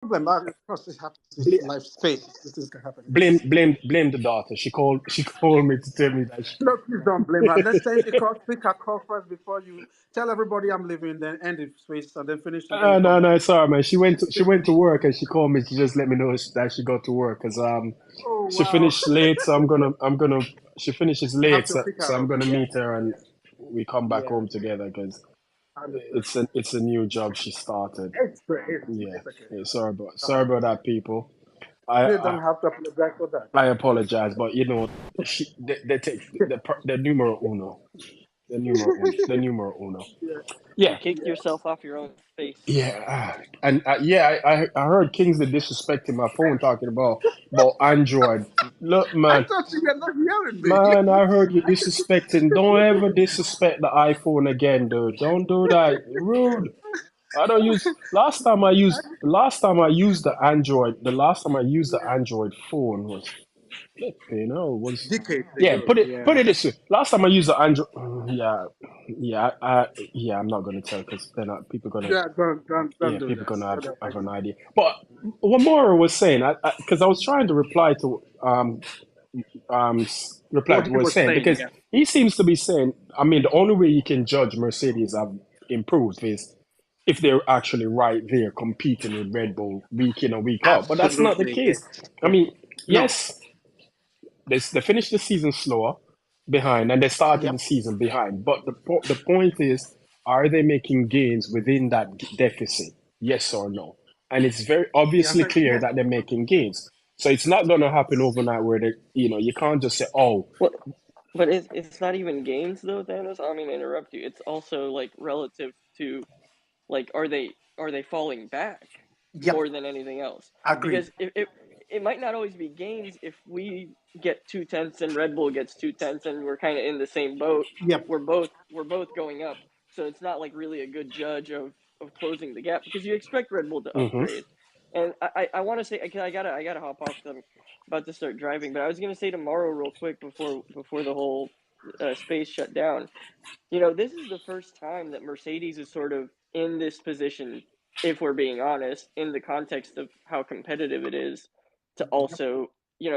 problem. Of course, this happens in Bl- life space. This things can happen. blame the daughter. She called me to tell me that No, please don't blame her. Let's take a call, pick a call first before you tell everybody I'm leaving, then end the space, and then finish, and then you come no, back. no, sorry, man. She went to work and she called me to just let me know that she got to work because Oh, she wow. finished late, so I'm gonna she finishes You have late, to so, pick so her I'm up. gonna Yeah. meet her and we come back Yeah. home together because Understood. it's a new job she started. It's great. Yeah, It's okay. yeah. Don't Sorry worry. about that, people. I You I, don't have to apologize for that. I apologize, but they take the numero uno, the numero uno. You Yeah, kicked yourself off your own face. yeah, and yeah, I heard Kingsley disrespecting my phone talking about Android. Look, I man, thought you were not hearing me. man, I heard you disrespecting. Don't ever disrespect the iPhone again, dude. Don't do that. Rude. I don't use. Last time I used the Yeah. Android phone was was Decades yeah. ago. Put Yeah. it this way. Last time I used the Android, yeah, yeah. I'm not gonna tell because then people gonna Yeah. Don't yeah, do people that. gonna Don't have do an idea. But what Maura was saying, because I was trying to reply what to he what he's was saying saying. because Yeah. he seems to be saying, I mean, the only way you can judge Mercedes have improved is if they're actually right there competing with Red Bull week in and week out. But that's not the Absolutely. case. Yes. I Yes. mean, No. yes, they finished the season slower behind and they started the Yep. season behind. But the point is, are they making gains within that deficit? Yes or no? And it's very The obviously answer is clear yes. that they're making gains. So it's not going to happen overnight where you can't just say, oh, What? But it's not even gains though, Thanos. I don't mean to interrupt you. It's also like relative to like are they falling back Yep. more than anything else? Agreed. Because it might not always be gains if we get 2/10 and Red Bull gets 2/10 and we're kind of in the same boat. Yep. We're both going up, so it's not like really a good judge of closing the gap because you expect Red Bull to hmm upgrade. And I want to say I gotta hop off because I'm about to start driving. But I was gonna say tomorrow real quick before the whole space shut down. This is the first time that Mercedes is sort of in this position, if we're being honest, in the context of how competitive it is to also,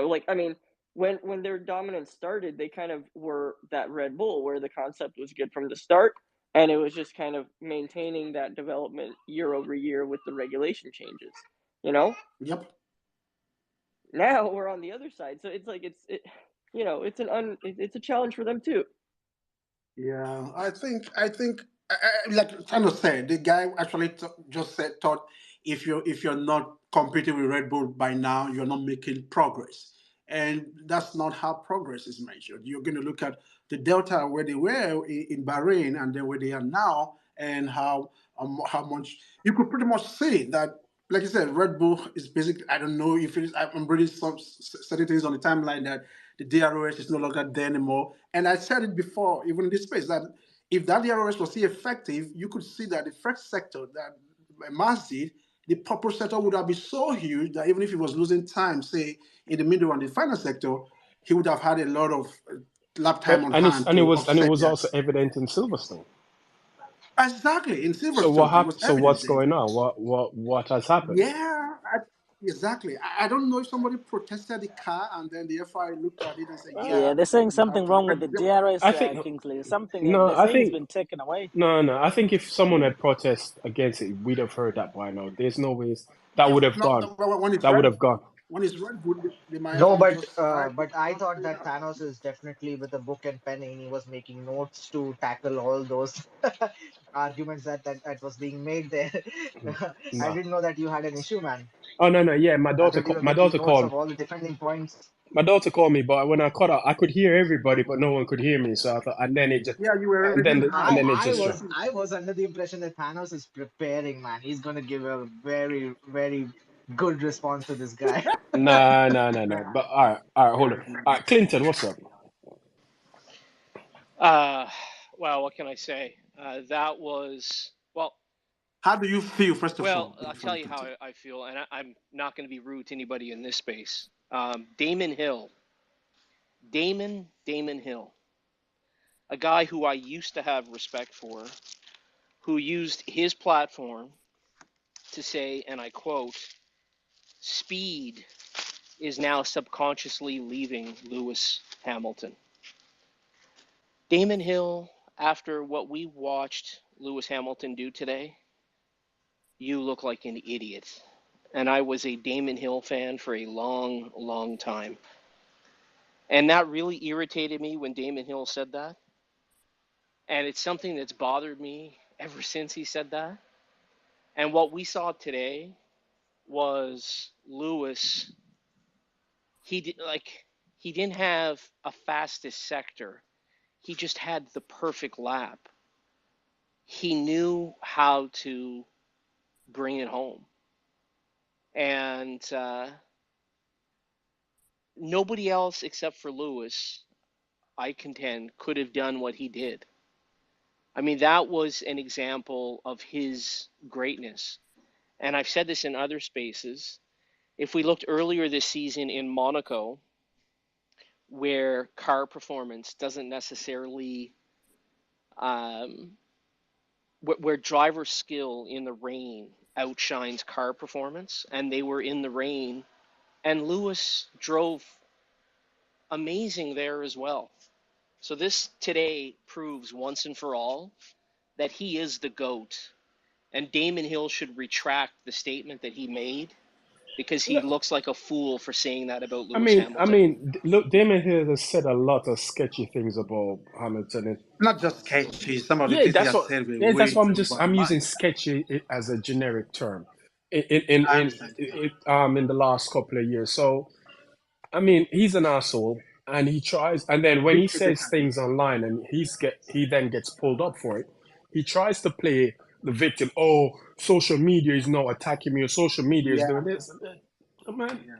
like I mean, when their dominance started, they kind of were that Red Bull where the concept was good from the start, and it was just kind of maintaining that development year over year with the regulation changes. You know, Yep. now we're on the other side, so it's like it's a challenge for them too. Yeah. I think like Thanos said, the guy actually just said thought if you're not competing with Red Bull by now, you're not making progress. And that's not how progress is measured. You're going to look at the delta where they were in Bahrain and then where they are now, and how much you could pretty much say that. Like you said, Red Bull is basically. I don't know if it is. I'm reading some certain things on the timeline that the DRS is no longer there anymore. And I said it before, even in this space, that if that DRS was still effective, you could see that the first sector that Mars did, the purple sector would have been so huge that even if he was losing time, say in the middle and the final sector, he would have had a lot of lap time and, on and it's hand and it to was and it offset was that. also evident in Silverstone. Exactly. In So what Silverstone, it happened? was So evident what's then. going on? What has happened? Yeah, exactly. I don't know if somebody protested the car and then the FI looked at it and said, Yeah, yeah, they're saying you have something to. wrong with the DRS, I think Kingsley. Something no. they're I saying it's think been taken away. no, no. I think if someone had protested against it, we'd have heard that by now. There's no ways that Yeah, would have no, gone. no, when it's That would Red, have gone. when it's Red Bull, the No, MIFI but just write it I down. thought Say, that yeah. Thanos is definitely with a book and pen and he was making notes to tackle all those arguments that was being made there. I No. didn't know that you had an issue, man. Oh no, no. Yeah, I thought you were my making daughter notes called. of all the defending points. My daughter called me, but when I cut out, I could hear everybody, but no one could hear me. So I thought, and then it just, Yeah, you were and then, reading and high. then it I just Yeah. dropped. was I was under the impression that Thanos is preparing, man. He's gonna give a very, very good response to this guy. Nah, nah, nah, nah. But all right, hold on. All right, Clinton, what's up? Uh, well, what can I say? That was well. How do you feel, first of Well, all, I'll before tell you you how continue? I feel, and I'm not going to be rude to anybody in this space. Damon Hill, a guy who I used to have respect for, who used his platform to say, and I quote, speed is now subconsciously leaving Lewis Hamilton. Damon Hill, after what we watched Lewis Hamilton do today, you look like an idiot. And I was a Damon Hill fan for a long, long time. And that really irritated me when Damon Hill said that. And it's something that's bothered me ever since he said that. And what we saw today was Lewis. He didn't have a fastest sector. He just had the perfect lap. He knew how to bring it home. And nobody else except for Lewis, I contend, could have done what he did. I mean, that was an example of his greatness. And I've said this in other spaces. If we looked earlier this season in Monaco, where car performance doesn't necessarily, where driver skill in the rain outshines car performance, and they were in the rain, and Lewis drove amazing there as well. So this today proves once and for all that he is the GOAT. And Damon Hill should retract the statement that he made because he looks like a fool for saying that about Lewis I Hamilton. mean, look, Damon here has said a lot of sketchy things about Hamilton. Not just sketchy. Some of the Yeah, things he has said were that's way what too I'm borderline. using sketchy as a generic term I understand. in the last couple of years. So I mean, he's an asshole, and he tries, and then when he Big says critical. things online, and he then gets pulled up for it. He tries to play the victim. Oh, social media is now attacking me, or social media is doing Yeah, this. Man, yeah.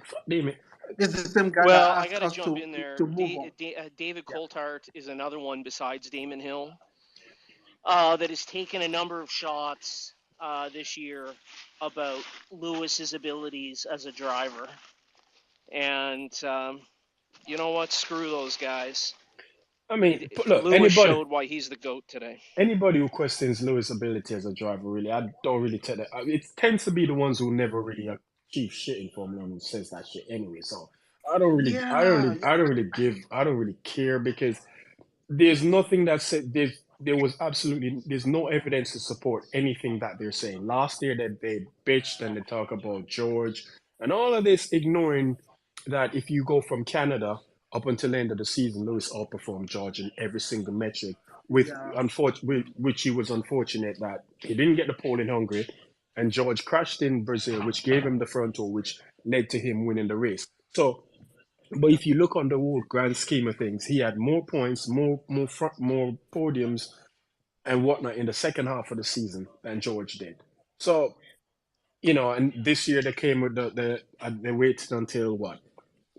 fuck damn it. It's the same guy that Well, I asked got to us jump in there. to move on. David Yeah. Coulthard is another one besides Damon Hill that has taken a number of shots this year about Lewis's abilities as a driver. And you know what? Screw those guys. I mean, look, Lewis showed why he's the GOAT today. anybody who questions Lewis' ability as a driver, really, I don't really take that. It tends to be the ones who never really achieve shit in Formula One who says that shit anyway. So Yeah, yeah. I don't really care because there's nothing that said there's no evidence to support anything that they're saying. Last year that they bitched and they talk about George and all of this, ignoring that if you go from Canada up until the end of the season, Lewis outperformed George in every single metric. Yeah. Which he was unfortunate that he didn't get the pole in Hungary, and George crashed in Brazil, which gave him the front row, which led to him winning the race. So but if you look on the whole grand scheme of things, he had more points, more podiums, and whatnot in the second half of the season than George did. So and this year they came with they waited until what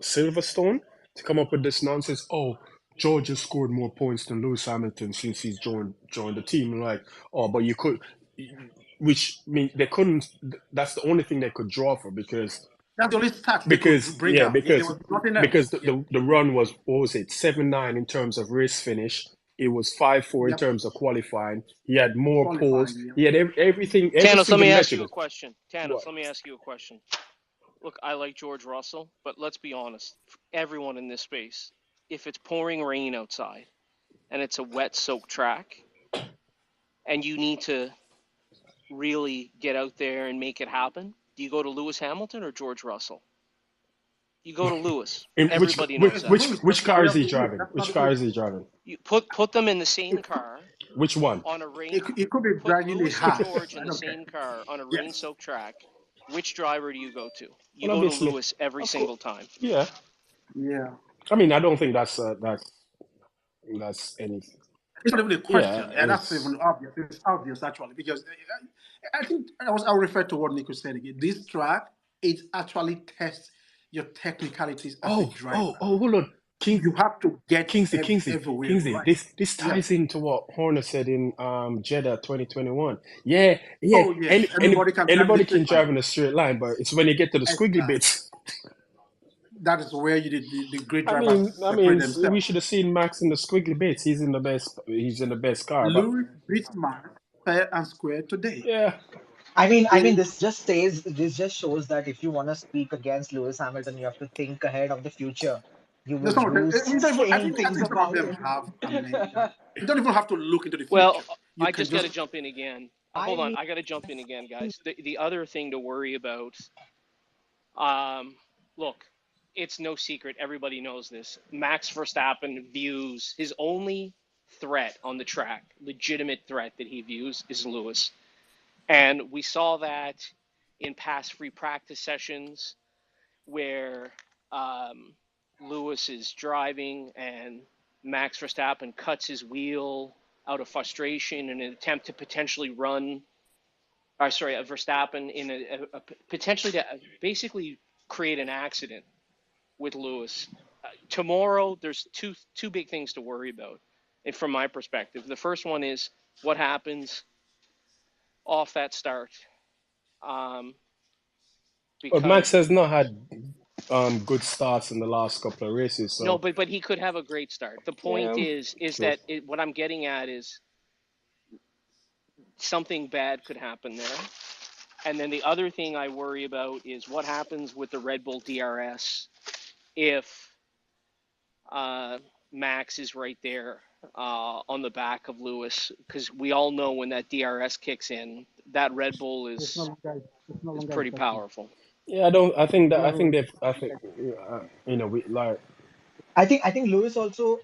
Silverstone to come up with this nonsense. Oh, George has scored more points than Lewis Hamilton since he's joined the team. Like, oh, but you could, which mean they couldn't. That's the only thing they could draw for That's the only stats they could bring out. There because was nothing because else. the, Yeah. the run was what was it 7-9 in terms of race finish. It was 5-4 in Yep. terms of qualifying. He had more poles. Qualifying. He had everything, every Tanos, let single me ask you metric. a question. What? Tanos, let me ask you a question. Look, I like George Russell, but let's be honest. For everyone in this space, if it's pouring rain outside and it's a wet, soaked track, and you need to really get out there and make it happen, do you go to Lewis Hamilton or George Russell? You go to Lewis. In Everybody knows that. which car is he Lewis. driving? That's Which not car Lewis. is he driving? You put them in the same car Which one? on a rain. It could be Put driving a Lewis and Haas. George in I the don't care. same car on a Yes. rain-soaked track. Which driver do you go to? You Well, go to obviously, Lewis every of course, single time. yeah. Yeah. I mean, I don't think that's anything. It's not even a Yeah, question. Yeah, that's it's even obvious. It's obvious actually because I think I'll refer to what Nico said again. This track it actually tests your technicalities as a driver. hold on, You have to get everywhere Kingsley. right. This Yeah. ties into what Horner said in Jeddah 2021. Yeah, yeah. Oh yes. Anybody can drive in a Anybody can straight line. drive in a straight line, but it's when you get to the squiggly Exactly. bits. That is where the great drivers separate We themselves. should have seen Max in the squiggly bits. He's in the best. He's in the best car. But Lewis beats Max fair and square today. yeah, This just shows that if you want to speak against Lewis Hamilton, you have to think ahead of the future. You That's would not. use We don't even, saying I things think some of about them him. have. I mean, you don't even have to look into the Well, future. You I can just got just. to jump in again. I Hold on, mean, I got to jump in again, guys. The other thing to worry about, um, look, it's no secret. Everybody knows this. Max Verstappen views his only threat on the track, legitimate threat that he views, is Lewis. And we saw that in past free practice sessions where um, Lewis is driving and Max Verstappen cuts his wheel out of frustration in an attempt to potentially run, or sorry, a Verstappen in a potentially to basically create an accident with Lewis. Tomorrow, there's two big things to worry about, and from my perspective, the first one is what happens off that start, um, But Max because has not had good starts in the last couple of races, no, so but he could have a great start. The point yeah, is true. that what I'm getting at is something bad could happen there. And then the other thing I worry about is what happens with the Red Bull DRS if Max is right there on the back of Lewis, because we all know when that DRS kicks in, that Red Bull It's no is longer pretty effective. powerful. Yeah, I don't. I think that. I think DRS. they've. I think we like. I think Lewis also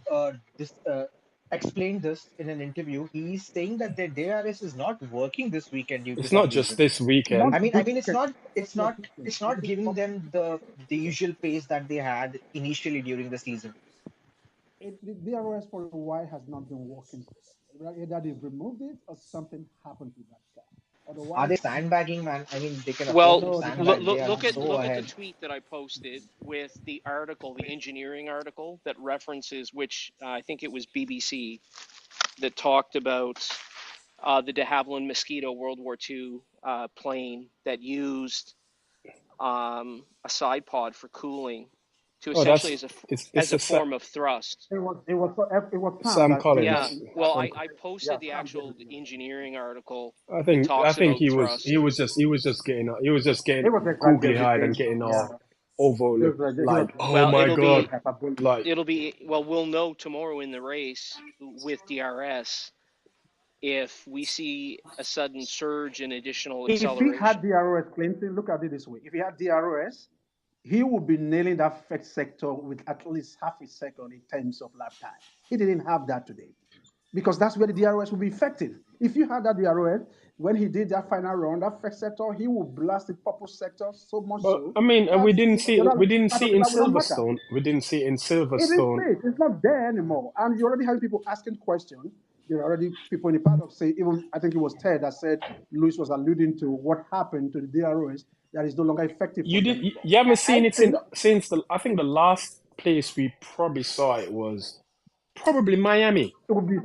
explained this in an interview. He's saying that their DRS is not working this weekend due to It's some not just reason. this Not weekend. I this mean, weekend. Not this weekend. it's not giving them the usual pace that they had initially during the season. The DRS for a while has not been working for them. Either they've removed it or something happened to that car. Are Otherwise, they sandbagging, man? I mean, they can afford Well, to no, they look, sandbag. haven't. They look, are so look at the ahead. tweet that I posted with the article, the engineering article that references which I think it was BBC that talked about the de Havilland Mosquito World War II plane that used a side pod for cooling to Oh, essentially it's as a a form of thrust. It was Sam Sam that said Yeah, that. Collins. well, Sam. I Yeah, posted the Sam did actual it. engineering article that I talks think about thrust. he was just getting He was googly eyed and exaggerating. getting Yeah, all over he was like, oh Well, my god, being hyperbolic. like well, we'll know tomorrow in the race with DRS if we see a sudden surge in additional If he had acceleration. DRS, Clinton, look at it this way: if he had DRS, he would be nailing that first sector with at least half a second in terms of lap time. He didn't have that today because that's where the DRS will be effective. If you had that DRS when he did that final run, that first sector, he will blast the purple sector so much but so I mean that the other we didn't part see of it the in lap will not matter. Silverstone. We didn't see it in It is Silverstone. fake. It's not there anymore. And you already have people asking questions. There are already people in the paddock say, even I think it was Ted that said Lewis was alluding to what happened to the DRS that is no longer effective for them anymore. You haven't I seen it think since the I think the last place we probably saw it was probably Miami. it would be,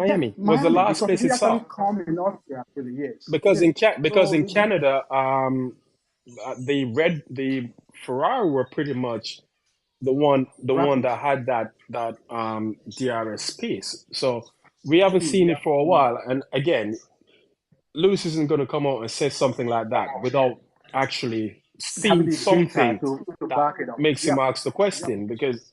yes, Miami was the Miami, last because place it it saw. actually come in Austria for the years. It Because did. because So in Canada, the Ferrari were pretty much the one rapid that had that DRS piece. So we haven't speed, seen it yeah. for a while. And again, Lewis isn't going to come out and say something like that without actually Having seeing the data something to that back it up. makes him Yeah. ask the question. Because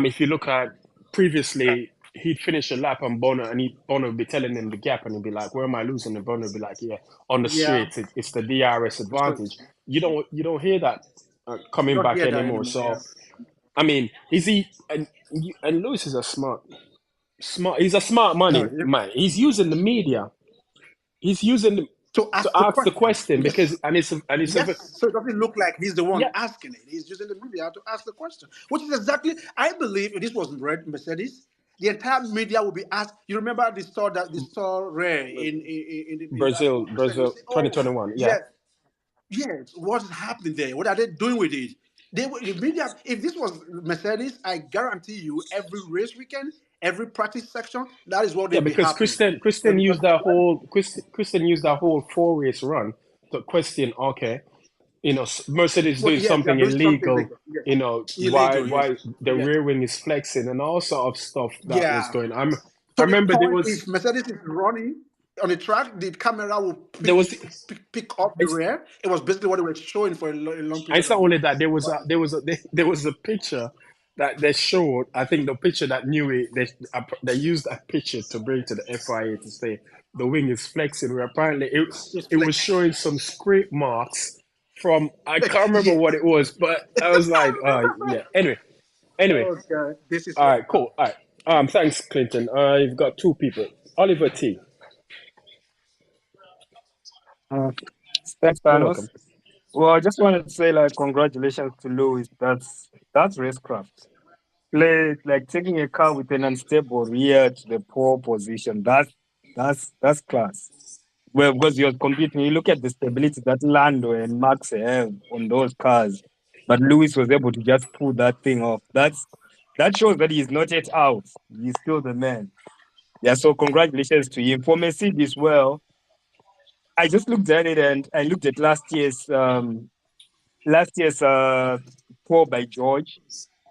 if you look at previously, he'd finish a lap on Bono, and Bono would be telling him the gap, and he'd be like, "Where am I losing?" And Bono would be like, "Yeah, on the Yeah. straight, it's the DRS So advantage." You don't hear that you coming don't back hear that anymore. anymore, yeah. So I mean, is he and Lewis is a smart. He's a smart No, money man. He's using the media. He's using the, to to ask the ask the question. question Yes. because and it's a Yes. So it doesn't look like he's the one yeah. asking it. He's using the media to ask the question, which is exactly, I believe, if this was red Mercedes, the entire media will be asked. You remember the store rare in that Mercedes will Brazil say, oh, 2021. Yeah, yes, yes, what is happening there? What are they doing with it? The media, if this was Mercedes, I guarantee you, every race weekend, every practice section, that is what yeah, they'll be because happening. But because Christian used that whole 4 race run to question. Okay, Mercedes well, doing yes, they are something doing something illegal. legal. Yes. Why Illegal, yes. the Yes. rear wing is flexing and all sort of stuff that was Yeah. going. I To the remember there point, if was Mercedes is running, on the track, the camera will There was pick up the it's rear. It was basically what they were showing for a long period it's not of only that time. there was a picture that they showed. I think the picture that knew it they used that picture to bring to the FIA to say the wing is flexing. Where apparently It's it was flex. showing some scrape marks from I can't remember Yeah. what it was, but I was like, yeah. Anyway, Oh god, this is all what right, cool. All right. Thanks, Clinton. You've got two people. Oliver T. Uh, Thanks, You're Thanos. welcome. Well, I just wanted to say, like, congratulations to Lewis. That's racecraft. Play like taking a car with an unstable rear to the pole position. That's class. Well, because you're competing, you look at the stability that Lando and Max have on those cars, but Lewis was able to just pull that thing off. That shows that he's not yet out. He's still the man. Yeah. So congratulations to him. For Mercedes, well, I just looked at it and I looked at last year's poll by George.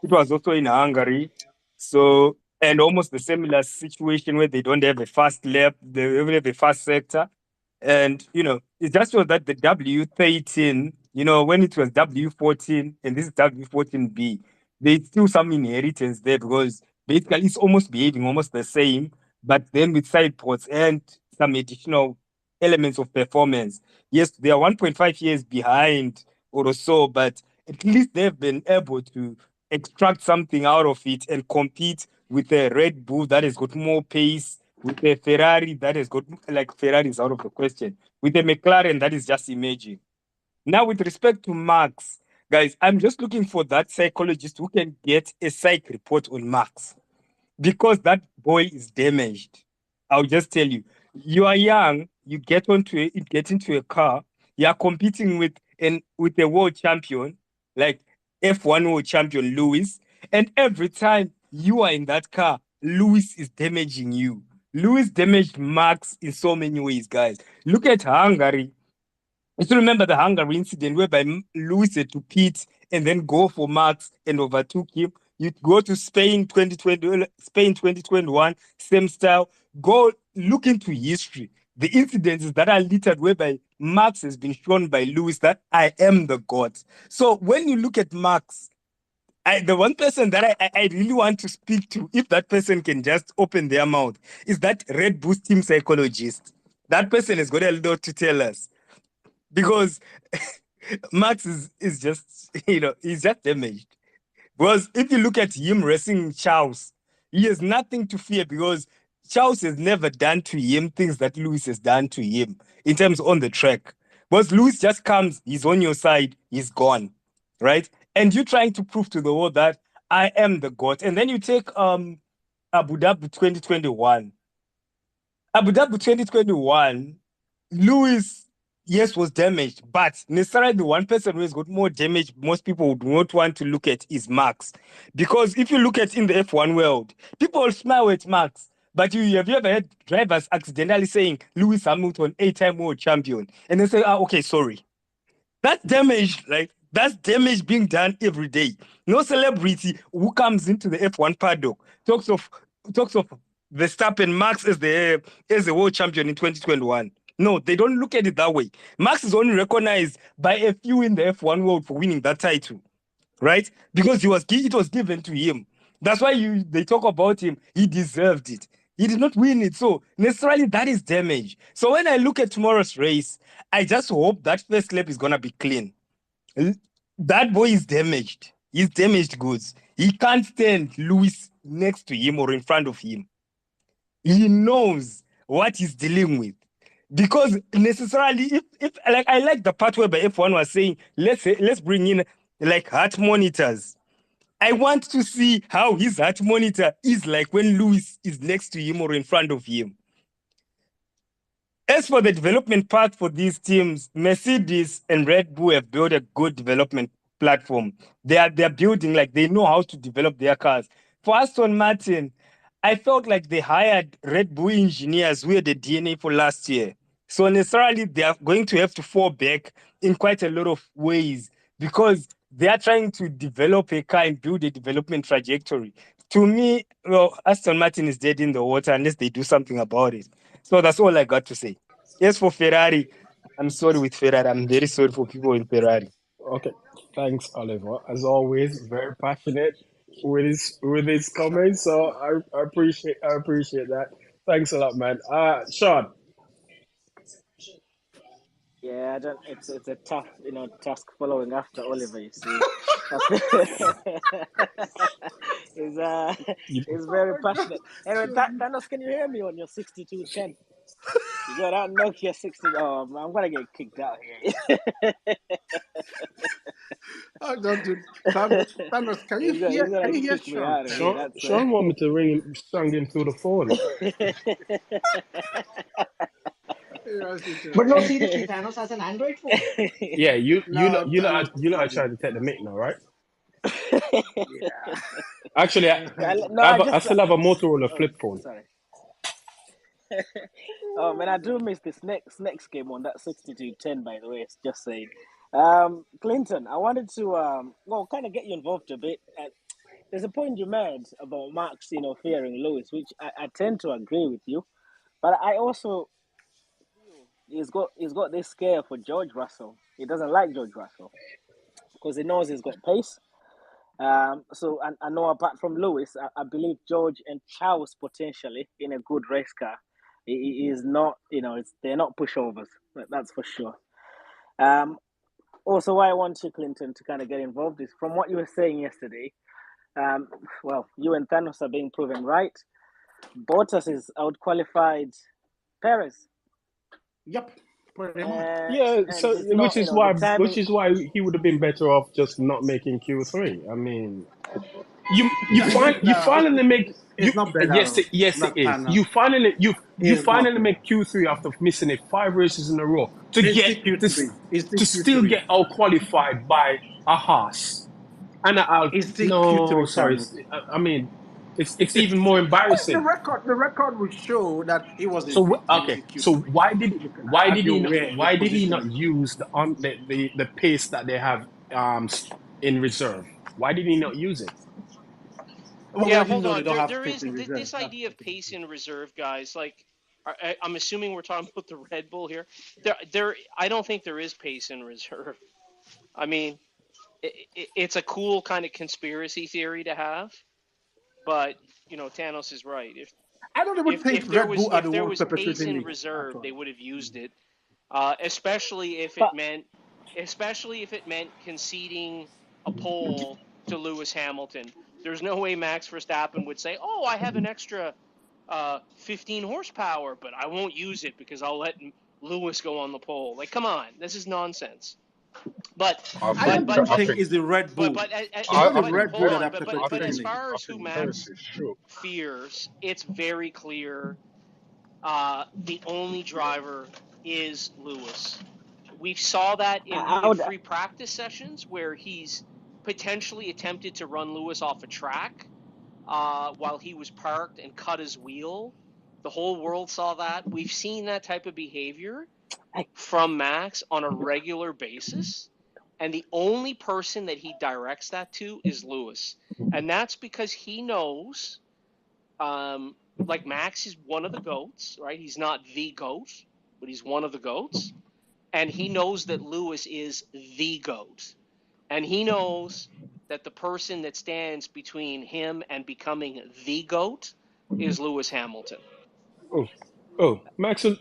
It was also in Hungary. So, and almost the similar situation where they don't have a fast lap, they don't have a fast sector. And, it just shows that the W13, when it was W14 and this is W14B, there's still some inheritance there because basically it's almost behaving almost the same, but then with side ports and some additional elements of performance. Yes, they are 1.5 years behind or so, but at least they've been able to extract something out of it and compete with a Red Bull that has got more pace, with a Ferrari that has got like Ferrari is out of the question, with a McLaren that is just emerging. Now, with respect to Max, guys, I'm just looking for that psychologist who can get a psych report on Max because that boy is damaged. I'll just tell you, you are young, get into a car, you are competing with a world champion, like F1 world champion Lewis, and every time you are in that car, Lewis is damaging you. Lewis damaged Max in so many ways, guys. Look at Hungary. I still remember the Hungary incident whereby Lewis had to pit and then go for Max and overtook him. You go to Spain 2020, Spain 2021, same style. Go look into history. The incidences that are littered whereby Max has been shown by Lewis that I am the God. So when you look at Max, the one person that I really want to speak to, if that person can just open their mouth, is that Red Bull team psychologist. That person has got a lot to tell us because Max is just he's just damaged. Because if you look at him racing Charles, he has nothing to fear because Charles has never done to him things that Lewis has done to him in terms on the track. Because Lewis just comes, he's on your side, he's gone, right? And you're trying to prove to the world that I am the god. And then you take Abu Dhabi 2021. Abu Dhabi 2021, Lewis, yes, was damaged, but necessarily the one person who has got more damage, most people would not want to look at is Max. Because if you look at in the F1 world, people smile at Max. But have you ever had drivers accidentally saying Lewis Hamilton, 8-time world champion? And they say, okay, sorry. That's damage being done every day. No celebrity who comes into the F1 paddock talks of Verstappen Max as the world champion in 2021. No, they don't look at it that way. Max is only recognized by a few in the F1 world for winning that title, right? Because it was given to him. That's why they talk about him. He deserved it. He did not win it. So necessarily that is damage. So when I look at tomorrow's race, I just hope that first lap is gonna be clean. That boy is damaged. He's damaged goods. He can't stand Lewis next to him or in front of him. He knows what he's dealing with. Because necessarily, if like I like the part where by F1 was saying, let's bring in like heart monitors. I want to see how his heart monitor is like when Lewis is next to him or in front of him. As for the development path for these teams, Mercedes and Red Bull have built a good development platform. They're building like they know how to develop their cars. For Aston Martin, I felt like they hired Red Bull engineers who had the DNA for last year. So necessarily they are going to have to fall back in quite a lot of ways because they are trying to develop a car and build a development trajectory. To me, well, Aston Martin is dead in the water unless they do something about it. So that's all I got to say. As for Ferrari, I'm sorry with Ferrari. I'm very sorry for people in Ferrari. Okay, thanks, Oliver. As always, very passionate with his comments. So I appreciate that. Thanks a lot, man. Sean. Yeah, I don't. It's a tough, task following after Oliver. You see, that's is You, is Oh very my God. passionate. Anyway, Sure. Thanos, can you hear me on your 6210? You got that Nokia 60. Oh, man, I'm gonna get kicked out here. Oh, don't do Thanos. Thanos, can you He's hear? Can gonna you hear kick me Sean? out of here. Sean, That's Sean want me to song him through the phone. Yeah, it's But no, interesting. seriously, Thanos has an Android phone. Yeah, you you know No, you know Thanos you know I doesn't. tried to take the mic now, right? Yeah. Actually, No, I still have a Motorola oh, flip phone. sorry. Oh man, I do miss this next game on that 6210. By the way, it's just saying. Clinton, I wanted to kind of get you involved a bit. There's a point you made about Max, fearing Lewis, which I tend to agree with you. But I also feel he's got this scare for George Russell. He doesn't like George Russell because he knows he's got pace. So I know apart from Lewis, I believe George and Charles potentially in a good race car. He is not, they're not pushovers. That's for sure. Um, Also, why I want you, Clinton, to kind of get involved is from what you were saying yesterday. Um, well, you and Thanos are being proven right. Bottas is outqualified Perez, Yep. Pretty much. Yeah, and so it's not, why the which timing. is why he would have been better off just not making Q3. I mean, you No, find you no, finally make you it's not yes better. it Not is. Thanos. You It's not finally better. make Q3 after missing it 5 races in a row to It's get still Q3. It's still to still Q3. get out qualified by a Haas and a Alf. It's still No, Q3, sorry. Thanos. I mean, it's even more The embarrassing. record, the record will show that he was So in wh- he was okay, in so Q3. You can argue where his why did he position not is. use the pace that they have in reserve? Why did he not use it? Well, Yeah, why didn't hold know they on. don't have There space is in reserve? this That's idea the of thing. pace in reserve, guys. Like, I'm assuming we're talking about the Red Bull here. I don't think there is pace in reserve. I mean, it's a cool kind of conspiracy theory to have, but Thanos is right. I don't even think Red Bull are the If there ones was pace perpetuating in it. reserve, they Actually, would have used it, especially if it But meant conceding a pole to Lewis Hamilton. There's no way Max Verstappen would say, "Oh, I have an extra 15 horsepower, but I won't use it because I'll let Lewis go on the pole." Like, come on, this is nonsense. But I I think don't but even I but think think it's the Red Bull. It's I, not I the but think Red Bull hold that on. are But I as perpetuating think it. far I as who think Paris Max is shook. fears, it's very clear. The only driver is Lewis. We saw that I in would. free practice sessions where he's potentially attempted to run Lewis off a track while he was parked and cut his wheel. The whole world saw that. We've seen that type of behavior I, from Max on a regular basis. And the only person that he directs that to is Lewis. And that's because he knows, like Max is one of the GOATs, right? He's not the GOAT, but he's one of the GOATs. And he knows that Lewis is the GOAT. And he knows that the person that stands between him and becoming the GOAT is Lewis Hamilton. Oh, oh, Max will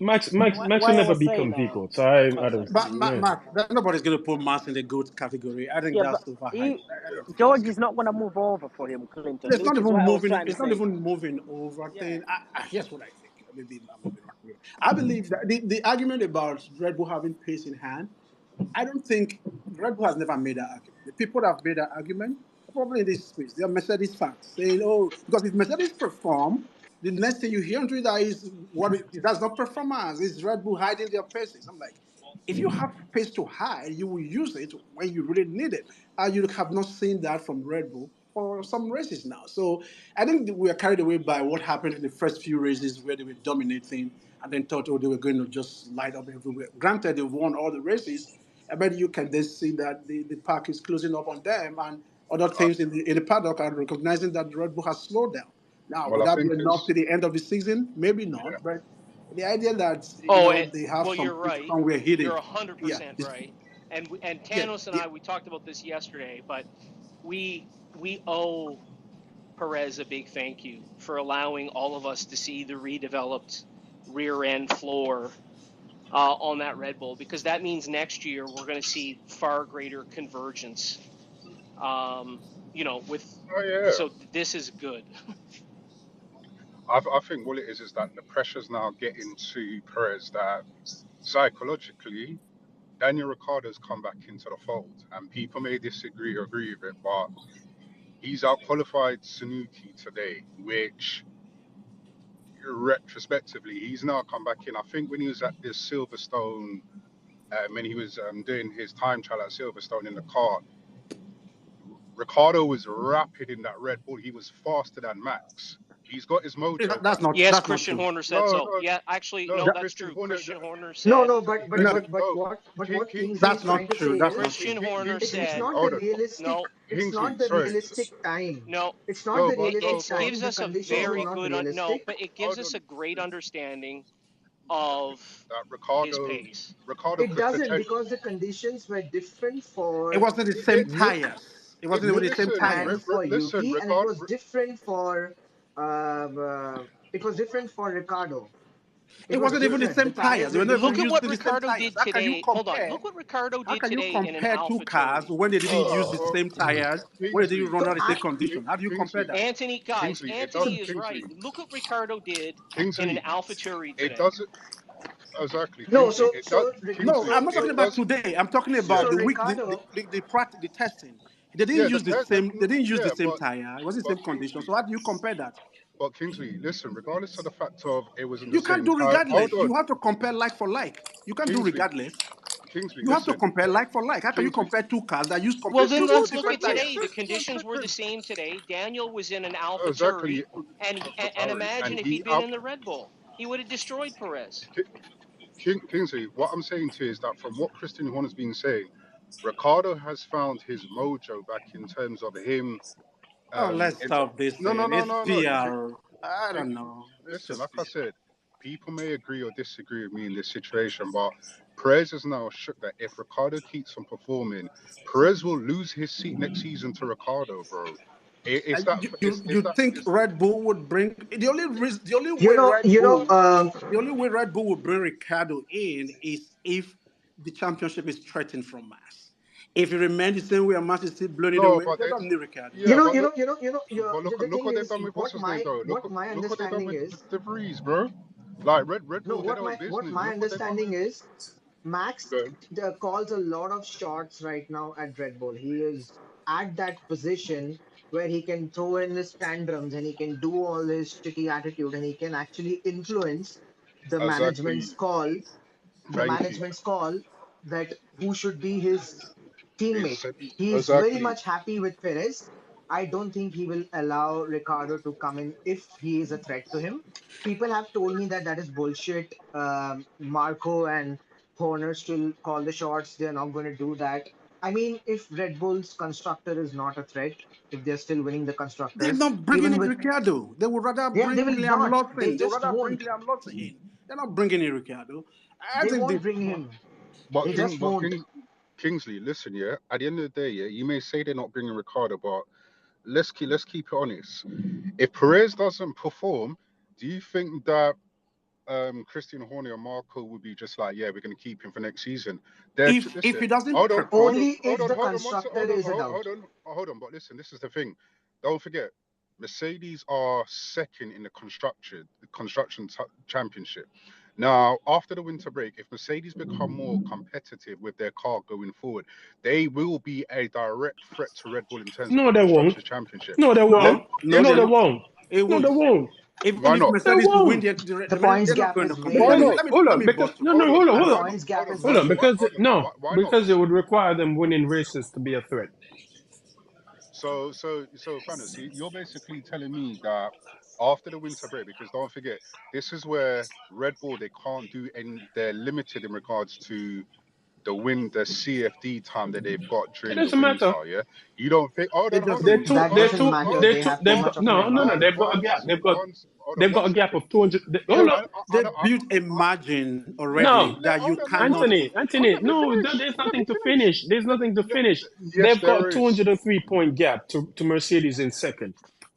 why I never was saying. become Vigo. So I Oh, don't. sorry. But Yeah. nobody's going to put Mars in the GOAT category. I think Yeah, but that's overhyped. he I don't think it's George good. is not gonna move over for him, Clinton, It's not which is even what I was moving. trying to It's not say. even moving over. Yeah. Thing. Here's what I think. Maybe I'm moving wrong here. I believe that the argument about Red Bull having pace in hand, I don't think Red Bull has never made that argument. The people that have made that argument are probably in this space. They are Mercedes fans saying, "Oh, because if Mercedes perform, the next thing you hear on Twitter is that's not performance. It's Red Bull hiding their paces." I'm like, if you have pace to hide, you will use it when you really need it. And you have not seen that from Red Bull for some races now. So I think we are carried away by what happened in the first few races where they were dominating and then thought, oh, they were going to just light up everywhere. Granted, they've won all the races, but you can then see that the pack is closing up on them and other Uh, teams in the paddock are recognizing that the Red Bull has slowed down. Now, well, would I that be think enough it's to the end of the season? Maybe yeah. not, but the idea that Oh, and they have well, you're right. somewhere hidden. You're Yeah, 100% right. And yeah, Tanos and yeah. I, we talked about this yesterday, but we owe Perez a big thank you for allowing all of us to see the redeveloped rear end floor on that Red Bull, because that means next year we're going to see far greater convergence. Um, with Oh yeah. so this is good. I think what it is that the pressure's now getting to Perez that psychologically Daniel Ricciardo's come back into the fold, and people may disagree or agree with it, but he's out qualified Suzuki today, which retrospectively he's now come back in. I think when he was at this Silverstone, when he was doing his time trial at Silverstone in the car, Ricciardo was rapid in that Red Bull. He was faster than Max. He's got his mojo That's back. not Yes, that's not Christian true. Horner said No, so. no, Yeah, actually, no. no, That, that's Christian true. Horner. Christian Horner no, said, no, but but No, but but No, what but what Kingsley that's is not trying to true. say That's is not true. Christian Horner it's said, not the Hold on, realistic no, it's Kingsley. not the Sorry, realistic time. no, It's not no, the but it realistic but time. gives The us a conditions but were very not good, no, realistic. but it gives hold us on. a great understanding of That his pace. Ricardo It could doesn't, potentially. because the conditions were different It for wasn't the same Nick tires. It wasn't even the same and tires. for Listen, Yuki, and it was different for Ricardo. It It was wasn't even the different. The same tires. tires They were were not even Look different. at what using the same Ricardo tires. did today. Hold on. Look what Ricardo How did can you today in an compare two cars AlphaTauri. when they didn't use the oh, same tires when they didn't Kingsley, run So out the same condition? How do you compare Kingsley, that? Anthony, guys, Kingsley. It does, so Anthony is right. Kingsley, Look what Ricardo did in an Kingsley. AlphaTauri It today. doesn't exactly, no, Kingsley. so It does, so No, Kingsley. I'm not It talking about does. today. I'm talking Yeah, about so the week, Ricardo. the testing. They didn't yeah. The use the test, the, same. They didn't use the yeah, same tire. It wasn't the but same condition. Kingsley, So how do you compare that? Listen. Regardless of the fact of it wasn't the You can't same do time. Hold regardless. on, You have to compare like for like. You can't do Kingsley, regardless. Kingsley. You have to Listen, compare like for like. How can you Kingsley. compare two cars that use Well, then two let's look different at today. tires? The conditions were the same today. Daniel was in an Exactly, AlphaTauri, and imagine and if he he'd been in the Red Bull, he would have destroyed Perez. Kingsley. What I'm saying to you is that from what Christian Horner's been saying, Ricardo has found his mojo back in terms of him. Oh, let's It's stop this no, no, thing. no, It's no, no. PR. I don't know. It's Listen, just like I PR. said, people may agree or disagree with me in this situation, but Perez is now shook that if Ricardo keeps on performing, Perez will lose his seat next season to Ricardo, bro. It's that. It's You that. think It's Red Bull would bring You know, the only way Red Bull would bring Ricardo in is if the championship is threatened from Mass. If it remains the same way and Mass is still blowing it no, away, but they they, don't need Ricardo. you yeah, know, but you look, know, you know, you know. The look thing what they've is, done with what's his name though. what my Look what they've done understanding with is. De Vries, bro. Like Red No, Bull did our what business. my Look what they've done understanding with. is, Max Good. calls a lot of shots right now at Red Bull. He is at that position where he can throw in his tantrums and he can do all his shitty attitude and he can actually influence the Exactly. management's call, Thank you. that who should be his teammate. It's He is very exactly. much happy with Perez. I don't think he will allow Ricardo to come in if he is a threat to him. People have told me that that is bullshit. Marco and Horner still call the shots. They're not going to do that. I mean, if Red Bull's constructor is not a threat, if they're still winning the They're constructors, not bringing even in with Ricardo. They would rather yeah, bring they will Liam not. They Lawson. They would just rather bring won't. Liam Lawson in. They're not bringing in Ricardo. I They think won't bring him. But They just won't. Kingsley, listen, yeah. At the end of the day, yeah, you may say they're not bringing Ricardo, but let's keep it honest. If Perez doesn't perform, do you think that Christian Horner and Marco would be just like, yeah, we're going to keep him for next season? if he Listen, doesn't perform. Only if the constructor is a doubt. hold on. But listen, this is the thing. Don't forget, Mercedes are second in the construction championship. Now, after the winter break, if Mercedes become more competitive with their car going forward, they will be a direct threat to Red Bull in terms of the No, they won't. constructors championship. No, they Let, won't. No, let, No, they're they let, not. won't. It No, they won't. won't. Even why if not? They Mercedes will win won't. The points they're not gap going to is compete. very Why Let me not? big. let me Hold let on, me because bust you. no, Hold no, on. hold on, The hold on, points gap is hold very on, big. because no, Why not? because it would require them winning races to be a threat. So, Thanos, you're basically telling me that after the winter break, because don't forget, this is where Red Bull they can't do any. They're limited in regards to the CFD time that they've got It during the doesn't matter. winter. Yeah, you don't think? It Hold on, They're doesn't. two. That hold They're on, doesn't two. matter. They're They two. have too They've much got of an no. advantage. They've got a gap. They've got a gap of 200. Yeah, Hold up. They built a margin already No, that you hold on. cannot. Anthony. Let me No, finish. there's Let me nothing to finish. finish. There's nothing to finish. Yes, They've got there a is. 203-point gap to Mercedes in second.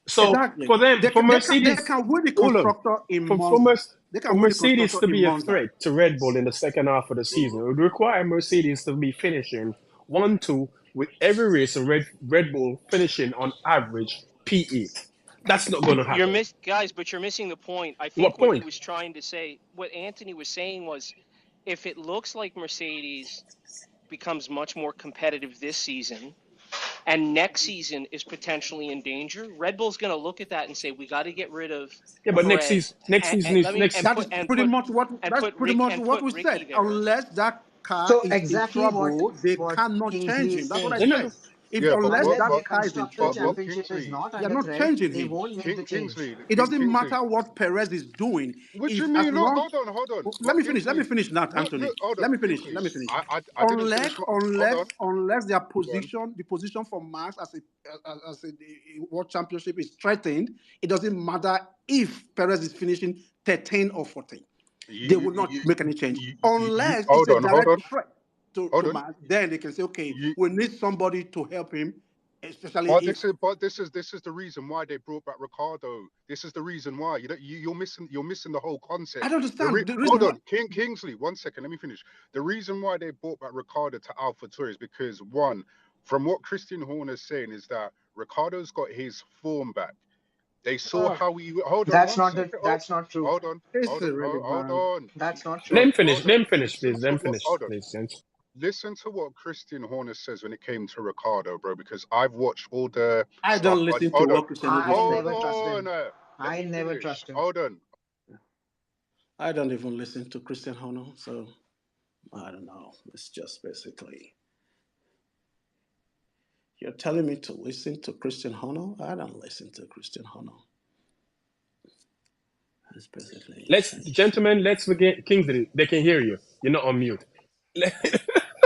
So Exactly. for them, They for can, they can, they Mercedes, can win the hold on. constructor in For for, Monza. Mer- They for can win the Mercedes constructor to in be a Monza. threat to Red Bull in the second half of the season, it would require Mercedes to be finishing 1-2 with every race, and Red Bull finishing on average P8. That's not going to You're happen. guys, but you're missing the point. I What think what he point? was trying to say, what Anthony was saying was, if it looks like Mercedes becomes much more competitive this season, and next season is potentially in danger, Red Bull's going to look at that and say, we got to get rid of Yeah, but Perez next season is next. That is pretty much what we Ricky said. there. Unless that car So is in exactly trouble, they what cannot change Kingsley him. is That's what I saying. You said. know, If yeah, unless Unless that their car is in constructor but trouble, championship is Kingsley, not they are under not threat, changing they him. won't make the change. Kingsley, It doesn't Kingsley. matter what Perez is doing. What do you If as mean? Look, long hold on. let But me finish. Let me Kingsley, finish now, look, Anthony. hold Let on, me finish. Kingsley. Let me finish. I didn't finish my. Hold on, Unless their go on. position, the position for Max as a world championship is threatened, it doesn't matter if Perez is finishing 13 or 14. They You, will not make any change you unless it's hold a on, hold direct on, threat hold to on. Max. Then they can say, okay, You, we need somebody to help him, especially but if. this is the reason why they brought back Ricardo. This is the reason why you're missing the whole I concept. don't understand the Hold reason why. on, Kingsley, 1 second, let me finish. The reason why they brought back Ricardo to AlphaTauri is because one, from what Christian Horner is saying, is that Ricardo's got his form back. They saw Oh, how he. Hold on That's one not the. second. That's not true. Hold on, it's hold on, hold irrelevant. on, That's not Let true. him finish. hold on. Let him finish, Listen please. Let to him what. finish, Hold on. please, gents. Listen to what Christian Horner says when it came to Ricardo, bro. Because I've watched all the I stuff. don't listen to Hold on, what Cristiano I says. hold never trust on. him. Let I me never finish. trust him. Hold on. I don't even listen to Christian Horner, so I don't know. It's just basically you're telling me to listen to Christian Horner. I don't listen to Christian Horner. That's basically Gentlemen, let's forget Kingsley. They can hear you. You're not on mute.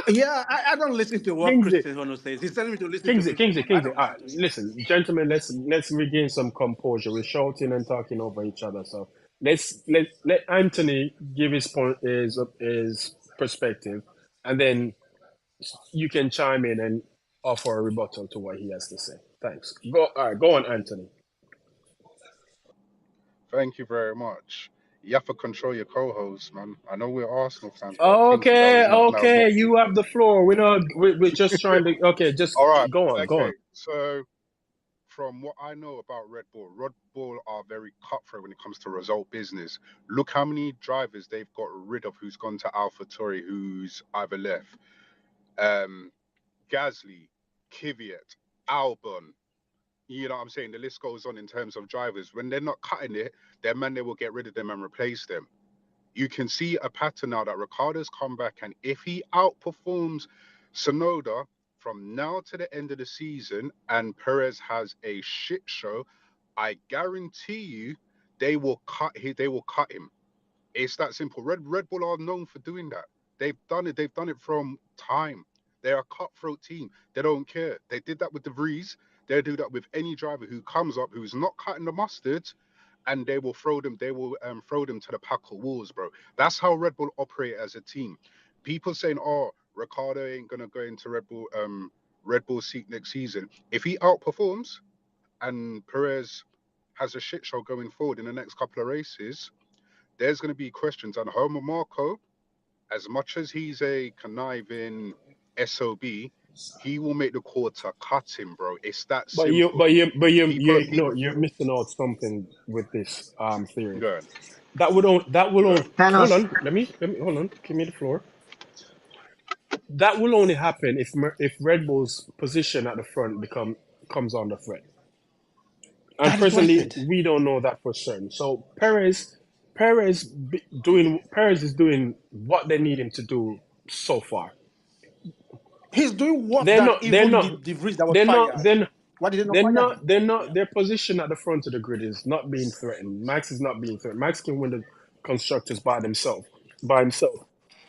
yeah. I don't listen to what Kingsley, Christian Horner says. He's telling me to listen to Kingsley, Christian Kingsley, Horner. I Kingsley. don't All listen right, to him. listen, gentlemen. Let's regain some composure. We're shouting and talking over each other. So let Anthony give his point, his perspective, and then you can chime in and offer a rebuttal to what he has to say. Thanks. All right, go on, Anthony. Thank you very much. You have to control your co-host, man. I know we're Arsenal fans, but Kingsley, that Okay, was not. That was not. okay. You have the floor. We're just trying to. Okay, just All right. go on, go on. Okay. So, from what I know about Red Bull are very cutthroat when it comes to result business. Look how many drivers they've got rid of who's gone to AlphaTauri, who's either left. Um, Gasly, Kvyat, Albon. You know what I'm saying? The list goes on in terms of drivers. When they're not cutting it, their man, they will get rid of them and replace them. You can see a pattern now that Ricardo's come back, and if he outperforms Sonoda from now to the end of the season and Perez has a shit show, I guarantee you they will cut him. It's that simple. Red Bull are known for doing that. They've done it. They've done it from time. They're a cutthroat team. They don't care. They did that with De Vries. They'll do that with any driver who comes up who's not cutting the mustard, and they will throw them. They will throw them to the pack of wolves, bro. That's how Red Bull operate as a team. People saying, "Oh, Ricardo ain't gonna go into Red Bull seat next season." If he outperforms and Perez has a shit show going forward in the next couple of races, there's going to be questions. And Homer Marco, as much as he's a conniving SOB, he will make the call to cut him, bro. It's that But you, simple. but you, but People, you, no, people, you're missing out something with this theory. go on, That will go only on. hold Thanos. on. Let me hold on. Give me the floor. That will only happen if Red Bull's position at the front comes under threat. And That is what I presently, said. we don't know that for certain. So Perez is doing what they need him to do so far. He's doing work They're than not. They're even not. the Vries that was They're not. fired. They're Why did they not they're fire not. him? They're not. Yeah. Their position at the front of the grid is not being threatened. Max is not being threatened. Max can win the constructors by himself.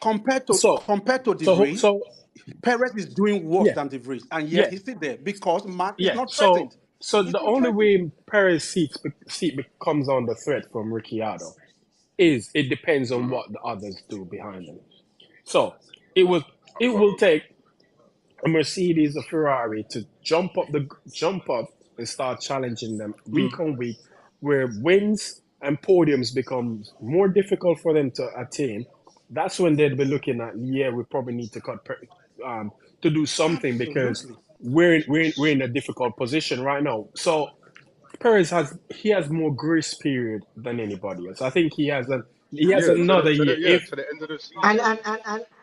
compared to So compared to De so Vries, so Perez is doing worse yeah, than De Vries, and yet yeah, he's still there because Max is yeah. not So threatened. so He's the not only threatened. way Perez seat becomes under threat from Ricciardo is it depends on what the others do behind them. So it will it will take a Mercedes, a Ferrari to jump up and start challenging them week on week, where wins and podiums become more difficult for them to attain. That's when they'd be looking at, yeah, we probably need to um, to do something because Absolutely. we're in a difficult position right now. So Perez has more grace period than anybody else. I think he has Yeah, another year. If to the end of the And season.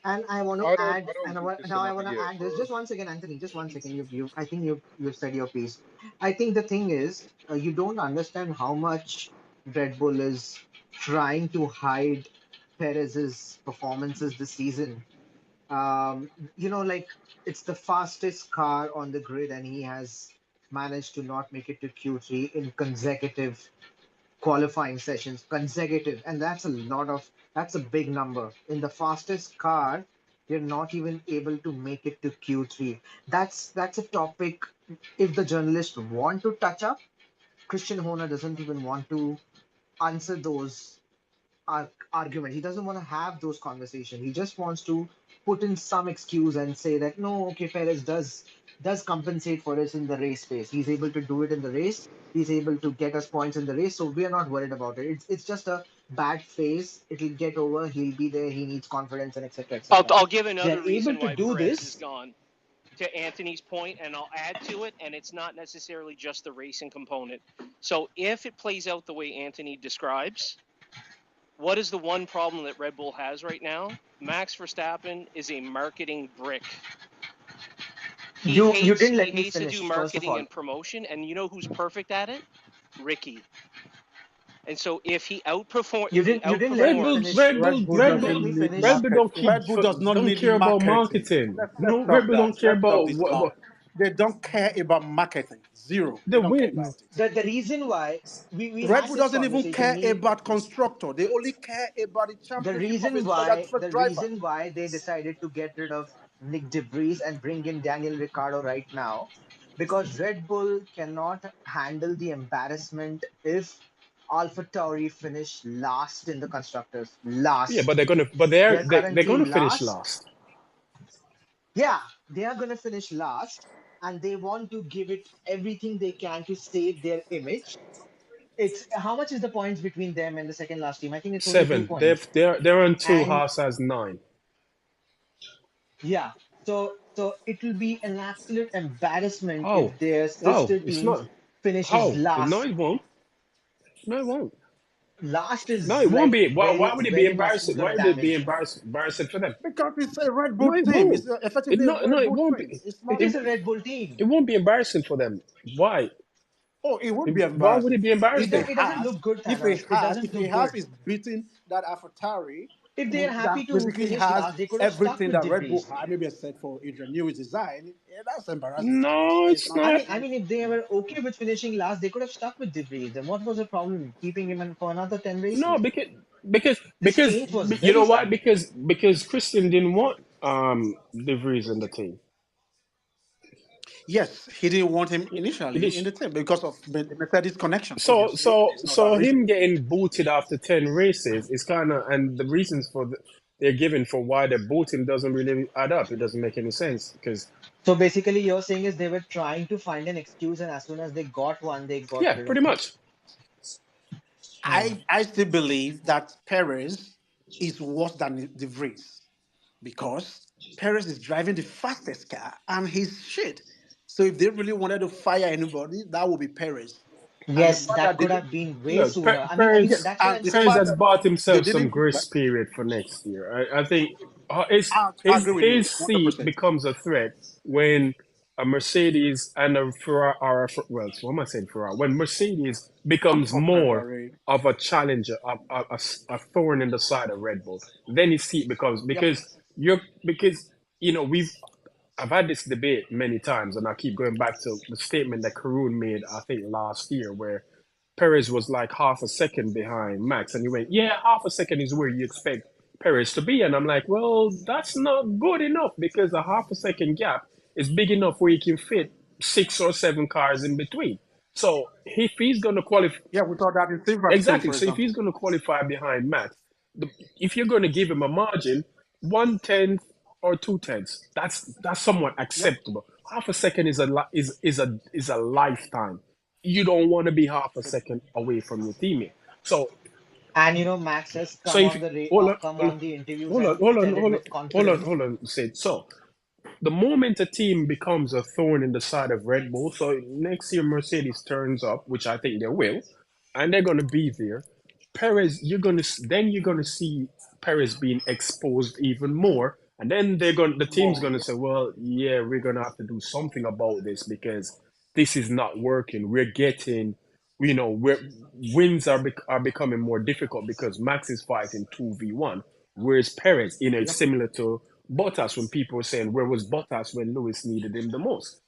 and I want to I add, don't and think it's now I another want to year, add this. bro. Just one second, Anthony. Just one second. You I think you've said your piece. I think the thing is, you don't understand how much Red Bull is trying to hide Perez's performances this season. Um, like it's the fastest car on the grid, and he has managed to not make it to Q3 in consecutive qualifying sessions, consecutive, and that's a big number. In the fastest car, you're not even able to make it to Q3. That's a topic. If the journalists want to touch up, Christian Horner doesn't even want to answer those argument. He doesn't want to have those conversations. He just wants to put in some excuse and say that no, okay, Perez does compensate for us in the race space. He's able to do it in the race. He's able to get us points in the race, so we are not worried about it. It's just a bad phase. It'll get over. He'll be there. He needs confidence and etc. etc. I'll give They're another able reason to why do Perez is this. gone. To Anthony's point, and I'll add to it, and it's not necessarily just the racing component. So if it plays out the way Anthony describes, what is the one problem that Red Bull has right now? Max Verstappen is a marketing brick. He You hates didn't he let me hates to do finish. First of marketing all, and promotion, and you know who's perfect at it? Ricky. And so if he you didn't let me outperforms, finish. Red Bull You didn't doesn't let me need finish. Red Bull marketing. Red Bull does not don't need care about marketing. marketing. Let's No, Red stop Bull that. don't care Let's stop about this talk. They don't care about marketing. Zero. They the don't care win. about it. The reason why we Red had Bull this doesn't even conversation, care me about constructor. They only care about the championship of his for that first the driver. reason why they decided to get rid of Nick DeVries and bring in Daniel Ricciardo right now, because Red Bull cannot handle the embarrassment if AlphaTauri finish last in the constructors. Yeah, but Last. They're they're currently gonna finish last. last. Yeah, they are gonna finish last, and they want to give it everything they can to save their image. It's how much is the points between them and the second last team? I think it's only two Seven. points. They're on two. And Haas has nine. yeah, so it will be an absolute embarrassment Oh, if their oh, sister it's teams not. finishes Oh, no, last. it won't. No, it won't. Last No, is it won't like be. Why very would it be very much embarrassing? gonna Why would it be damage. embarrassing for them? Because it's a Red No, Bull it team. won't. It's effectively a No, Red it Bull won't team. be. It's It not. is It, a Red Bull team. it won't be embarrassing for them. Why? Oh, it would be Why would it embarrassing be for them if embarrassing? It doesn't look good, Thanos. It doesn't If a look Haas good. is beating that AlphaTauri, If they are that happy to basically finish has last, they could have stuck everything with that Red Bull DeVries. had, maybe except for Adrian Newey's design. Yeah, that's embarrassing for them. No, It's it's not. not. I mean, if they were okay with finishing last, they could have stuck with DeVries. Then what was the problem keeping him in for another 10 No, races? This because change was you know very why? sudden. Because Christian didn't want De Vries in the team. Yes, he didn't want him It initially in is the team because of the Mercedes connection. Obviously, there's no other so reason. him getting booted after 10 races is kind of, and the reasons they're given for why they're booting doesn't really add up. It doesn't make any sense because So basically, you're saying is they were trying to find an excuse, and as soon as they got one, they got yeah, rid of pretty him. much. Hmm. I still believe that Perez is worse than the Vries because Perez is driving the fastest car and he's shit. So if they really wanted to fire anybody, that would be Perez. And the Yes, fact that that they could did, have been way Look, sooner. yes, That's what and I'm the Perez saying. fact has that bought they himself some didn't, grace period for next year. I think I agree with you, his seat 100%. becomes a threat when a Mercedes and a Ferrari, or well, what am I saying, Ferrari? When Mercedes becomes Or more Ferrari. of a challenger, a thorn in the side of Red Bull, then his seat becomes Yep. because we've I've had this debate many times, and I keep going back to the statement that Karun made, I think, last year, where Perez was like half a second behind Max, and he went, "Yeah, half a second is where you expect Perez to be. And I'm like, well, that's not good enough because a half a second gap is big enough where you can fit 6 or 7 cars in between. So if he's going to qualify, Yeah, we saw that in Silverstone, exactly. for So if he's example. going to qualify behind Max, if you're going to give him a margin, 1/10 or 2/10, that's somewhat Yep. acceptable. Half a second is a lifetime. You don't want to be half a second away from your teammate. So And Max has so come if on the hold on, come hold on the interviews on, and hold on, said it hold on, with hold on, confidence. hold on, Sid. So the moment a team becomes a thorn in the side of Red Bull, so next year Mercedes turns up, which I think they will, and they're going to be there. Perez, you're gonna see Perez being exposed even more, and then the team's More. gonna Yeah. say, well, yeah, we're gonna have to do something about this because this is not working. We're getting, we're wins are becoming more difficult because Max is fighting 2v1, whereas Perez, it's Yep. similar to Bottas when people were saying, where was Bottas when Lewis needed him the most?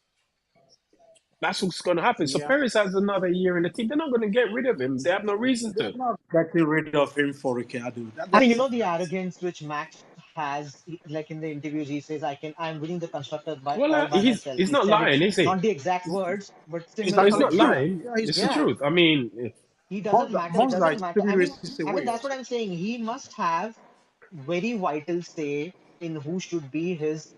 That's what's going to happen. So Yeah. Perez has another year in the team. They're not going to get rid of him. They have no reason They're to. not getting rid of him for Ricciardo. I mean, That's the arrogance which Max has, like in the interviews, he says, I'm winning the constructors by Well, all by myself." he's He not said it, lying, is he? not the exact words, but he's similar No, he's actually not words. true. lying. Yeah, he's It's the true. Yeah, truth. I mean, he doesn't Monza, matter. It Monza doesn't is matter. 3 races I mean, away. that's what I'm saying. He must have very vital say in who should be his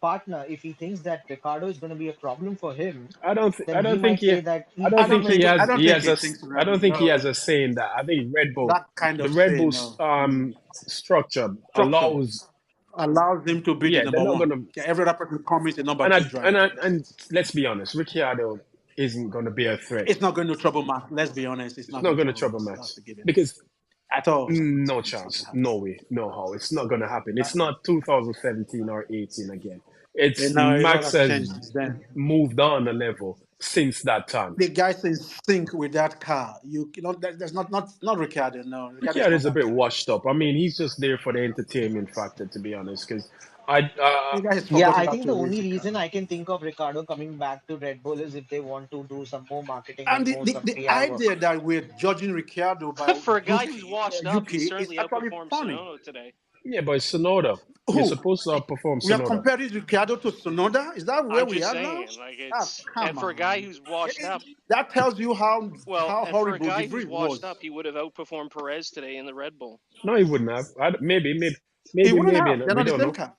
partner. If he thinks that Ricardo is going to be a problem for him, I then he don't think might he, say that I he don't I he think don't must he think take. I has, don't he think has he a, thinks I that. don't think he has No, a saying that. I think Red Bull, that kind the of Red say Bull's no. Mm. structure Structure allows, allows him to be the yeah, they're number not one. gonna. Yeah, every other person comes a number two driver. And let's be honest, Ricciardo isn't gonna be a threat. It's not going to trouble Max. Let's be honest. It's It's not not going to gonna trouble trouble Max. That's Max the given. because At all. no It's not going chance, to happen. no way, no how. It's not gonna happen. It's not 2017 or 18 again. It's And now a lot Max has has changed since then. moved on a level since that time. The guy's in sync with that car. There's not Ricciardo. No, Ricciardo is Ricciardo not is a that bit guy. washed up. I mean, he's just there for the entertainment factor, to be honest. Because I, The guy has Yeah, forgotten I how think to the race only a car. reason I can think of Ricardo coming back to Red Bull is if they want to do some more marketing And and the, more the, some the PR work. idea that we're judging Ricciardo by For a guy who's Yuki, washed up, he Yuki is certainly actually outperformed funny. Sonono today. yeah, but it's Sonoda. You're Who? supposed to outperform We are Sonoda. comparing Ricciardo to Sonoda? Is that where I'm we just are now? saying, like Ah, it's and come for a guy on. who's washed up, That tells you well, how and for a horrible the guy who's Vries washed up, was. he would have outperformed Perez today in the Red Bull. No, he wouldn't have. He wouldn't Maybe. have. Not. They're We not the don't same know. car.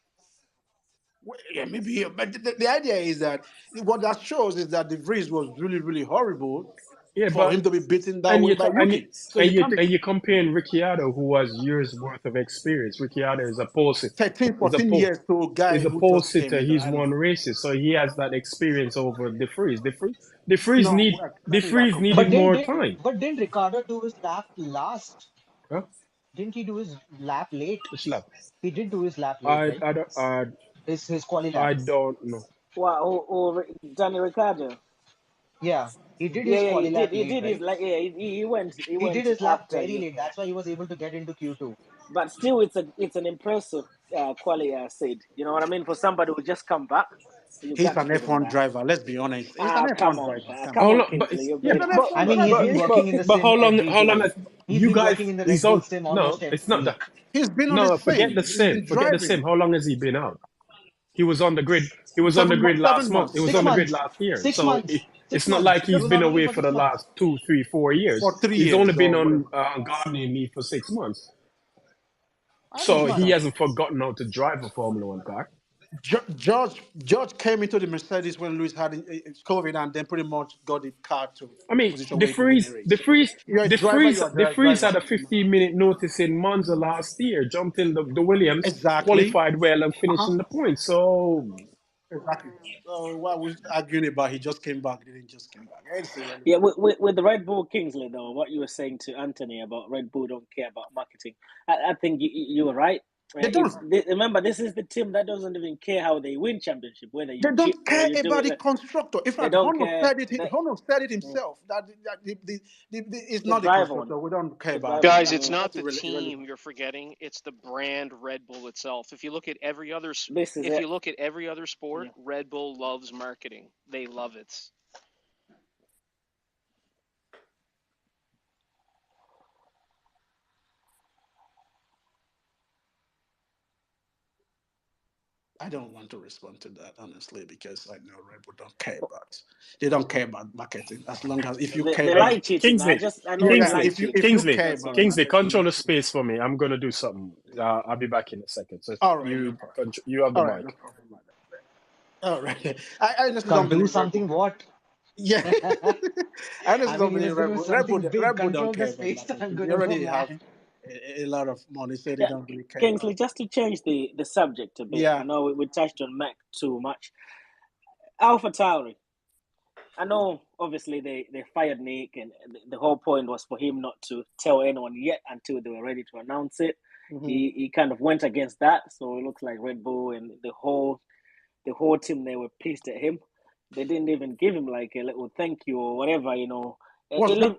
Yeah, maybe. But the idea is that what that shows is that the Vries was really, really horrible Yeah, for but him to be beaten that and way you by and you Yuki. So you can't be and you're comparing Ricciardo, who has years worth of experience. Ricciardo is a thirteen, is a 14 years to a guy is a who pole just came sitter. into the He's island. won races, so he has that experience over the freeze. The freeze No, need I the think we're freeze But needed comparing. more time. didn't Ricardo do his lap last? Huh? Didn't he do his lap late? Which lap? He did do his lap late, right? I don't His quali lap. I don't know. Wow, or Danny Ricciardo. Yeah, he did Yeah, his yeah, he quali did. lap He late, did his right? like yeah. He He did went his lap after very you. late. That's why he was able to get into Q2. But still, it's an impressive quality. I said, you know what I mean, for somebody who just come back, you He's got to an give him F1 that. driver. Let's be honest. He's an Ah, come F1 on, driver. Come How come on. on, long? But Kingsley, you're yeah, He's being an I F1 mean, driver. but how long? week. You He's been guys? working in the He's Red Bull on. sim No, almost it's every not that. week. He's been on the No, same. He's been Forget the sim. driving How long has he been out? He was on the grid. He was on the grid 7 last month. He months. was Six on the grid months, last year. 6 months, It's six not months. like He he's was been on the away grid for for the 6 months. last 2, 3, 4 years. For three He's years only been or on whatever. gardening leave for 6 months. I So didn't know he that. hasn't forgotten how to drive a Formula One car. George came into the Mercedes when Lewis had COVID and then pretty much got the car to I mean, position where he could win the race. You're a driver, you're a The freeze driver. had a 15-minute notice in Monza last year. Jumped in the Williams, Exactly. qualified well, and finished Uh-huh. in the points. So Exactly. So what was arguing about he just came back, didn't just came back. It's Yeah, irrelevant. with the Red Bull Kingsley though, what you were saying to Anthony about Red Bull don't care about marketing, I think you were right. They don't. Remember, this is the team that doesn't even care how they win championship, whether They you chip don't or care you do about it. the constructor. In They fact, don't care. Honor said it Mm, himself that, it's the not the driver one, constructor. We don't care the about driver it. one. Guys, That's it's Yeah, not that's the team irrelevant. you're forgetting; it's the brand Red Bull itself. If you look at every other, this is if it. you look at every other Yeah. sport, Red Bull loves marketing. They love it. I don't want to respond to that honestly because I know Red Bull don't care about. They don't care about marketing as long as if you care They about. like cheating. Kingsley, I know they Yeah, like Kingsley, cheating. if you Kingsley, care That's about all. Kingsley, marketing, control the space for me. I'm gonna do something. I'll be back in a second. So all right, no you problem. you have the All right, no mic. problem. All right, I honestly don't Control believe Red Bull. something what? Yeah, I honestly I don't mean, he believe was Red doing Bull. something big. Red Bull don't Control the care about space. I'm marketing. They gonna go, already have man. a lot of money, so they Yeah, don't really care about. Kingsley, just to change the subject a bit. I Yeah, know we touched on Mac too much. Alpha Tauri. I know, obviously, they fired Nick, and the whole point was for him not to tell anyone yet until they were ready to announce it. hmm He kind of went against that, so it looks like Red Bull and the whole team, they were pissed at him. They didn't even give him like a little thank you or whatever,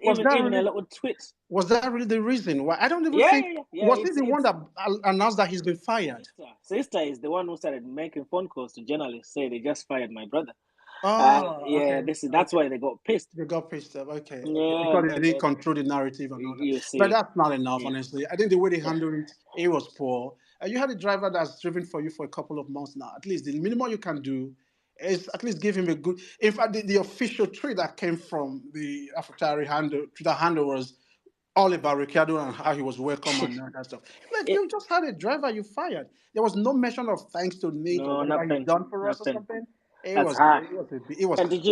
was that Even a really little tweet. the reason why? I don't even Yeah, think yeah, yeah. was he the one that announced that he's been fired. Sister is the one who started making phone calls to journalists, say they just fired my brother. Oh, Yeah, okay, that's okay. why they got pissed. They got pissed off. Okay, okay. Yeah, Because and they then didn't control the narrative and all that. you But see, that's not enough, yeah, honestly. I think the way they yeah. handled it, it was poor. You had a driver that's driven for you for a couple of months now. At least the minimum you can do is at least give him a good. In fact, the official tweet that came from the Afetari handle, Twitter handle was all about Ricciardo and how he was welcome and all that stuff. Like It, you just had a driver you fired. There was no mention of thanks to Nick or no, whatever he's nothing, done for us or nothing. something. That's hard. It was And did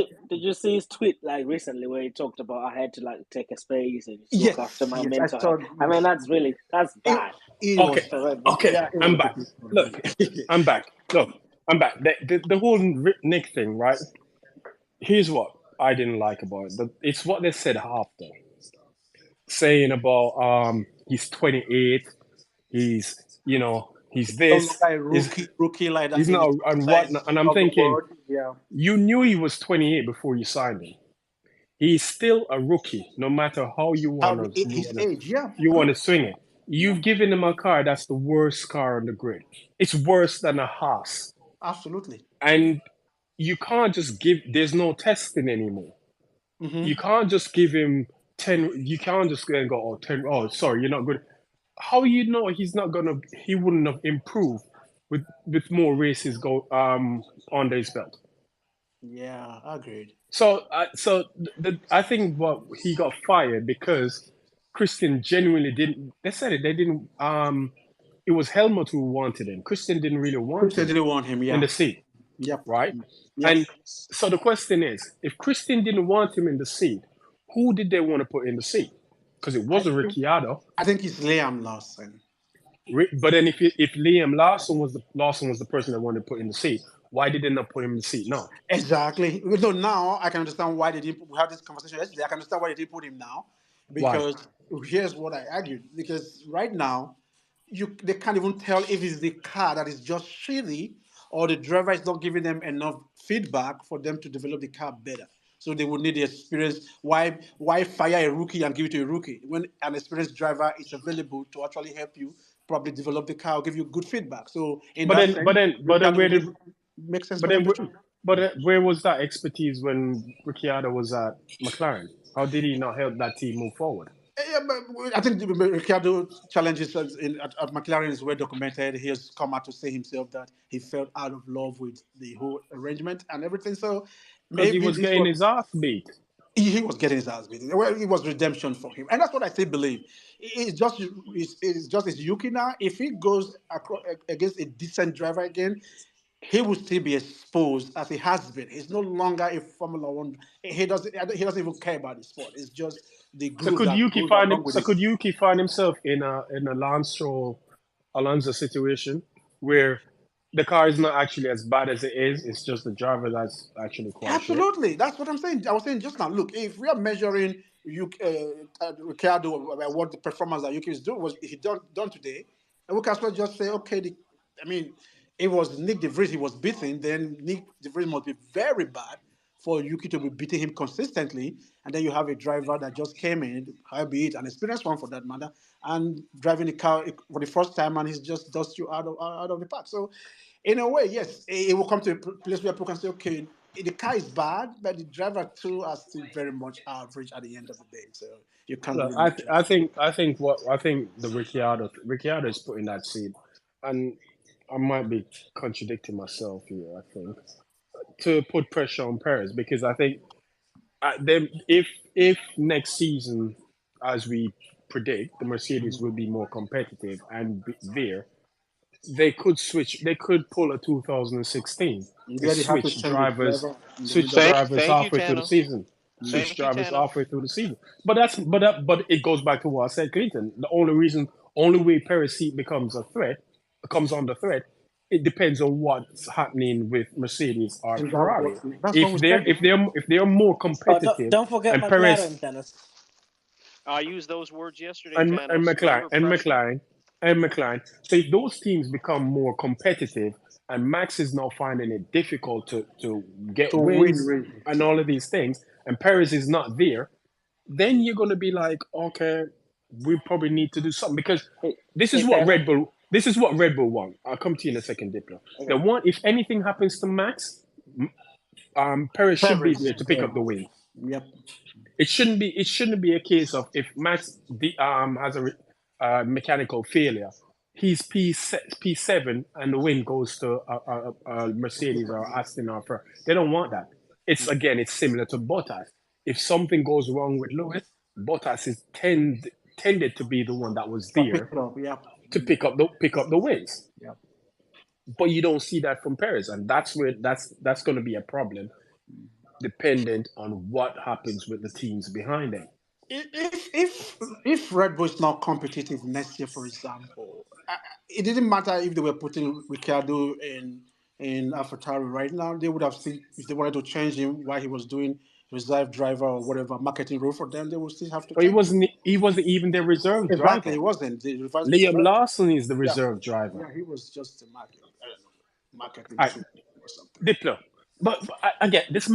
you see his tweet like recently where he talked about I had to like take a space and just look after yes, my yes. I mental health? saw I mean, yes. that's It bad it Okay, was for Red Bull. okay, yeah, it I'm was a back. bit one Look, really. I'm back. Look, I'm back. The whole Nick thing, right? Here's what I didn't like about it. It's what they said after, saying about he's 28, he's he's No longer this, a rookie like that. he's They not and whatnot, criticize and I'm all the thinking world. Yeah, you knew he was 28 before you signed him. He's still a rookie, no matter how you how wanna his age. Yeah, you good. wanna swing it. Yeah, You've given him a car that's the worst car on the grid. It's worse than a Haas, absolutely. and you can't just give. There's no testing anymore. You hmm can't just give him 10. You can't just go and go, oh, 10. Oh, sorry, you're not good. How you know he's not gonna? He wouldn't have improved with more races go under his belt. Yeah, agreed. I think what he got fired because Christian genuinely didn't. They said it. They didn't. It was Helmut who wanted him. Christian didn't really want Christian him didn't want him. in Yeah. the seat, Yep. right? Yep. And so the question is, if Christian didn't want him in the seat, who did they want to put in the seat? Because it I wasn't think Ricciardo. I think it's Liam Lawson. But then if Liam Lawson was the person that wanted to put in the seat, why did they not put him in the seat? No, Exactly. So now I can understand why they didn't. We had this conversation yesterday. I can understand why they didn't put him now, why? because here's what I argued. Because right now, they can't even tell if it's the car that is just shitty or the driver is not giving them enough feedback for them to develop the car better. So they would need the experience. Why fire a rookie and give it to a rookie when an experienced driver is available to actually help you probably develop the car or give you good feedback. So in But that then, but sense, then, but then, Ricciardo where would did make sense But for them then, to choose. where was that expertise when Ricciardo was at McLaren? How did he not help that team move forward? Yeah, but I think Ricciardo challenges at McLaren is well documented. He has come out to say himself that he felt out of love with the whole arrangement and everything. So Because he maybe was this getting was his ass beat. he was getting his ass beaten. Well, it was redemption for him, and that's what I still believe. It's just his Yuki now. If he goes against a decent driver again, he will still be exposed as he has been. He's no longer a Formula One. He doesn't even care about the sport. It's just the groove that goes along with So it. could Yuki find himself in a Lance Stroll Alonso situation where the car is not actually as bad as it is? It's just the driver that's actually quite shit. Absolutely, that's what I'm saying. I was saying just now. Look, if we are measuring Ricardo by what the performance that Yuki is doing was he done today, and we can as well just say, okay, I mean, it was Nick De Vries he was beating. Then Nick De Vries must be very bad for Yuki to be beating him consistently, and then you have a driver that just came in, albeit an experienced one for that matter, and driving the car for the first time, and he's just dust you out of the park. So, in a way, yes, it will come to a place where people can say, okay, the car is bad, but the driver too are still very much average at the end of the day. So you can't Look, really make judgment. I think the Ricciardo is put in that seat, and I might be contradicting myself here. I think to put pressure on Perez because I think them if next season, as we predict, the Mercedes will be more competitive and there, they could switch. They could pull a 2016 and Yeah, they have to change the driver in the middle. switch drivers Thank you, halfway through the Tana. season. Switch Thank you, drivers Tana. halfway through the season. But it goes back to what I said, Clinton. Only way Perez seat comes under threat. It depends on what's happening with Mercedes or And Ferrari. that's what we said. If they're more Oh, competitive don't forget and Perez McLaren, Dennis. I used those words yesterday, Thanos. McLaren Remember pressure? and McLaren. So if those teams become more competitive and Max is now finding it difficult to get To win wins races. and all of these things, and Perez is not there, then you're going to be like, okay, we probably need to do something because Hey, this hey, is what Tana. Red Bull. This is what Red Bull want. I'll come to you in a second, Diplo. Okay. The one, if anything happens to Max, Perez should be Perez. there to pick up the win. Yep. It shouldn't be a case of if Max has a mechanical failure, he's P7 and the win goes to a Mercedes or Aston or Ferrari. They don't want that. It's similar to Bottas. If something goes wrong with Lewis, Bottas is tended to be the one that was But pick there it up. Yep. to pick up the wins. Yep. But you don't see that from Perez, and that's going to be a problem, dependent on what happens with the teams behind them. If Red Bull is not competitive next year, for example, it didn't matter if they were putting Ricciardo in AlphaTauri right now. They would have still, if they wanted to change him while he was doing reserve driver or whatever marketing role for them, they would still have to But change him. he wasn't even their reserve Exactly, driver. it wasn't. The Liam Lawson is the yeah, reserve driver. yeah, he was just a I don't know, marketing I tool or something. Diplo. But I get this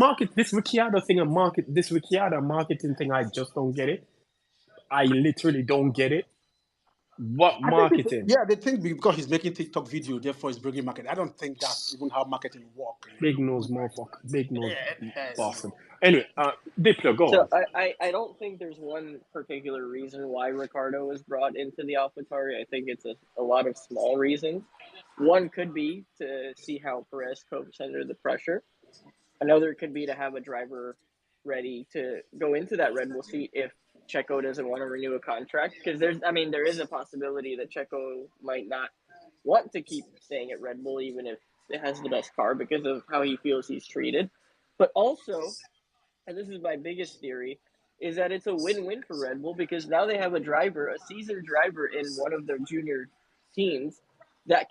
Ricciardo thing and this Ricciardo marketing thing. I just don't get it. I literally don't get it. What I think marketing? yeah, they think because he's making TikTok video, therefore he's bringing market. I don't think that's even how marketing works. Big nose motherfucker. Big nose Yes. Boston. Anyway, Diplo, go So on. I don't think there's one particular reason why Ricardo was brought into the AlphaTauri. I think it's a lot of small reasons. One could be to see how Perez copes under the pressure. Another could be to have a driver ready to go into that Red Bull seat if Checo doesn't want to renew a contract. Because there is a possibility that Checo might not want to keep staying at Red Bull even if it has the best car because of how he feels he's treated. But also, and this is my biggest theory, is that it's a win-win for Red Bull because now they have a seasoned driver in one of their junior teams that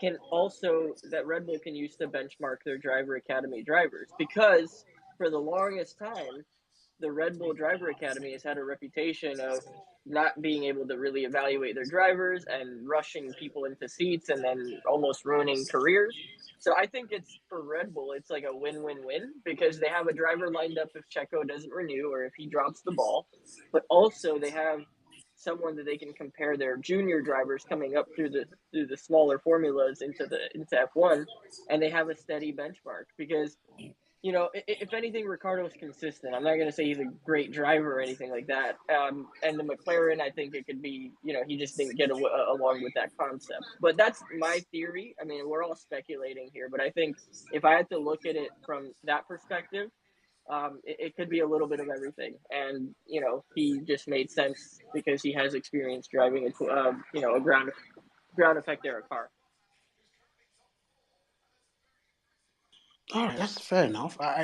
Red Bull can use to benchmark their driver academy drivers because for the longest time the Red Bull Driver Academy has had a reputation of not being able to really evaluate their drivers and rushing people into seats and then almost ruining careers. So I think it's for Red Bull, it's like a win-win-win because they have a driver lined up if Checo doesn't renew or if he drops the ball, but also they have someone that they can compare their junior drivers coming up through the smaller formulas into F1, and they have a steady benchmark because if anything, Ricardo's consistent. I'm not going to say he's a great driver or anything like that. And the McLaren, I think it could be, he just didn't get along with that concept. But that's my theory. I mean, we're all speculating here, but I think if I had to look at it from that perspective, it could be a little bit of everything. And, he just made sense because he has experience driving a ground effect era car. All right, that's fair enough. I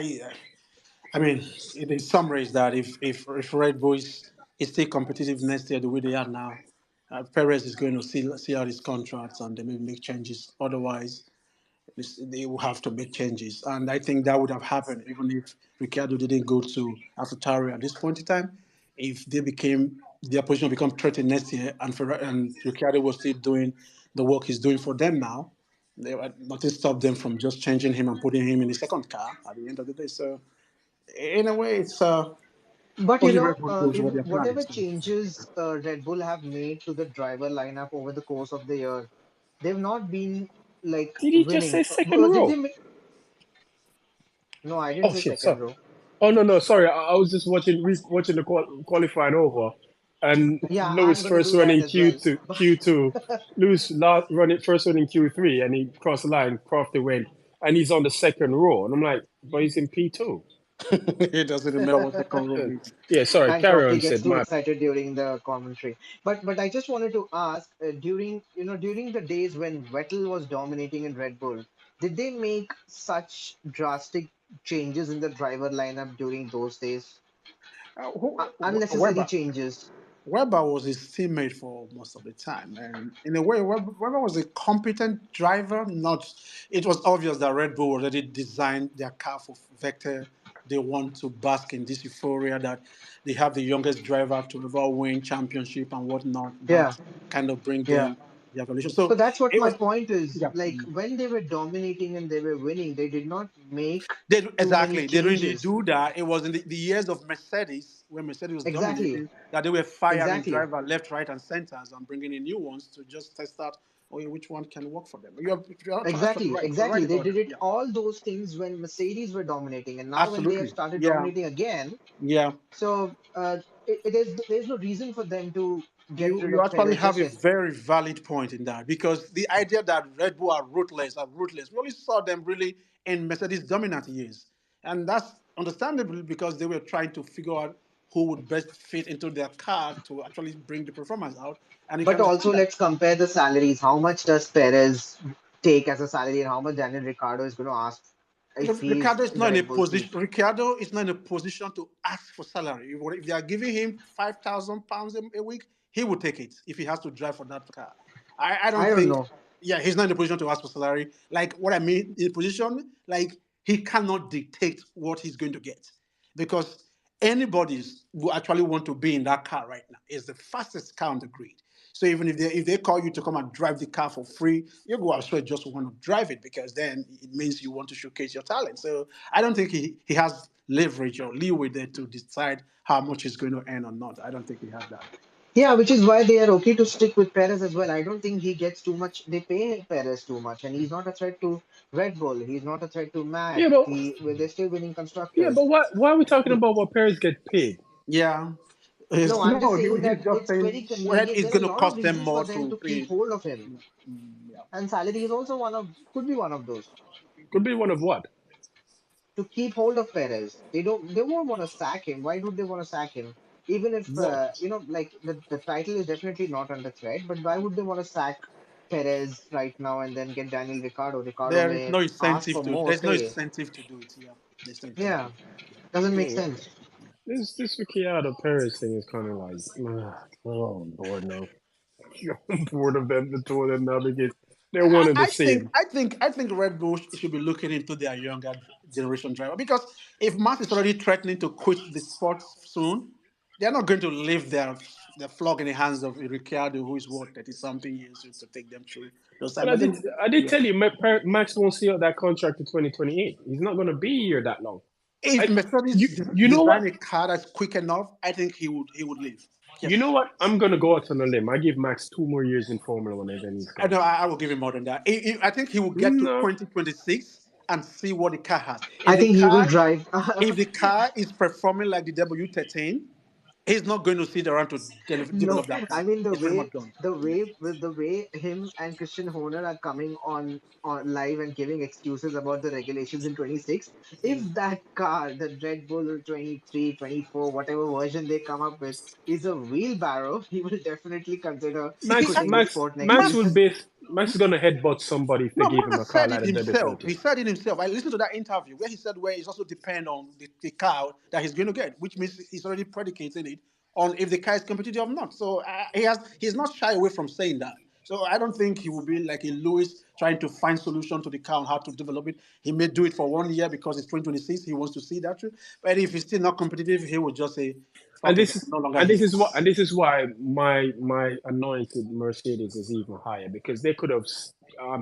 mean, it is some race that if Red Bull is still competitive next year the way they are now, Perez is going to see out his contracts and they may make changes. Otherwise, they will have to make changes, and I think that would have happened even if Ricciardo didn't go to AlphaTauri at this point in time. If their position become threatened next year, and Ricciardo was still doing the work he's doing for them now, nothing stopped them from just changing him and putting him in the second car at the end of the day. So in a way, it's But only Red Bull knows if what they're planning. whatever So. changes Red Bull have made to the driver lineup over the course of the year, they've not been like Did he just winning. say second Did row? they? No, I didn't Oh say shit, second sorry. row. Oh no, sorry. I was just watching the qualifying over. and Yeah, I'm Lewis gonna first do that running as well. Q2. Lewis running first running Q3, and he crossed the line. Crofty went, and he's on the second row, and I'm like, but he's in P2. He doesn't remember what second row means. Yeah, sorry, And carry Crofty on. gets Said too my excited during the commentary. But I just wanted to ask, during the days when Vettel was dominating in Red Bull, did they make such drastic changes in the driver lineup during those days? Unnecessary Weber. changes. Weber was his teammate for most of the time, and in a way, Weber was a competent driver. Not, it was obvious that Red Bull already designed their car for Vector. They want to bask in this euphoria that they have the youngest driver to ever win championship and whatnot. Yeah, That kind of bring yeah. them the evolution. So So that's what it my was, point is. yeah. Like when they were dominating and they were winning, they did not make too many Exactly. They didn't really changes. do that. It was in the years of Mercedes, when Mercedes was Exactly, dominating, that they were firing exactly. driver left, right, and centers and bringing in new ones to just test out, okay, which one can work for them. You're actually Exactly, right. You're right exactly. They about did that. it Yeah. all those things when Mercedes were dominating, and now when they have Absolutely. started Yeah. dominating again, Yeah. so it is there's no reason for them to get rid You of actually Perez have just a yet. very valid point in that because the idea that Red Bull are ruthless. We only saw them really in Mercedes dominant years, and that's understandable because they were trying to figure out who would best fit into their car to actually bring the performance out, and you can But understand also, that. let's compare the salaries. How much does Perez take as a salary, and how much Daniel Ricciardo is going to ask if he's Ricardo is in the not in a Red Bull seat? position. Ricardo is not in a position to ask for salary. If they are giving him £5,000 a week, he will take it if he has to drive for that car. I I don't don't think. know. Yeah, he's not in a position to ask for salary. Like what I mean, in a position like he cannot dictate what he's going to get because anybody who actually want to be in that car right now is the fastest car on the grid. So even if they call you to come and drive the car for free, you go elsewhere just want to drive it because then it means you want to showcase your talent. So I don't think he has leverage or leeway there to decide how much he's going to earn or not. I don't think he has that. Yeah, which is why they are okay to stick with Perez as well. I don't think he gets too much. They pay Perez too much, and he's not a threat to Red Bull. He's not a threat to Mac. yeah, but They're still winning yeah, constructors. but why are we talking about what Perez get paid? Yeah. No, I'm just No, saying he's that just it's very saying when convenient. it's There are going a to lot of cost them reasons for more them to to keep pay. hold of him, Yeah. and salary is also could be one of those. Could be one of what? To keep hold of Perez. They won't want to sack him. Why would they want to sack him? Even if What? like the title is definitely not under threat, but why would they want to sack Perez right now and then get Daniel Ricciardo? Ricciardo There is may no ask incentive for to. more There's no pay. incentive to do it. Yeah, there's no incentive. Yeah, doesn't make Yeah, sense. this Ricciardo Perez thing is kind of like, oh, I'm bored now. I'm bored of them, the two of them now because they're one and the I think same. I think I think Red Bull should be looking into their younger generation driver because if Max is already threatening to quit the sport soon, they're not going to leave their flog in the hands of Ricciardo, who is what 30 something years to take them through those But times. I think I did yeah. tell you, Max won't see out that contract to 2028. He's not going to be here that long. If I, you Mercedes you know what? design a car that's quick enough, I think he would leave. You know Yes. what? I'm going to go out on a limb. I give Max 2 more years in Formula One and then he's I gone. know I will give him more than that. I think he will get to No, 2026 and see what the car has. I think he will drive. If the car is performing like the W13, he's not going to sit around to No, develop that I car. mean It's pretty much done. the way him and Christian Horner are coming on live and giving excuses about the regulations in 26. If that car, the Red Bull 23, 24, whatever version they come up with, is a wheelbarrow, he will definitely consider He Max quitting the Max sport next Max Max will season. be Max is going to headbutt somebody if they No, give him a Max car said like it the himself. He W13. said it himself. I listened to that interview where he said where it's also depend on the car that he's going to get, which means he's already predicating it on if the car is competitive or not. So he's not shy away from saying that. So I don't think he will be like a Lewis trying to find solution to the car on how to develop it. He may do it for 1 year because it's 2026. He wants to see that. But if it's still not competitive, he will just say, And "Fuck it, I'm no longer here." this is why my anointed Mercedes is even higher because they could have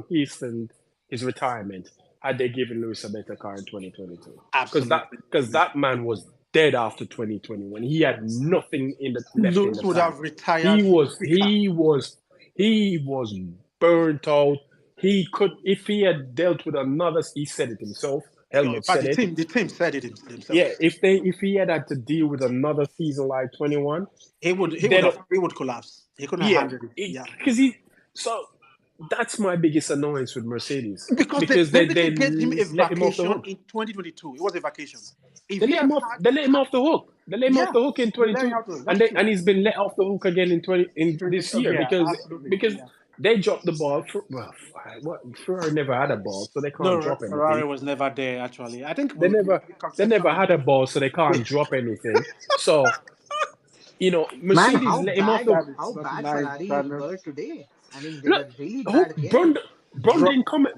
hastened his retirement had they given Lewis a better car in 2022. Absolutely. Because that man was dead after 2021. He had nothing left in Lewis the would tank. have He retired was quicker. he was he was burnt out. He could if he had dealt with another. He said it himself. Helmut But said it. the team said it Yeah, themselves. if he had to deal with another season like 21, then He would collapse. He couldn't yeah, handle it. Yeah. because he so that's my biggest annoyance with Mercedes Because because they they literally gave him a let him off the vacation hook. in 2022. It was a vacation. If They he let had him off. They let him off the hook. They let him off yeah, the hook in they let him 22, out to. That's true. and he's been let off the hook again in 20 in this year Yeah, because absolutely. Yeah. they dropped the ball. Well, what Ferrari never had a ball, so they can't No, drop anything. Ferrari was never there. Actually, I think They never the they never conception. had a ball, so they can't drop anything. So Man, Mercedes let him off the hook. how That is bad nice, Ferrari Brandon. were today. I mean, they Look, were really who bad again.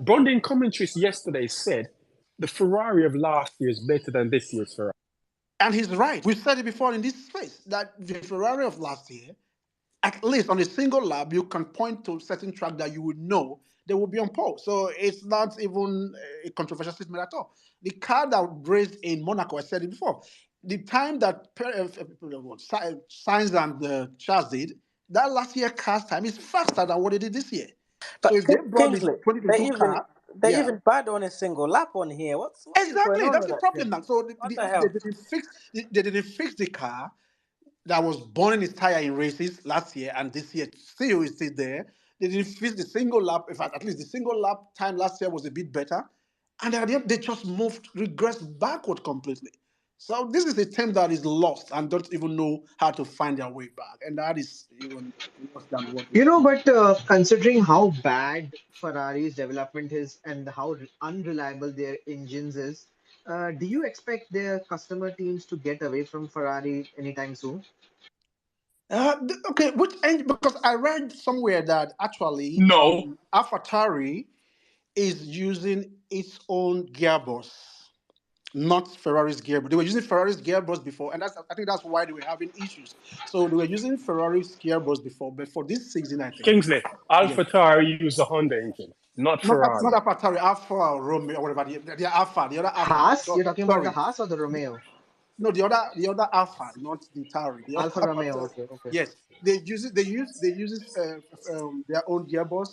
Brondin commentaries yesterday said the Ferrari of last year is better than this year's Ferrari. And he's right. We've said it before in this space that the Ferrari of last year, at least on a single lap, you can point to certain track that you would know they will be on pole. So it's not even a controversial statement at all. The car that raced in Monaco, I said it before, the time that Sainz and Charles did, that last year car's time is faster than what they did this year. So But if they brought the Kingsley, 2022 car, they yeah, even bad on a single lap on here. What is going exactly, on that's with the that problem thing? now. So What the hell? they didn't fix the car that was burning his tire in races last year, and this year still is still there. They didn't fix the single lap. In fact, at least the single lap time last year was a bit better, and at the end they just regressed backward completely. So this is a team that is lost and don't even know how to find their way back, and that is even worse than what we You know, see. but considering how bad Ferrari's development is and how unreliable their engines is, do you expect their customer teams to get away from Ferrari anytime soon? Okay, because I read somewhere that actually No, AlphaTauri is using its own gearbox, not Ferrari's gearbox. They were using Ferrari's gearbox before, and I think that's why they were having issues. So they were using Ferrari's gearbox before, but for this season, I think, Kingsley, yeah, AlphaTauri used a Honda engine, not not Ferrari. AlphaTauri, Alpha or Romeo or whatever. The Alpha, the other Alpha. Haas? You're talking about the Sorry, Haas or the Romeo? no, the other Alpha, not the Tauri. The other Alfa Alpha. Romeo. Okay, okay. Yes, they use their own gearbox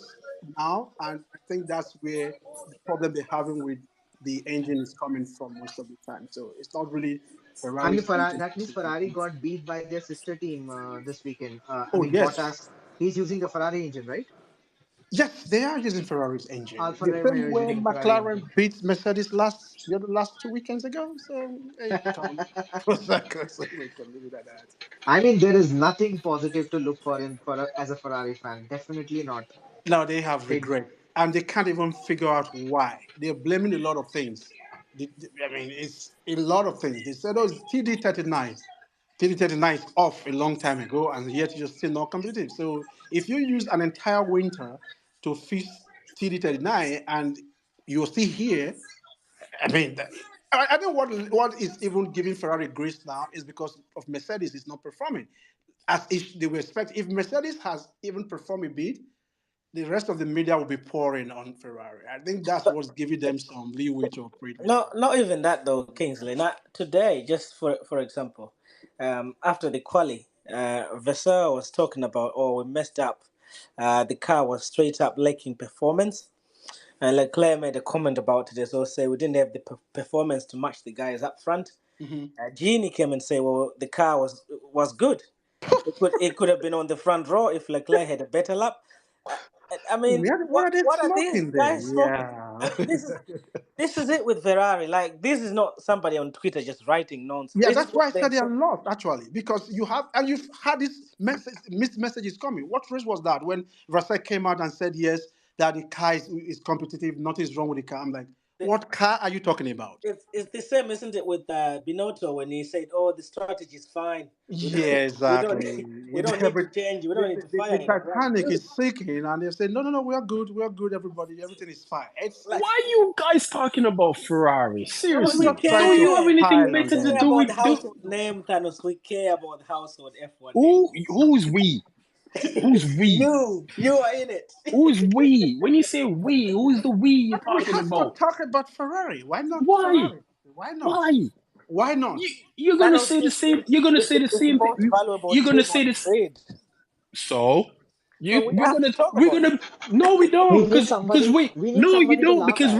now, and I think that's where the problem they're having with the engine is coming from most of the time. So it's not really I mean, Ferrari's Ferrari, engine that means Ferrari specifically. got beat by their sister team this weekend. I Oh mean, yes, Bottas, he's using the Ferrari engine, right? yes, they are using Ferrari's engine. Alfa The Romeo same is way using Ferrari McLaren engine. beat Mercedes last 2 weekends ago. So it comes full circle. So we can leave it at that. I mean, there is nothing positive to look for as a Ferrari fan. Definitely not. Now they have They regret, and they can't even figure out why. They're blaming a lot of things. I mean, it's a lot of things. They said, "Oh, it's TD39. TD39 is off a long time ago, and yet you're still not competitive." So if you use an entire winter to fix TD39 and you're still here, I mean, I think what is even giving Ferrari grace now is because of Mercedes is not performing as if they were expect. If Mercedes has even performed a bit, the rest of the media will be pouring on Ferrari. I think that's what's giving them some leeway to operate right No, now. not even that though, Kingsley. Not today. Just for example, after the quali, Vassar was talking about, oh, we messed up. The car was straight up lacking performance, and Leclerc made a comment about it as well, say we didn't have the performance to match the guys up front. Hmm. Genie came and say, well, the car was good. It could have been on the front row if Leclerc had a better lap. Uh, I mean, What are they what are these smoking there? guys smoking? Yeah. And this is it with Ferrari. Like this is not somebody on Twitter just writing nonsense. Yeah, This is that's why I what they said they are say. lost actually, because you've had this mixed messages coming. What race was that when Russell came out and said yes that the car is competitive, nothing's wrong with the car? I'm like, The- what car are you talking about? It's the same, isn't it, with Binotto when he said, "Oh, the strategy is fine. We don't, Yeah, we don't exactly. need, we don't need to change. We don't need to fire The him." Like, Titanic dude, is sinking, and they say, no, no, no, we are good, everybody, everything is fine. like Why are you guys talking about Ferrari? Thanos, We're we Seriously, just trying don't to you have care. anything pile We on better to care them. do about with the do? household name, Thanos. We care about the household F1 name. Who's we? Who's we? You are in it. Who's we? When you say we, who's the we you're But we talking have to about? talk about Ferrari. Why not Why? Ferrari? Why not? Why? Why not? You're gonna Thanos say the is same. You're gonna say the is the same thing. most valuable You're gonna name say on the this. grid. So. But we have to talk we're about it. gonna no we We don't need because somebody. we We need no you somebody to don't laugh at.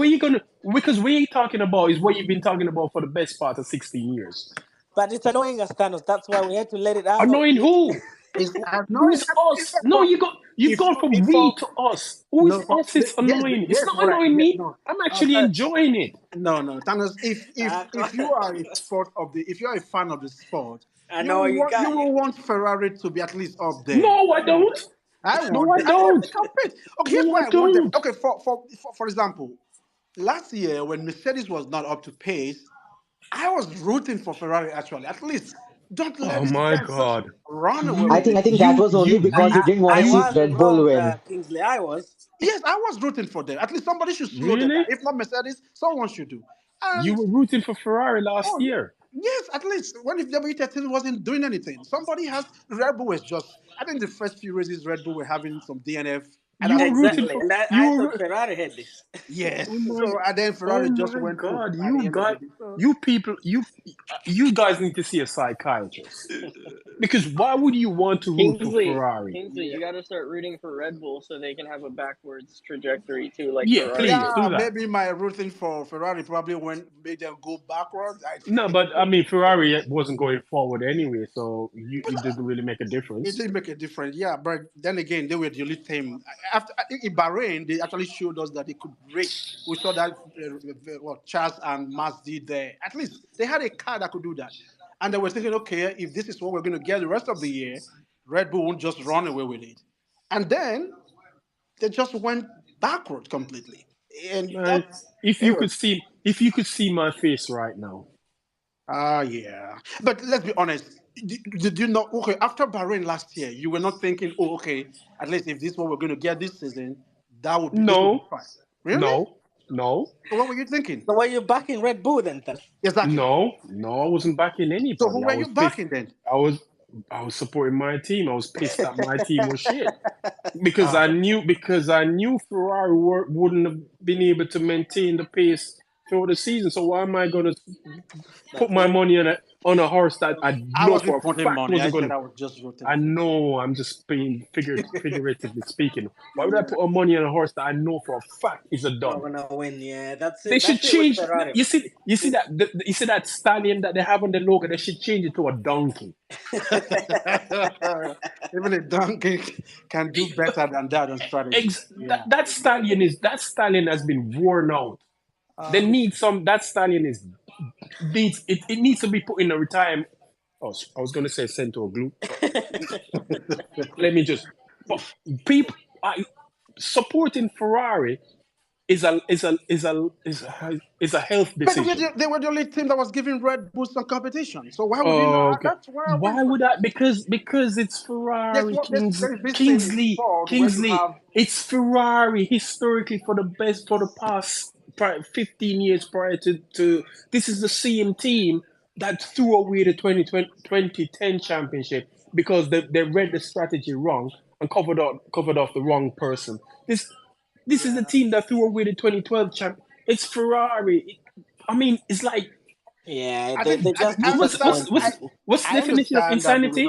because we ain't talking about is what you've been talking about for the best part of 16 years. But it's annoying us, Thanos. That's why we had to let it out. Annoying who? It's annoying. Who's us? No, you've If gone for, from if we for to us. Who is no, for, us? It's yes, annoying. It's yes, not right. annoying Yeah, me. no, I'm actually enjoying it. no. Thanos, if you are a if you are a fan of the sport, I know you got. you will want Ferrari to be at least up there. No, I don't. I No, want I them. I want don't. them to compete. Okay, here's No, I why I want them. don't. Okay, for example, last year when Mercedes was not up to pace, I was rooting for Ferrari actually. At least don't let Oh these my guys just God. run away I with You, think it. I think that was only because you you, didn't want I to see you. wasn't Red Bull wrong, win. Kingsley. I was. Yes, I was rooting for them. At least somebody should slow them down. Really? If not Mercedes, someone should do. You And were rooting for Ferrari last oh year. yes, at least when if W13 wasn't doing anything, somebody has Red Bull was just. I think the first few races Red Bull were having some DNF, and You that's were rooting Exactly. for. And You I thought were. Ferrari had this. yes. Oh my. So and then Oh Ferrari just my went boom God. at the You end of the got. day. So You people. You guys need to see a psychiatrist. Because why would you want to root for Ferrari? Kingsley, yeah. you got to start rooting for Red Bull so they can have a backwards trajectory too, like Yeah, Ferrari please did. do Yeah, that. maybe my rooting for Ferrari probably went made them go backwards. I No, think. but I mean Ferrari wasn't going forward anyway, so But it didn't really make a it difference. didn't make a difference. Yeah, but then again, they were the elite team. After in Bahrain, they actually showed us that they could race. We saw that what Charles and Max did there. At least they had a car that could do that. And they were thinking, okay, if this is what we're going to get the rest of the year, Red Bull won't just run away with it. And then they just went backward completely. And Man, that's it was if you could see my face right now. yeah. But let's be honest. Did you know? Okay, after Bahrain last year, you were not thinking, oh, okay, at least if this is what we're going to get this season, this will be No, fine. Really? no, no, So what were you thinking? So were you backing Red Bull then, Thanos? Exactly. no, I wasn't backing So who anybody. I were you was pissed. backing then? I was I was supporting my team. I was pissed that my team was shit. Because Ah, I knew Ferrari wouldn't have been able to maintain the pace throughout the season. So why am I going to put That's my it. money on a horse that I I know for wasn't a putting fact money. I wasn't going said to? I was just rooting I for. know I'm just being figuratively speaking. Why would I Yeah. put my money on a horse that I know for a fact is a Not dud? gonna win. Yeah, that's They it. should That's it with change. Ferrari, You see that you see that stallion that they have on the logo. They should change it to a donkey. Even a donkey can do better than that on strategy. Yeah. That stallion has been worn out. They Um, need some. That stallion is needs it needs to be put in a retirement. Oh, I was going to say sent to a glue, but let me just. But people, supporting Ferrari is a health but decision. they were the only team that was giving Red Bull some competition. So why would you not? Okay. That's where I went Why for would them. I? Because it's Ferrari, There is this thing in sport where you Kingsley. have It's Ferrari historically for the past 15 years prior to this is the same team that threw away the 2010 championship because they read the strategy wrong and covered off the wrong person. This is the yeah. team that threw away the 2012 champ. It's Ferrari. I mean, it's like yeah, I they think just I disappoint understand. people. what's the I definition of understand that they will not. insanity?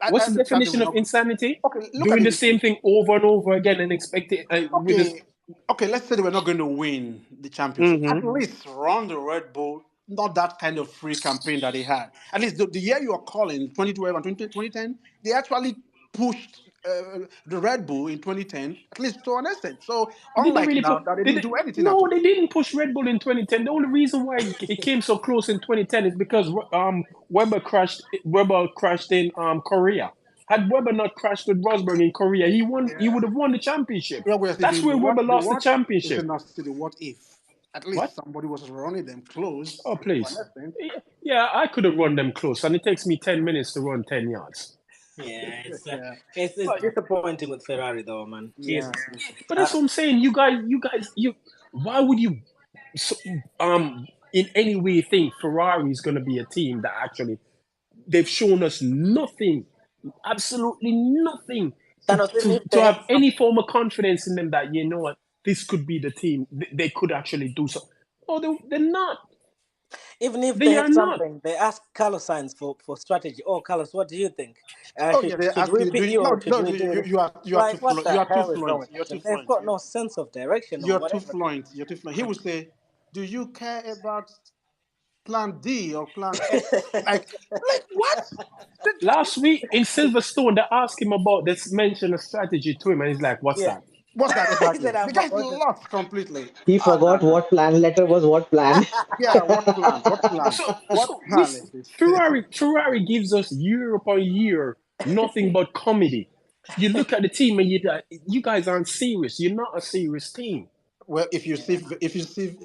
What's I the understand they will definition of not. insanity? Okay, look at Doing the it. same thing over and over again and expect it with this. Okay, okay. Let's say they were not going to win the championship. At Mm-hmm. least run the Red Bull. Not that kind of free campaign that they had. At least the year you are calling 2012 and 2010, they actually pushed the Red Bull in 2010 at least to an extent. So Did they unlike really now put? that they Did didn't it? do anything at No, all. they didn't push Red Bull in 2010. The only reason why it came so close in 2010 is because Weber crashed in Korea. Had Weber not crashed with Rosberg in Korea, he Yeah. would have won the championship. Yeah, we're That's thinking where Weber the lost the what is championship. not still the what if. At What? least somebody was running them close Oh, to an please. extent. Yeah, I could have run them close, and it takes me 10 minutes to run 10 yards. Yeah, Yeah. it's But, disappointing with Ferrari though, man. Yeah. Jesus. but Uh, that's what I'm saying. Why would you, so, in any way think Ferrari is going to be a team that actually they've shown us nothing, absolutely nothing, Thanos, if to they have had some, any form of confidence in them that you know what this could be the team they could actually do so. Oh, they're not. Even if they They have are not. something, they ask Carlos Sainz for strategy. Oh, Carlos, what do you think? Oh yeah, they Should ask we you. Do pick you, you no, or should no, we do this? you are too Like, what fluent. You the are too hell is wrong fluent. with You're that too team? They've fluent. got no sense of direction or You're too whatever. fluent. You're too fluent. He would say, "Do you care about Plan D or Plan X?" Like what? Last week in Silverstone, they asked him about this, mention a strategy to him, and he's like, "What's Yeah. that?" What's that He exactly? said, I've The guy's forgotten. lost completely. He Ah, no, forgot no. what plan letter was what plan. Yeah, what plan? What plan? So, What so plan is this? Ferrari gives us year upon year nothing but comedy. You look at the team and you guys aren't serious. You're not a serious team, Well, Yeah. if you see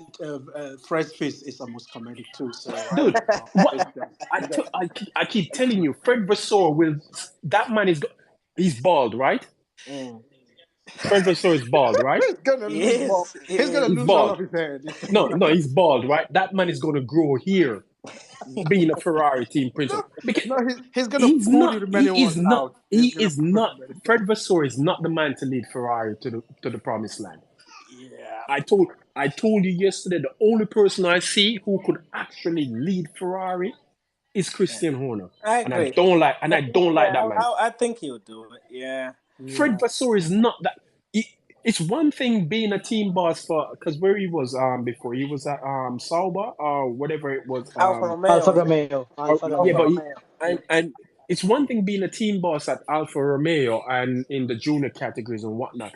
Fred's face, it's almost comedic too. So I dude. don't know. What It's just, you know, I keep telling you, Fred Vasseur will. That man is. He's bald, right? Mm. Fred Vasseur is bald, right? he's gonna lose more. Yes. He's gonna He's lose all bald. of his hair this No, season. no, he's bald, right? That man is going to grow here, being a Ferrari team No, principal. Because no, he's gonna pull the remaining ones out. He's he gonna is pull the not. remaining. Fred Vasseur is not the man to lead Ferrari to the promised land. Yeah. I told you yesterday the only person I see who could actually lead Ferrari is Yeah. Christian Horner, I and I agree. don't like Yeah, that man. I think he'll do it. Yeah. Fred Yeah, Vasseur is not that. It's one thing being a team boss for because where he was before he was at Sauber or whatever it was Alfa Alfa Romeo. Romeo. or, Alfa yeah, Alfa but Romeo. Romeo. and it's one thing being a team boss at Alfa Romeo and in the junior categories and whatnot.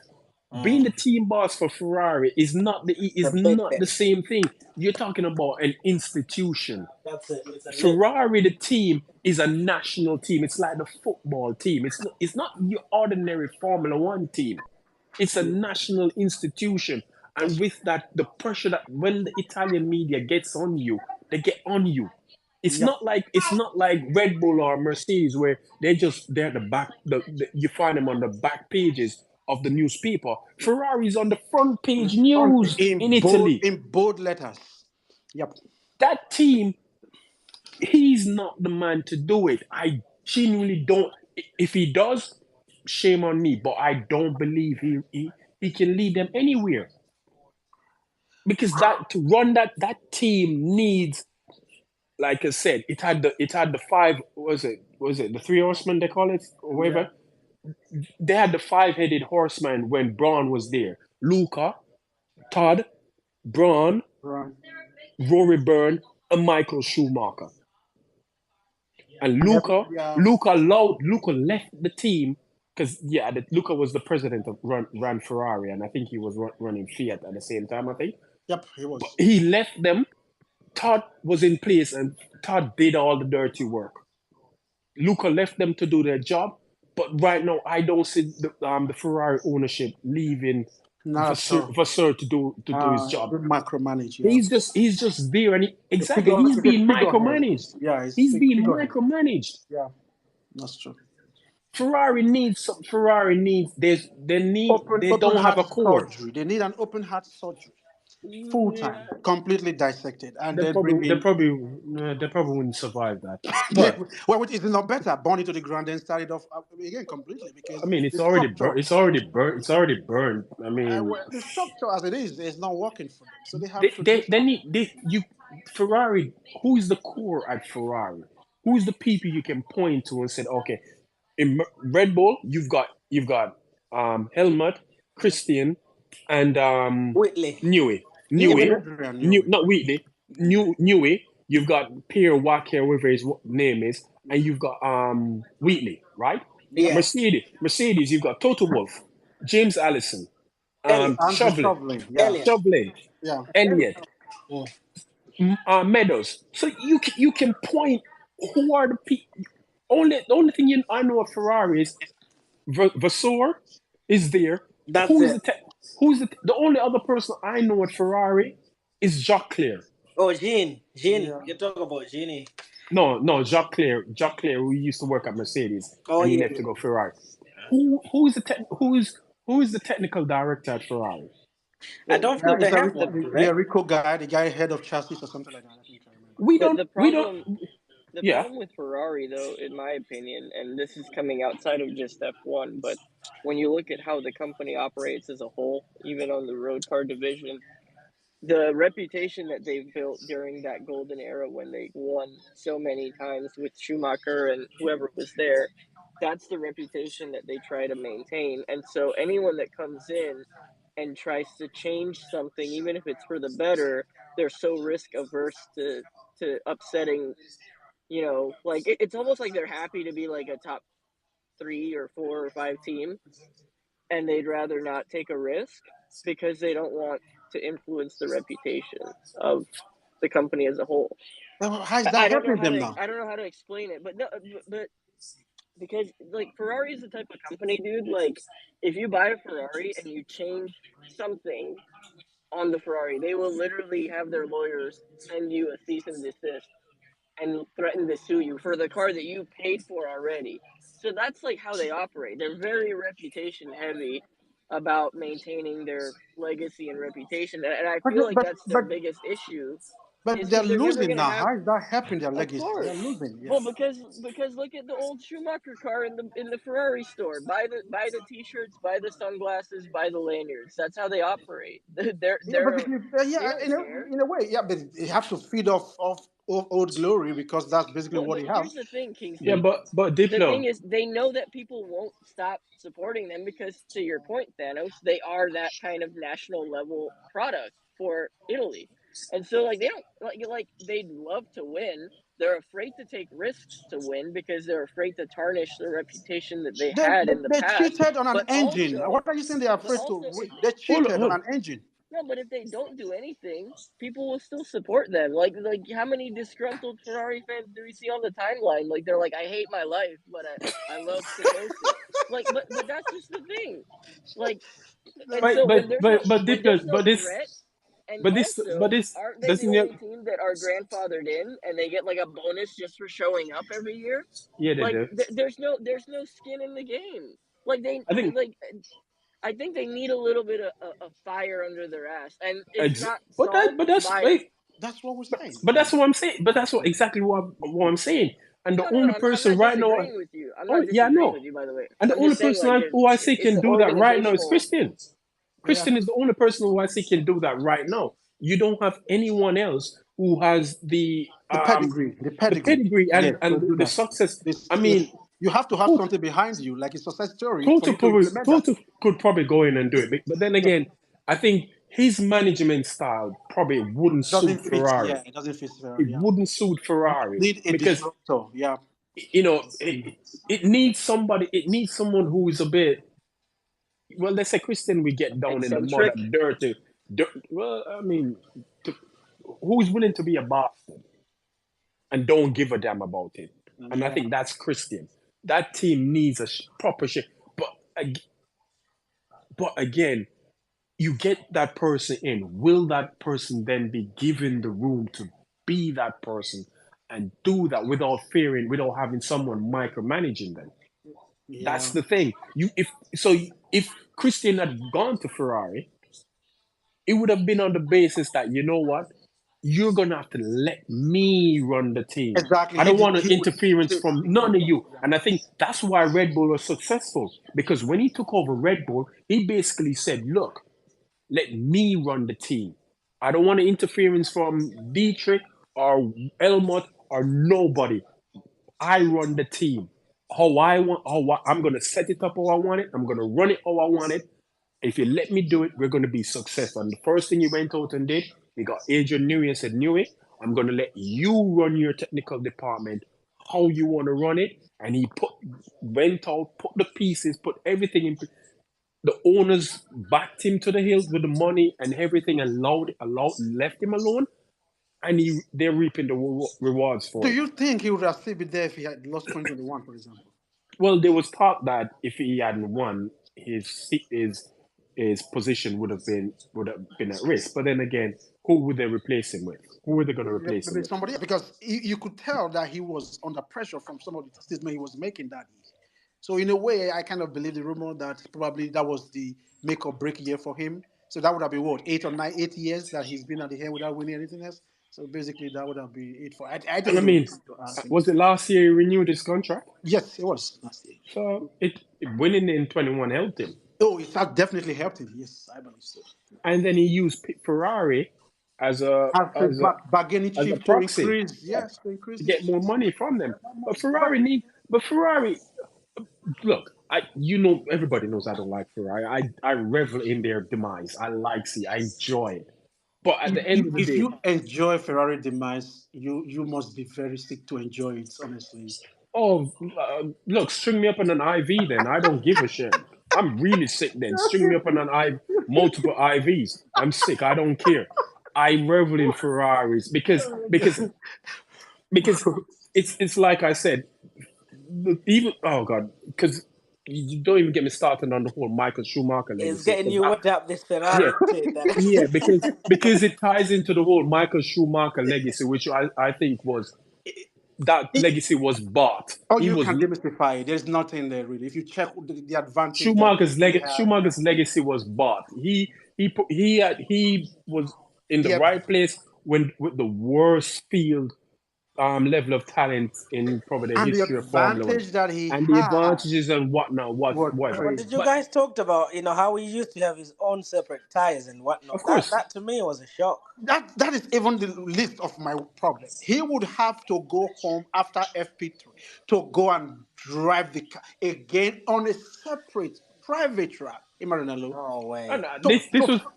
Being the Mm. team boss for Ferrari It's a is big not thing. the same thing. You're talking about an institution. That's it. It's a name. Ferrari, the team, is a national team. It's like the football team. It's not your ordinary Formula One team. It's a national institution. And that's with that, the pressure that when the Italian media gets on you, they get on you. yep. It's not like Red Bull or Mercedes where they're at the back. You find them on the back pages of the newspaper. Ferrari's on the front page news in Italy. In bold letters. Yep. That team, he's not the man to do it. I genuinely don't. If he does, shame on me. But I don't believe he can lead them anywhere because that to run that team needs, like I said, it had the five. Was it the three horsemen they call it or Yeah. whatever? They had the five-headed horseman when Braun was there. Luca, Todd, Braun, Right. Rory Byrne, and Michael Schumacher. And And yeah. Luca left the team because Luca was the president of ran Ferrari, and I think he was running Fiat at the same time. I think, Yep. He but was. he left them. Todd was in place, and Todd did all the dirty work. Luca left them to do their job, but right now I don't see the Ferrari ownership leaving Not at all. Vasseur to do his job. They micromanage. Yeah. He's just there, and exactly He's a he's being figurehead. micromanaged. Yeah. He's He's being figurehead. micromanaged. Yeah. That's true. Ferrari needs they Open don't have heart a core. surgery. They need an open heart surgery. Full time, Yeah. completely dissected, and then bring in. They probably wouldn't survive that. Yeah, But well, which is not better. Born into the ground and started off again completely I because mean, the structure, it's already burnt. It's already burned. I mean, well, the structure as it is not working for them. So they have to do they something. need they you Ferrari. Who is the core at Ferrari? Who is the people you can point to and say, okay, in Red Bull, you've got Helmut, Christian, and Whitley. Newey, Even Newey, Adrian knew it. Not Wheatley, Newey. You've got Pierre Wacker, whatever his name is, and you've got Wheatley, right? Yep. Yes. Mercedes, you've got Toto Wolff, James Allison, Elliot. Andrew Chauvelin, Shovlin, yeah, Elliot. Chauvelin, yeah. Elliott, Mm. Meadows. So you can point who are the people. The only thing I know of Ferrari is Vasseur is there. That's Who's it. the the only other person I know at Ferrari is Jacques Clear. Oh, Jean. Jean. Yeah. You talk about Jeannie. No, Jacques Clear. Jacques Clear, who used to work at Mercedes Oh, and he yeah, left yeah. to go Ferrari. Who is the technical director at Ferrari? I don't Yeah, feel they it's a have one, yeah correct? Rico guy, the guy head of chassis or something like that. I think I remember. The We don't. problem the Yeah, problem with Ferrari, though, in my opinion, and this is coming outside of just F1, but when you look at how the company operates as a whole, even on the road car division, the reputation that they've built during that golden era when they won so many times with Schumacher and whoever was there, that's the reputation that they try to maintain. And so anyone that comes in and tries to change something, even if it's for the better, they're so risk averse to upsetting. Like it's almost like they're happy to be like a top 3 or 4 or 5 team, and they'd rather not take a risk because they don't want to influence the reputation of the company as a whole. How is I that don't know helping how them to now? I don't know how to explain it, but no, but because like Ferrari is the type of company, dude. Like if you buy a Ferrari and you change something on the Ferrari, they will literally have their lawyers send you a cease and desist and threaten to sue you for the car that you paid for already. So that's like how they operate. They're very reputation heavy about maintaining their legacy and reputation. And I But feel like but that's their but biggest issue but is they're because they're never losing going to now. have. How is that helping their Of legacy? They're course. losing. Yeah. Well, because look at the old Schumacher car in the Ferrari store. Buy the t-shirts, buy the sunglasses, buy the lanyards. That's how they operate. Yeah, They're basically, they yeah, don't care. in a way, yeah, but they have to feed off old glory because that's basically Well, what but they have. here's the thing, Yeah, Kingston. but The thing Diplo. is, they know that people won't stop supporting them because, to your point, Thanos, they are that kind of national level product for Italy, and so like they don't like they'd love to win. They're afraid to take risks to win because they're afraid to tarnish the reputation that they Then had in the they past. cheated on an But engine. also, What are you saying? They are but afraid to also, win. They Hold on, cheated on hold on. an engine. no, but if they don't do anything, people will still support them. Like how many disgruntled Ferrari fans do we see on the timeline? Like they're like, I hate my life, but I love Satoshi. Like, but that's just the thing. Like, and But so but but but when Diplo, there's no threat, and but also this aren't they the doesn't. only team that are grandfathered in and they get like a bonus just for showing up every year? Yeah, they Like do. there's no skin in the game. Like I think like I think they need a little bit of fire under their ass, and it's not solved but that's by. wait, That's what we're but, saying. but that's what I'm saying. But that's what exactly what I'm saying. And the No, no, only no. I'm person not right now, disagreeing with you. I'm oh not yeah, I disagreeing know. with you, by the way. And the I'm only just saying, person like, there's who I see it's can an do that right now is organizational. Christian. Yeah, Christian is the only person who I see can do that right now. You don't have anyone else who has the the pedigree. pedigree Yes, to and do the that. success. This, I yes, mean, you have to have who something behind you, like a success story, for Toto you to implement that. Toto could probably go in and do it, but then Yeah, again, I think his management style probably wouldn't suit doesn't fit. Ferrari. Yeah, it doesn't fit It Ferrari. Yeah, wouldn't suit Ferrari need a because disruptor. Yeah, you know it needs somebody. It needs someone who is a bit, well. Let's say Christian, we get down in the mud Eccentric. and dirty. Well, I mean, to, who's willing to be a bastard and don't give a damn about it? And I yeah, think that's Christian. That team needs a proper shit. But but again, you get that person in. Will that person then be given the room to be that person and do that without fearing, without having someone micromanaging them? That's yeah. the thing. If Christian had gone to Ferrari, it would have been on the basis that, you know what, you're gonna have to let me run the team. Exactly. I don't want He an would interference say, from none of you. And I think that's why Red Bull was successful. Because when he took over Red Bull, he basically said, look, let me run the team. I don't want an interference from Dietrich or Elmot or nobody. I run the team. I'm gonna set it up how I want it. I'm gonna run it how I want it. If you let me do it, we're gonna be successful. And the first thing he went out and did, he got Adrian Newey and said, Newey, I'm gonna let you run your technical department how you want to run it. And he went out, put the pieces, put everything in. The owners backed him to the hills with the money and everything, and left him alone, and they're reaping the rewards do for it. you think he would have still been there if he had lost 2021, for example? Well, there was talk that if he hadn't won, his position would have been at risk. But then again, who would they replace him with? Who are they going to Yeah, replace him maybe with? somebody else, because you could tell that he was under pressure from some of the statements he was making that year. So in a way, I kind of believe the rumor that probably that was the make or break year for him. So that would have been what 8 or 9, 8 years that he's been at the head without winning anything else. So basically, that would have been it for. I And think I they would mean, have to ask him. was it last year he renewed his contract? Yes, it was last year. So winning in 21 helped him. Oh, it has definitely helped him. Yes, I believe so. And then he used Ferrari. as a As a as a bargaining as a chip to proxy. increase, Yeah, yes, to increase to get more his. money from them. But But Ferrari, look, everybody knows I don't like Ferrari. I revel in their demise. I like see, I enjoy it. But at the end of the if day, you enjoy Ferrari demise, you must be very sick to enjoy it. Honestly, oh, look, string me up on an IV then. I don't give a shit. I'm really sick then. String me up on an multiple IVs. I'm sick. I don't care. I revel in Ferraris because it's like I said, even oh god, because you don't even get me started on the whole Michael Schumacher It's legacy. getting 'Cause you wet up this yeah, Ferrari thing. That yeah, because it ties into the whole Michael Schumacher legacy, which I think was that legacy was bought. oh, He you was can demystify it. There's nothing there really. If you check the advantage that he had, Schumacher's legacy was bought. He was in the yeah, right place when with the worst field level of talent in probably the and the history of Formula One, advantage that he and the had advantages and whatnot, was whatever. But did crazy. you But guys talked about how he used to have his own separate tires and of whatnot? That course, that to me was a shock. That is even the least of my problem. He would have to go home after FP3 to go and drive the car again on a separate private track in Maranello. No and way.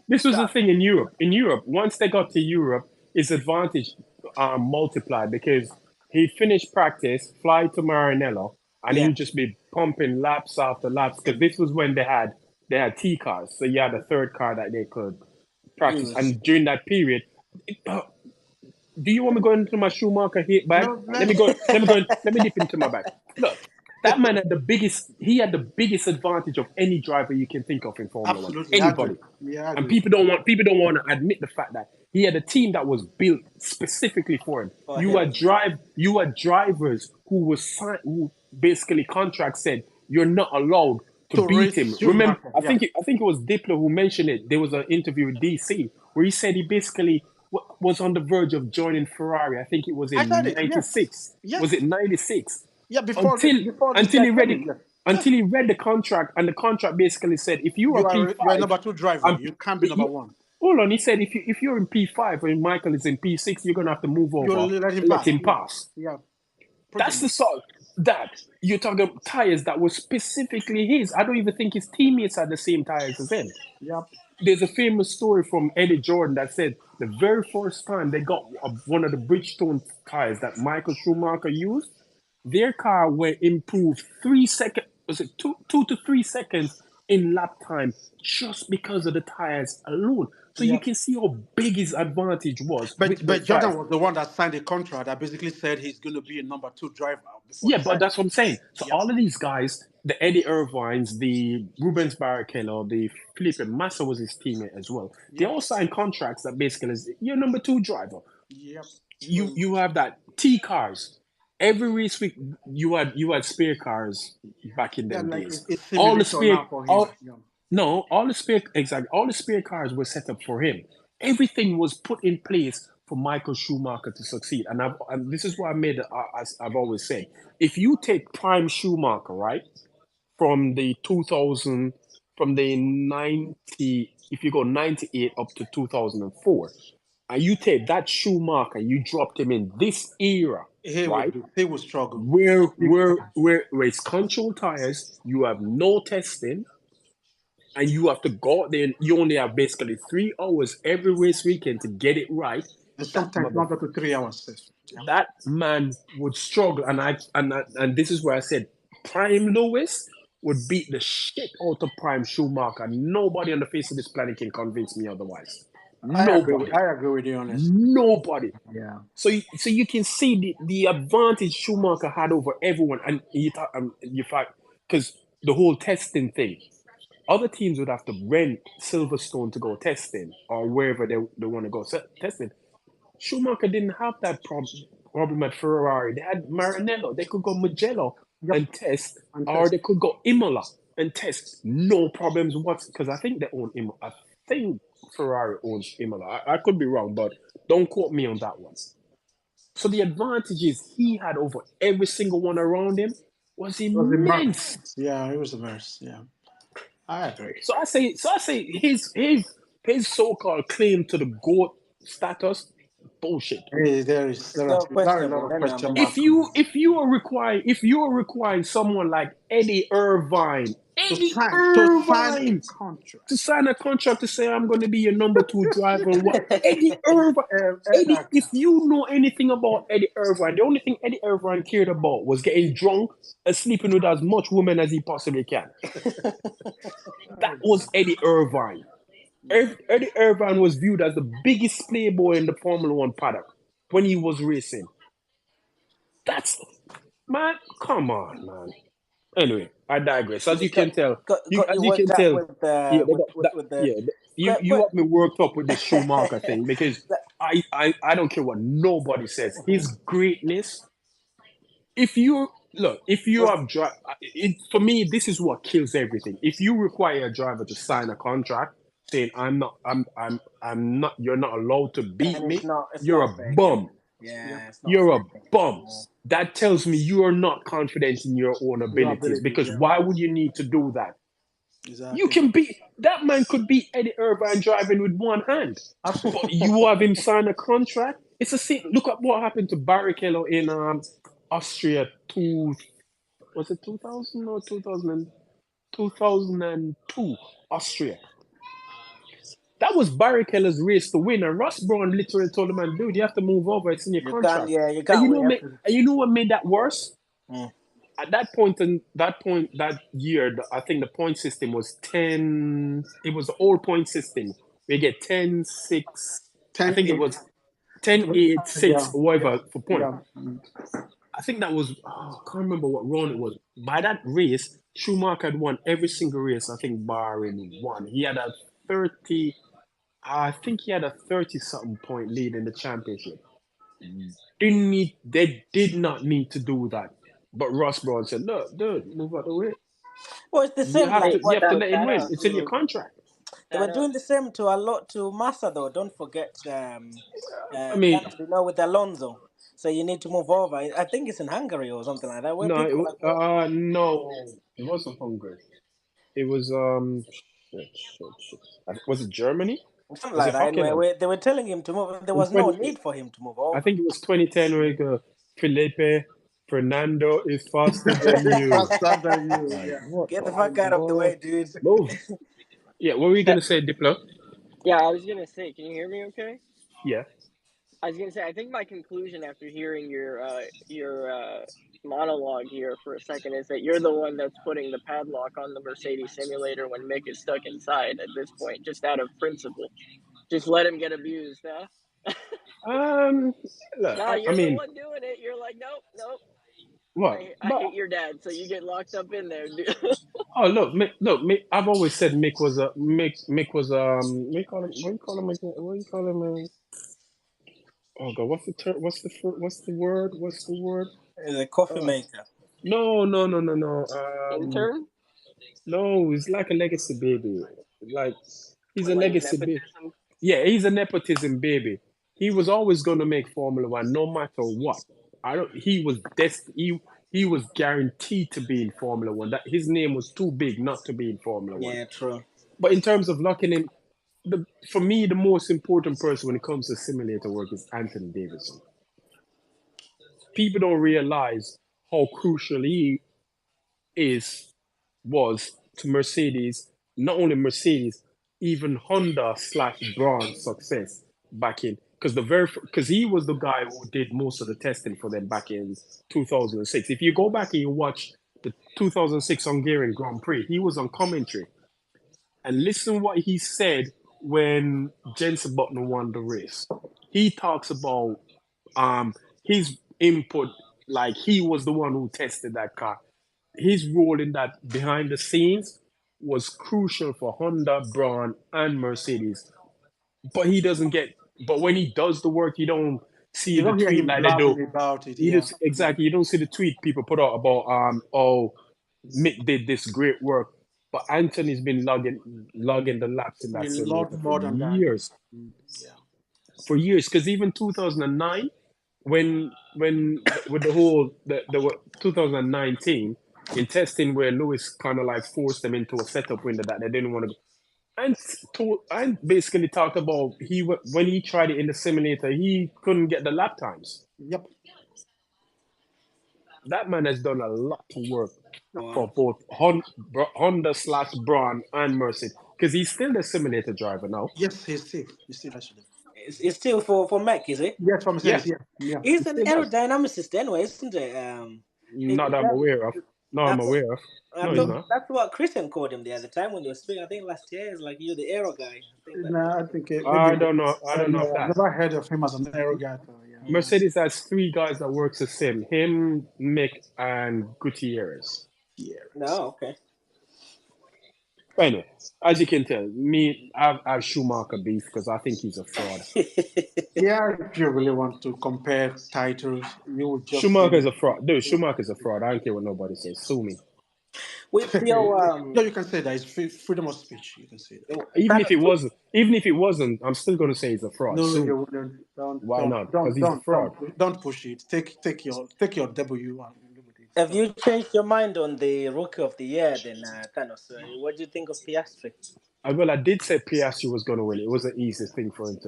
this was the That thing in Europe. In Europe, once they got to Europe, his advantage multiplied because he'd finish practice, fly to Maranello, and he Yeah. would just be pumping laps after laps because this was when they had T cars, so you had a third car that they could practice. Use. And during that period, do you want me going into my Schumacher hit bag? no Let me less. go. Let me go. Let me dip into my bag. Look, that man had the biggest. He had the biggest advantage of any driver you can think of in Formula One. Absolutely, I agree. Anybody. Yeah, I And agree. people don't want to admit the fact that he had a team that was built specifically for him. For him. You had drivers who basically contract said you're not allowed to To beat race him. Remember, Schumacher, yeah. I think it was Diplo who mentioned it. There was an interview with DC where he said he basically was on the verge of joining Ferrari. I think it was I said in it. Yes, '96. Was it yes, '96? yeah. Before this Until guy he read came it, in, yeah, yeah. until he read the contract, and the contract basically said if you are You are a P5, number two driver. and You can't be number you, one. hold on, he said if you're in P5 and Michael is in P6, you're gonna have to move You over let him and let pass. him Yeah, pass. yeah. Pretty That's the much. sort that you're talking about tires that were specifically his. I don't even think his teammates had the same tires as him. Yep. There's a famous story from Eddie Jordan that said the very first time they got one of the Bridgestone tires that Michael Schumacher used, their car were improved 3 seconds. Was it 2 to 3 seconds in lap time just because of the tires alone? So you Yep. can see how big his advantage was with But those tires. Jordan was the one that signed a contract that basically said he's going to be a number two driver before Yeah, he but signed. that's what I'm saying. So Yep. all of these guys, the Eddie Irvines, the Rubens Barrichello, the Felipe Massa was his teammate as well. They Yep. all signed contracts that basically is you're number two driver. Yep. You Pretty you much. have that T cars. Every race week you had spare cars back in Yeah, them like days. it's All the simulator spare now for him. all Yeah. no, all the spare cars were set up for him. Everything was put in place for Michael Schumacher to succeed. And this is what I made. As I've always said, if you take prime Schumacher, right, from the 2000, from the 90, if you go 98 up to 2004, and you take that Schumacher, you dropped him in this era, right? He would struggle. Where Big where time. where where it's control tires, you have no testing, and you have to go out there. And you only have basically 3 hours every race weekend to get it right. And That sometimes mother, not up to 3 hours. Sis. Yeah. that man would struggle, and this is where I said Prime Lewis would beat the shit out of Prime Schumacher. Nobody on the face of this planet can convince me otherwise. Nobody, I agree with you on this. nobody. Yeah. So you can see the advantage Schumacher had over everyone, and you fact because the whole testing thing. Other teams would have to rent Silverstone to go testing or wherever they want to go testing. Schumacher didn't have that problem at Ferrari. They had Maranello. They could go Mugello Yep. and test, And or test. they could go Imola and test. No problems whatsoever. Because I think they own Imola. I think Ferrari owns Imola. I could be wrong, but don't quote me on that one. So the advantages he had over every single one around him was It was a mess. immense. Yeah, it was a mess. Yeah. I agree. So I say his so-called claim to the goat status, bullshit. Hey, there It's are not a lot questionable of then. I question mean, marks on this. If you are requiring someone like To sign a Eddie Irvine contract. to sign a contract to say I'm going to be your number two driver and what Eddie Irvine. If Edaka. you know anything about Eddie Irvine, the only thing Eddie Irvine cared about was getting drunk and sleeping with as much women as he possibly can. That was Eddie Irvine. Eddie Irvine was viewed as the biggest playboy in the Formula One paddock when he was racing. That's man, come on, man. Anyway, I digress. As it you can tell, got you as you worked can out tell, with yeah, they got with that. with the Yeah, quick, you quick. have me worked up with this Schumacher thing because I don't care what nobody says. His greatness. If you have for me, this is what kills everything. If you require a driver to sign a contract saying I'm not, you're not allowed to beat And me, it's you're not a fair game. bum. Yeah, it's not You're fair a game. bum. Yeah. That tells me you are not confident in your own Your abilities abilities, because yeah. why would you need to do that? You Exactly. can beat that man could beat Eddie Irvine driving with one hand, but you have him sign a contract. It's a look at what happened to Barrichello in Austria. Was it 2000 or 2002 Austria? That was Barrichello's race to win, and Ross Brown literally told the man, "Dude, you have to move over. It's in your contract." You can't wait after. And you know what made that worse? Mm. At that year, I think the point system was 10. It was the old point system. We get 10 6. I 10 think it 8. was 10 8 6 Yeah, or whatever for point. yeah. I think that was, I can't remember what round it was. By that race, Schumacher had won every single race, I think, barring one. He had a 30, I think he had a 30 something point lead in the championship. They did not need to do that. But Ross Brown said, "Look, dude, move out the way. Well, it's the same like You what have to Shout let him win. out It's in your to contract." they were doing the same to a lot to Massa though. Don't forget I mean, Gasly, with Alonso. So you need to move over. I think it's in Hungary or something like that, where no, people like what no, it wasn't Hungary. It was shit. Was it Germany? something Was like it that. Anyway, Hockenheim? they were telling him to move. There In was no 20, need for him to move I over. think it was 2010 where you go, Felipe Fernando is faster than It's you. faster than you. Like, Yeah. what Get the the fuck out of the fuck? way, dude. Move. Yeah, what were you that. gonna say, Diplo? Yeah, I was gonna say, can you hear me? Okay. Yeah. I was gonna say, I think my conclusion after hearing your monologue here for a second is that you're the one that's putting the padlock on the Mercedes simulator when Mick is stuck inside at this point, just out of principle. Just let him get abused, huh? Um, look, Nah, I you're the mean, one doing it. You're like, nope, nope. what? I But hate your dad, so you get locked up in there, dude. oh, Mick. I've always said Mick was a Mick. Mick was what do you call him? What do you call him? What do you call him? Oh God, what's the term? What's the word? What's the word? The coffee Oh, maker. no. Intern? No, he's like a legacy baby. Like he's a Like legacy baby. nepotism? Yeah, he's a nepotism baby. He was always going to make Formula One, no matter what. I don't. He was he was guaranteed to be in Formula One. That his name was too big not to be in Formula One. Yeah, true. But in terms of locking him, for me, the most important person when it comes to simulator work is Anthony Davidson. People don't realize how crucial he is was to Mercedes, not only Mercedes, even Honda slash Braun's success back in because he was the guy who did most of the testing for them back in 2006. If you go back and you watch the 2006 Hungarian Grand Prix, he was on commentary and listen what he said when Jensen Button won the race. He talks about um his input, like he was the one who tested that car. His role in that behind the scenes was crucial for Honda, Braun, and Mercedes. But he doesn't get. But when he does the work, you don't see You the don't hear tweet him like they do. blabbing about it. You Yeah. just exactly. You don't see the tweet people put out about oh Mick did this great work. But Anthony's been logging the laps in A that lot simulator for more than that. years. Yeah. For years, because even 2009, when with the whole the 2019 in testing where Lewis kind of like forced them into a setup window that they didn't want to go. and basically talked about when he tried it in the simulator, he couldn't get the lap times. Yep. That man has done a lot of work for Wow. both Honda slash Braun and Mercedes because he's still the simulator driver now. Yes, he's still. He still has to do. It's still for Mac, is it? Yes, for Yeah, Mercedes. Yeah, yeah. He's he an still does. aerodynamicist anyway, isn't it? Not that I'm That, aware of. No, I'm that's what aware of. No, he's not. that's what Christian called him the other time when he was speaking. I think last year, it's like you're the aero guy. I think that. No, I think maybe. I don't know. I don't know if Yeah, I've that. never heard of him as an aero guy. So, yeah, no. Mercedes has three guys that works the same. Him, Mick, and Gutierrez. Yes. No, okay. But anyway, as you can tell, I've Schumacher beef because I think he's a fraud. Yeah, if you really want to compare titles, you would just say. Schumacher's a fraud. Dude, Schumacher's a fraud. I don't care what nobody says. Sue me. With your No, you can say that. It's freedom of speech. You can say that. kind of Even if it wasn't, I'm still gonna say he's a fraud. No, Sue me. you wouldn't. Why not? Because he's a fraud. Don't push it. Take your W and live with it. have So, you changed your mind on the rookie of the year? Then kind of. So what do you think of Piastri? I did say Piastri was gonna win. It was an easy thing for him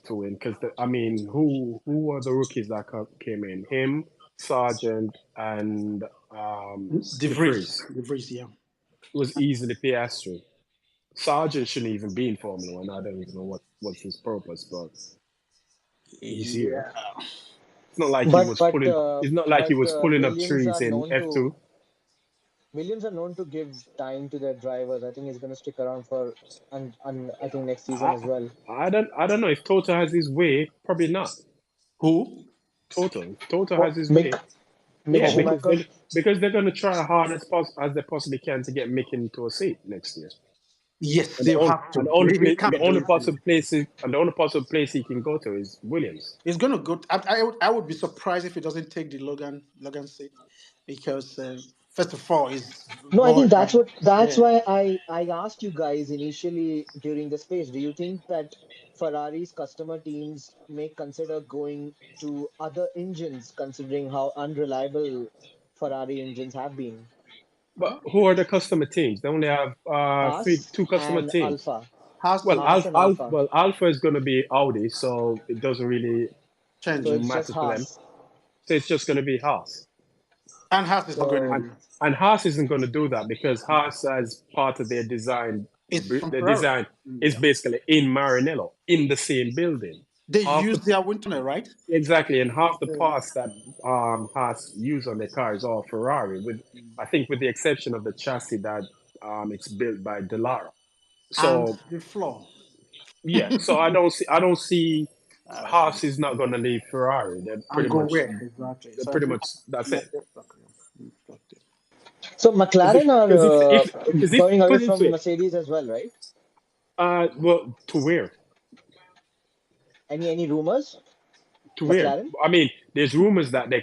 to win because I mean, who were the rookies that came in? Him, Sargent, and De De Vries, Vries. De Vries, yeah. It was easily Piastri. Sargent shouldn't even be in Formula One. I don't even know what's his purpose, but he's here. Yeah. It's not like he But was pulling. It's not like he was pulling up Williams trees are in known F2. to give time to their drivers. I think he's going to stick around for and I think next season I, as well. I don't know if Toto has his way. Probably not. Who? Toto. Toto What? has his Mick way. Mick Yeah, Oh, Schumacher. because they're going to try hard as they possibly can to get Mick into a seat next year. yes, And they have to. He and can't be doing things. the only possible place he can go to is Williams. He's gonna go. I would be surprised if he doesn't take the Logan seat because first of all, his No, I boy. think that's Yeah. why I asked you guys initially during the space. Do you think that Ferrari's customer teams may consider going to other engines, considering how unreliable Ferrari engines have been? But who are the customer teams? They only have Haas two customer and teams. Alpha. Has Well, to Haas and Alpha. Alpha is going to be Audi, so it doesn't really So change, it's just matter to them. Haas. So it's just going to be Haas. and Has is not going So And anywhere. and Haas isn't going to do that because Haas, as part of their design, It's from the Ferrari. design is Yeah. basically in Maranello, in the same building. They Half use the their wind tunnel, right? Exactly, and half the Yeah. parts that Haas use on their cars are Ferrari, with I think with the exception of the chassis that it's built by Delara. And So the floor. yeah, so I don't see Haas is not going to leave Ferrari. And go where exactly? So I Pretty think much that's yeah, it. exactly. Exactly. so Because McLaren are if going away put it this from way, Mercedes as well, right? well, to where? Any rumors? To where? McLaren? I mean, there's rumors that they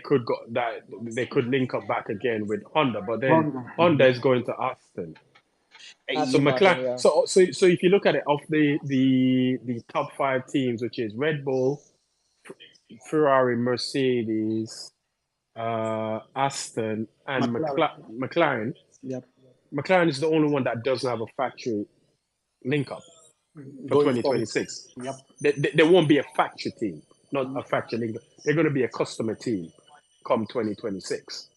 could link up back again with Honda, but then Honda. Honda is going to Aston. So Aston Martin, McLaren. yeah. So if you look at it, of the top five teams, which is Red Bull, Ferrari, Mercedes, Aston, and McLaren. McLaren. Yep. McLaren is the only one that doesn't have a factory link up for Going forward. 2026. Yep. There won't be a factory team, not a factory link up. They're going to be a customer team come 2026.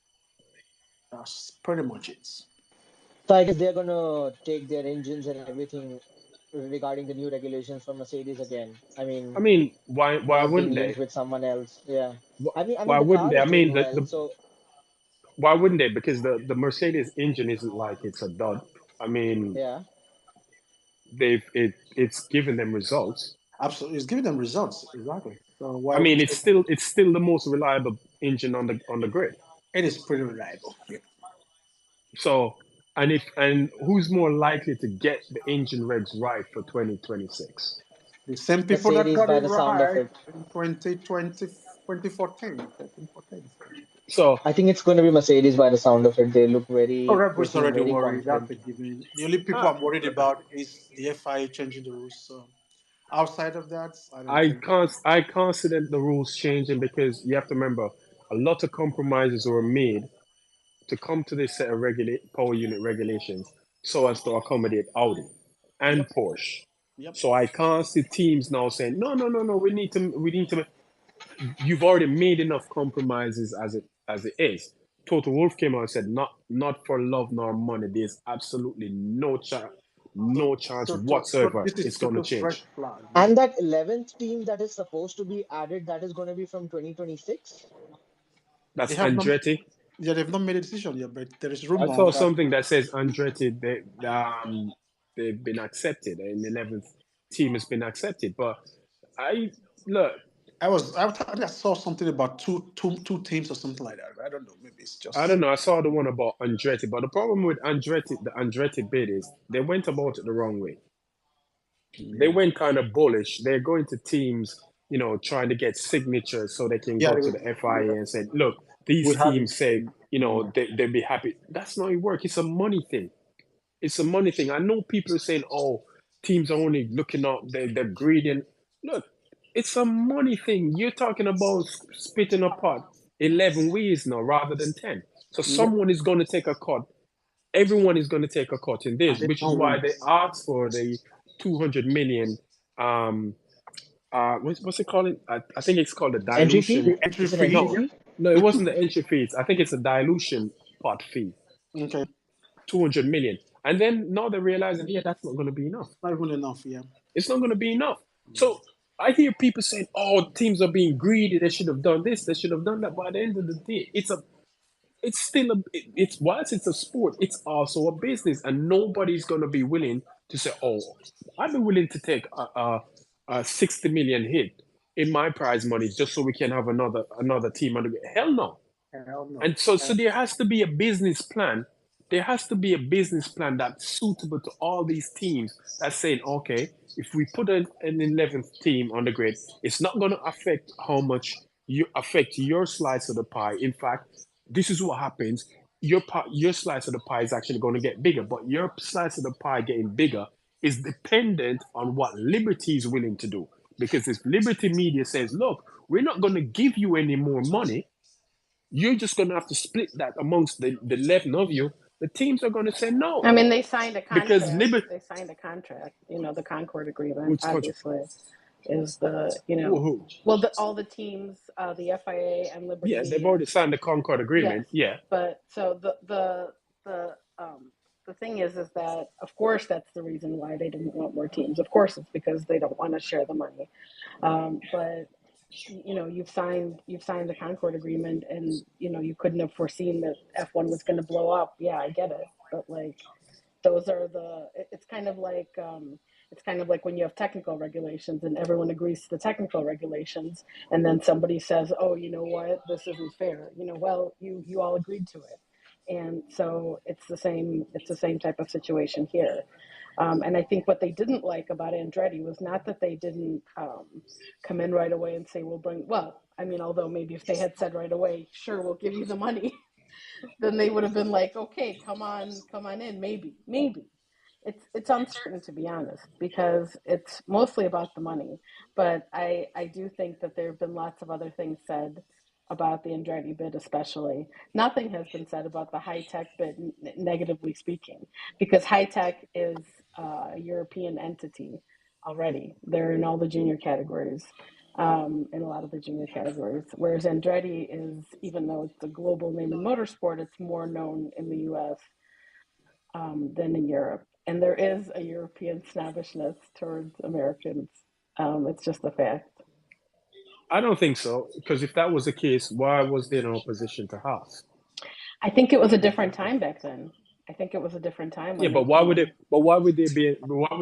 That's pretty much it. So I guess they're gonna take their engines and everything regarding the new regulations from Mercedes again. I I mean, mean, why not being wouldn't linked they? with someone else. Yeah. I Why mean the wouldn't car they? I is mean, doing well. So why wouldn't they? Because the Mercedes engine isn't like it's a dud. I mean, yeah. it's given them results. Absolutely, it's giving them results. Exactly. So I why? mean, it's still the most reliable engine on the grid. It is pretty reliable. Yeah. So, and who's more likely to get the engine regs right for 2026? The same people that Mercedes got by it the sound of right it. in 2020, 2014, 13, 14. So I think it's going to be Mercedes by the sound of it. They look Oh, very Red they Bull's seem already very worried. That's confident. a given. The only people uh, I'm worried about is the FIA changing the rules. So outside of that, I don't think. I can't see the rules changing because you have to remember a lot of compromises were made to come to this set of power unit regulations so as to accommodate Audi. and Yep. Porsche. Yep. So I can't see teams now saying, no, no, no, no, we need to. You've already made enough compromises as it is. Total Wolf came out and said, not for love nor money. There's absolutely So, no chance so whatsoever this is it's going to total fresh change. flag. Yeah. And that 11th team that is supposed to be added, that is going to be from 2026. They That's have not. Andretti. Yeah, they've not made a decision yet, but there is I rumor saw that something that says Andretti they've been accepted and the 11th team has been accepted. But I look, I think I saw something about two teams or something like that. I don't know. Maybe it's I don't just know. I saw the one about Andretti, but the problem with the Andretti bid is they went about it the wrong way. They yeah. went kind of bullish. They're going to teams, trying to get signatures so they can Yeah, go to the FIA and say, look, we these have it. teams say, Yeah. they'd be happy. That's not your work. It's a money thing. It's a money thing. I know people are saying, oh, teams are only looking up, they're greedy. Look, it's a money thing. You're talking about splitting apart 11 wheels now rather than 10. So Yep. someone is going to take a cut. Everyone is going to take a cut in And this, they which is don't why want they asked for the 200 million. Um, what's it called? I think it's called the Entry fee? dilution. the entry Is it fee. entry No, Yep. fee? no, it wasn't the entry fees. I think it's a dilution pot fee. Okay. 200 million. And then now they're realizing, yeah, that's not going to be enough. Not even enough. Yeah. It's not going to be enough. So I hear people saying, oh, teams are being greedy. They should have done this. They should have done that. But at the end of the day, it's still it's whilst it's a sport, it's also a business, and nobody's going to be willing to say, oh, I'd be willing to take a 60 million hit in my prize money just so we can have another team. Hell no. Hell no. And so there has to be a business plan. There has to be a business plan that's suitable to all these teams that's saying, okay, if we put an 11th team on the grid, it's not going to affect how much you affect your slice of the pie. In fact, this is what happens. Your slice of the pie is actually going to get bigger, but your slice of the pie getting bigger is dependent on what Liberty is willing to do. Because if Liberty Media says, look, we're not going to give you any more money, you're just going to have to split that amongst the 11 of you. The teams are going to say no I mean, they signed a because contract. Liberty, They signed a contract. The Concord Agreement, which country? obviously, is Who? well, all the teams, the FIA and Yeah, they've Liberty. already signed the Concord Yes, Agreement. Yeah, but so the thing is that of course that's the reason why they didn't want more teams. Of course, it's because they don't want to share the money. But you've signed the Concord Agreement, and you couldn't have foreseen that F1 was going to blow up. Yeah, I get it, but like those are it's kind of like when you have technical regulations and everyone agrees to the technical regulations, and then somebody says, oh, you know what, this isn't fair. Well, you all agreed to it. And so it's the same type of situation here. And I think what they didn't like about Andretti was not that they didn't come in right away and say, well, I mean, although maybe if they had said right away, sure, we'll give you the money, then they would have been like, okay, come on in, maybe. It's uncertain, to be honest, because it's mostly about the money. But I do think that there have been lots of other things said about the Andretti bid, especially. Nothing has been said about the high tech bid, negatively speaking, because high tech is a European entity already. They're in all the junior categories, in a lot of the junior categories. Whereas Andretti is, even though it's a global name in motorsport, it's more known in the US than in Europe. And there is a European snobbishness towards Americans. It's just a fact. I don't think so. Because if that was the case, why was there no opposition to Haas? I think it was a different Exactly. time back then. I think it was a different time Yeah, when they came in. But why would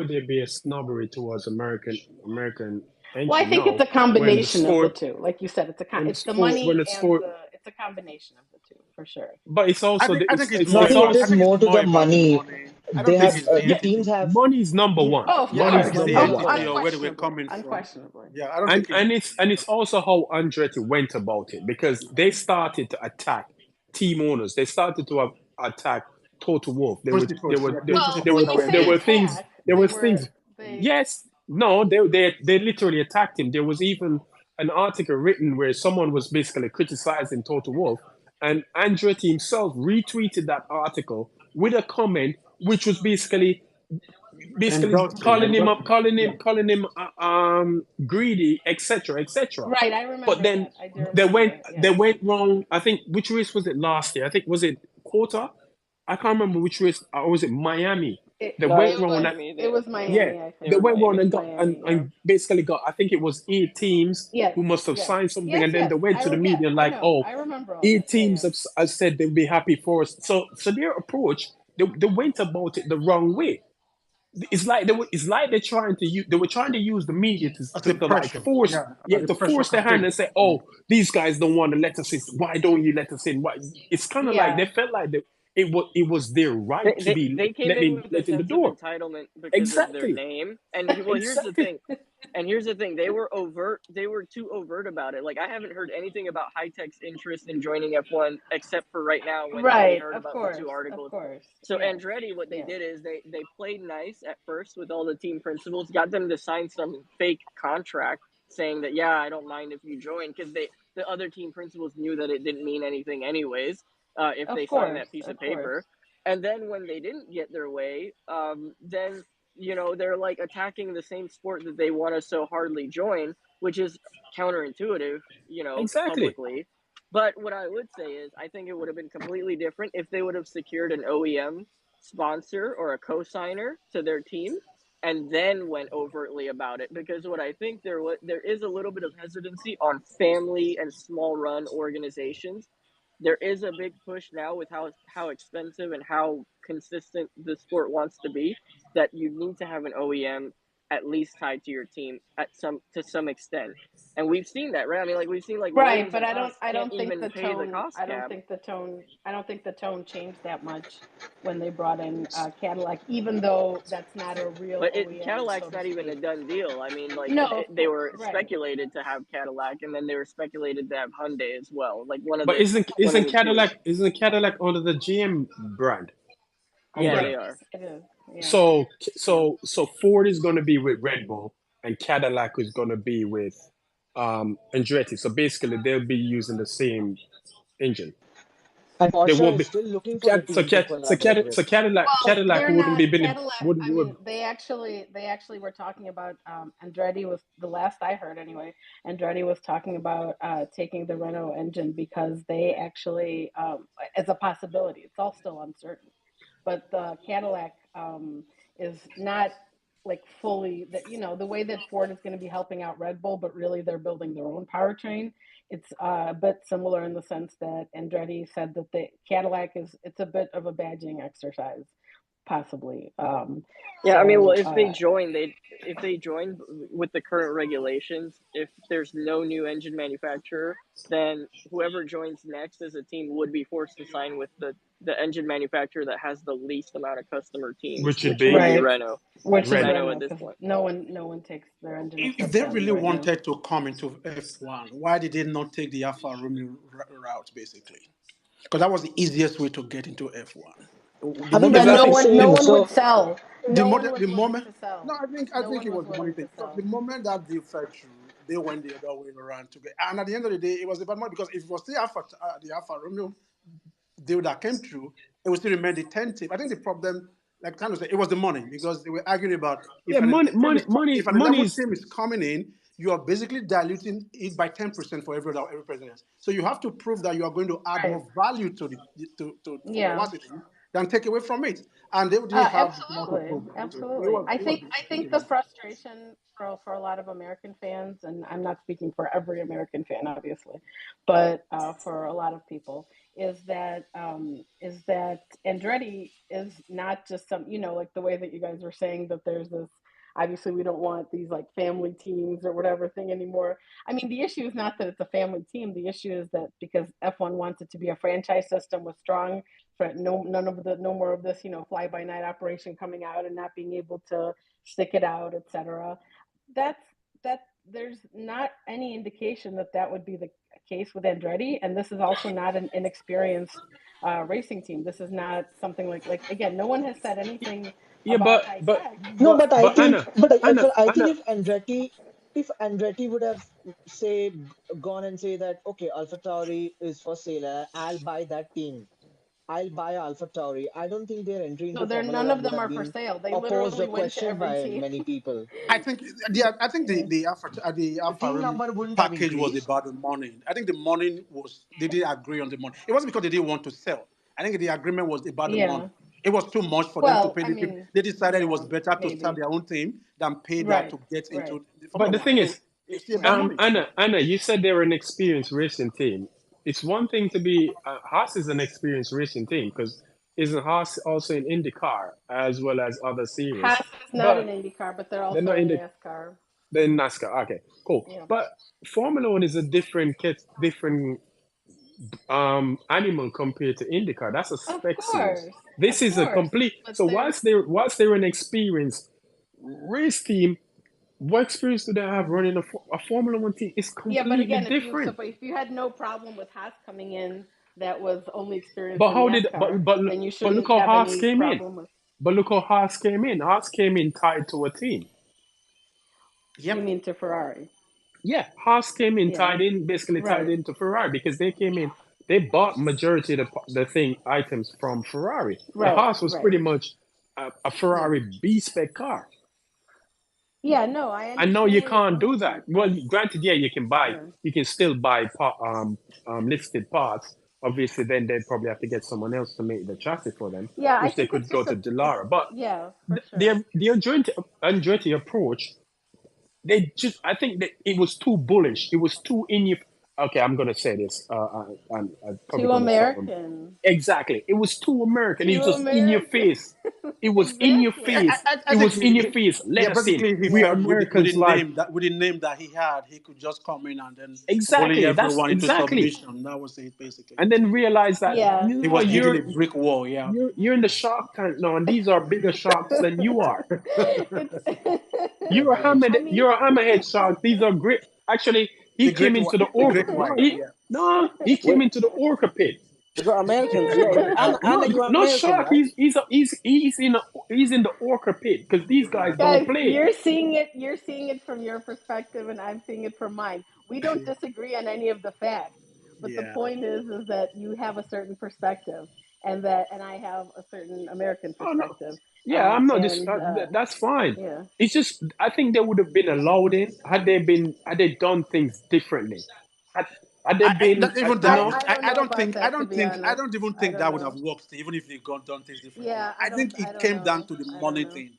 there be a snobbery towards American Well, I entry think it's now a when the combination of the sport two. Like you said, when the it's the sport when money the and sport it's a combination of the two for sure. but it's I also think the, I think it's No, more I think it about is more to the the money. money. I They don't think have it's the the yeah, teams attitude. have money is number one. Oh, of Yeah, Money I is course. think it's number the Oh, one. attitude or where they were unquestionably, coming from. unquestionably. Yeah, I don't and think it's and it's also how Andretti went about it because they started to attack team owners. They started to attack Total Wolf. principles. Yeah, Well, principles when that you were There say involved. were things. attack, There was things. they Yes, no, they literally attacked him. There was even an article written where someone was basically criticizing Total Wolf, and Andretti himself retweeted that article with a comment which was basically basically Indulging, calling him up, indulging. Yeah. calling him greedy, etc., etc. Right, I But remember then that. I do remember. they Yeah. went wrong. I think which race was it last year? I think was it quarter. I can't remember which race, or was it Miami? It They No, it went was wrong and Miami. it They, was yeah, yeah, Miami, I they they were think. went It wrong Miami. was and got Miami, yeah. and basically got. I think it was 8 teams Yes, who must have yes. signed something, Yes, and then yes. they went to the Yes, media and I like, know. oh, I remember all that. eight Yeah, teams have said they'll be happy for us. So their approach, they went about it the wrong way. It's like they were trying to use the media As a to like pressure. force, Yeah. yeah, As a to pressure force their hand campaign. and say, oh, these guys don't want to let us in, why don't you let us in? Why? It's kind of like they yeah. felt like it was their right to be They came in with a let in the sense of door. entitlement because of their Exactly. name. And well, here's the Exactly. thing. And here's the thing, they were overt. They were too overt about it. Like I haven't heard anything about High Tech's interest in joining F1 except for right now when we Right, heard of about the course, two of articles. course. So Yes, Andretti, what they yes. did is they played nice at first with all the team principals, got them to sign some fake contract saying that yeah, I don't mind if you join because the other team principals knew that it didn't mean anything anyways if Of they signed course, that piece of of course. paper. And then when they didn't get their way, then they're like attacking the same sport that they want to so hardly join, which is counterintuitive, Exactly. publicly. But what I would say is, I think it would have been completely different if they would have secured an OEM sponsor or a co-signer to their team and then went overtly about it. Because what I think there is a little bit of hesitancy on family and small run organizations. There is a big push now with how expensive and how consistent the sport wants to be, that you need to have an OEM at least tied to your team at some to some extent. And we've seen that, right? I mean, like we've seen like Right, Williams but and I don't Haas I can't don't think even the pay the tone cost I don't cap. think the tone I don't think the tone changed that much when they brought in Cadillac, even though that's not a real But OEM, so Cadillac's to not even speak. a done deal. I mean, like No, of they course, were right. speculated to have Cadillac, and then they were speculated to have Hyundai as well. Like one of But the isn't one of isn't the two. Cadillac isn't Cadillac under the GM brand Yeah, umbrella? they Yes, are. it is. Yeah. So Yeah. Ford is going to be with Red Bull, and Cadillac is going to be with Andretti. So basically, they'll be using the same engine. And They Porsche won't is be. still looking for the team to collaborate with. So Cadillac They're wouldn't not be been Cadillac. would They actually were talking about Andretti was the last I heard anyway. Andretti was talking about taking the Renault engine because they actually as a possibility. It's all still uncertain, but the Cadillac is not like fully that the way that Ford is going to be helping out Red Bull, but really they're building their own powertrain. It's a bit similar in the sense that Andretti said that the Cadillac it's a bit of a badging exercise, possibly. Yeah, I mean, well, So if they join with the current regulations, if there's no new engine manufacturer, then whoever joins next as a team would be forced to sign with the engine manufacturer that has the least amount of customer teams, which would which would be be right, Renault. which is Renault. Renault at Renault, this because point. no one takes their engine If except they them really right now. wanted to come into F1, why did they not take the Alfa Romeo route, basically? Because that was the easiest way to get into F1. The I think moment Because that's I what that I'm No saying. one would So sell. the No one moment was the willing moment to no, sell. I No think one it was was the money willing thing. to Because the sell. moment that deal fell through, they went the other way around to get. And at the end of the day, it was about money because if it was the Alfa Romeo deal that came through, it would still remain the 10 team. I think the problem, like kind of say, it was the money because they were arguing about yeah, if an money 11th is team is coming in, you are basically diluting it by 10% for every president. So you have to prove that you are going to add Right. more value to for Yeah. capacity than take away from it. And they didn't have the amount to Absolutely, prove that. So absolutely. I it was think I think the basically frustration for a lot of American fans, and I'm not speaking for every American fan, obviously, but for a lot of people, is that Andretti is not just some like the way that you guys were saying that there's this. Obviously, we don't want these like family teams or whatever thing anymore. I mean, the issue is not that it's a family team. The issue is that because F1 wants it to be a franchise system with strong for no more of this fly by night operation coming out and not being able to stick it out, etc. That's that there's not any indication that that would be the case with Andretti, and this is also not an inexperienced racing team. This is not something like again, no one has said anything yeah, about high tech. no, but I think, Anna, but I think Anna, if Andretti would have say gone and say that okay, Alpha Tauri is for sale, I'll buy that team. I'll buy Alpha Tauri. I don't think their entry No, into they're Formula none of One would them have are for been sale. They opposed literally or went to questioned every by team. many people. I think the The Alpha team Rim number wouldn't have package was increased. about the money. I think the money was they didn't agree on the money. It wasn't because they didn't want to sell. I think the agreement was about the money. Yeah. It was too much for them to Well, pay I the people. mean, They decided it was yeah, better to start maybe. their own team than pay that Right. to get Right. into the But Formula the One. thing So is, it's still about Yeah. money. Anna, you said they're an experienced racing team. It's one thing to be Haas is an experienced racing team because isn't Haas also in IndyCar as well as other series? Haas is not But in IndyCar, but they're they're also not in in NASCAR. NASCAR. Okay, cool. Yeah. But Formula One is a different animal compared to IndyCar. That's a Of spec series. course. This Of is a course. complete. But So they're whilst they're an experienced race team, what experience do they have running a Formula One team? It's yeah, but completely again, different. if you had no problem with Haas coming in that was only experienced But in how did NASCAR, then you but look shouldn't how have Haas any came in. problem with But look how Haas came in. Haas came in tied to a team. you Yep. mean to Ferrari. Yeah, Haas came in Yeah. basically tied Right. into Ferrari because they came in. They bought majority of the thing items from Ferrari. The Right. Haas was Right. pretty much a Yeah. Ferrari B spec car. Yeah, no, I And now you understand where you're can't coming do that. from. Well, granted, yeah, Yeah. you can still buy listed parts. Obviously, then they'd probably have to get someone else to make the chassis for them, Yeah, I which they think could it's go just to a it's Delara. But yeah, for sure. the Andretti approach, they just I think that it was too bullish. It was too in your. Okay, I'm gonna say this. I'm probably Too gonna sound American. exactly. It was too American. It Too was just in your American. face. It was in your I, Exactly. face. I It think was in your face. yeah, Let us in. basically he We are felt with Americans. Like the name that he had, he could just come in and then bully exactly. That's everyone into exactly. submission. That was it basically. And then realize that Yeah, you He know was what, hitting a brick wall. Yeah, you're in the Shark Tank now, and these are bigger sharks than you are. it's I mean, You're a hammerhead shark. These are great. Actually, he the came great into white, the the orca. great No, white. he Yeah, no, he came We into the orca pit. we got Americans. Yeah, Anna, No, you're no American, shark. right? He's in the orca pit because these guys don't guys, play. you're seeing it from your perspective and I'm seeing it from mine. We don't disagree on any of the facts. But the yeah. point is that you have a certain perspective and I have a certain American Oh no, perspective. yeah, I'm not. And That's fine. yeah. It's just I think they would have been allowed in had they done things differently. Had, had they been, Not even you that. know, I don't know about that, to be I honest. don't even I think don't that would have know. worked, even if they got done things differently. Yeah, I think I it don't came down know. to the I don't money know. thing.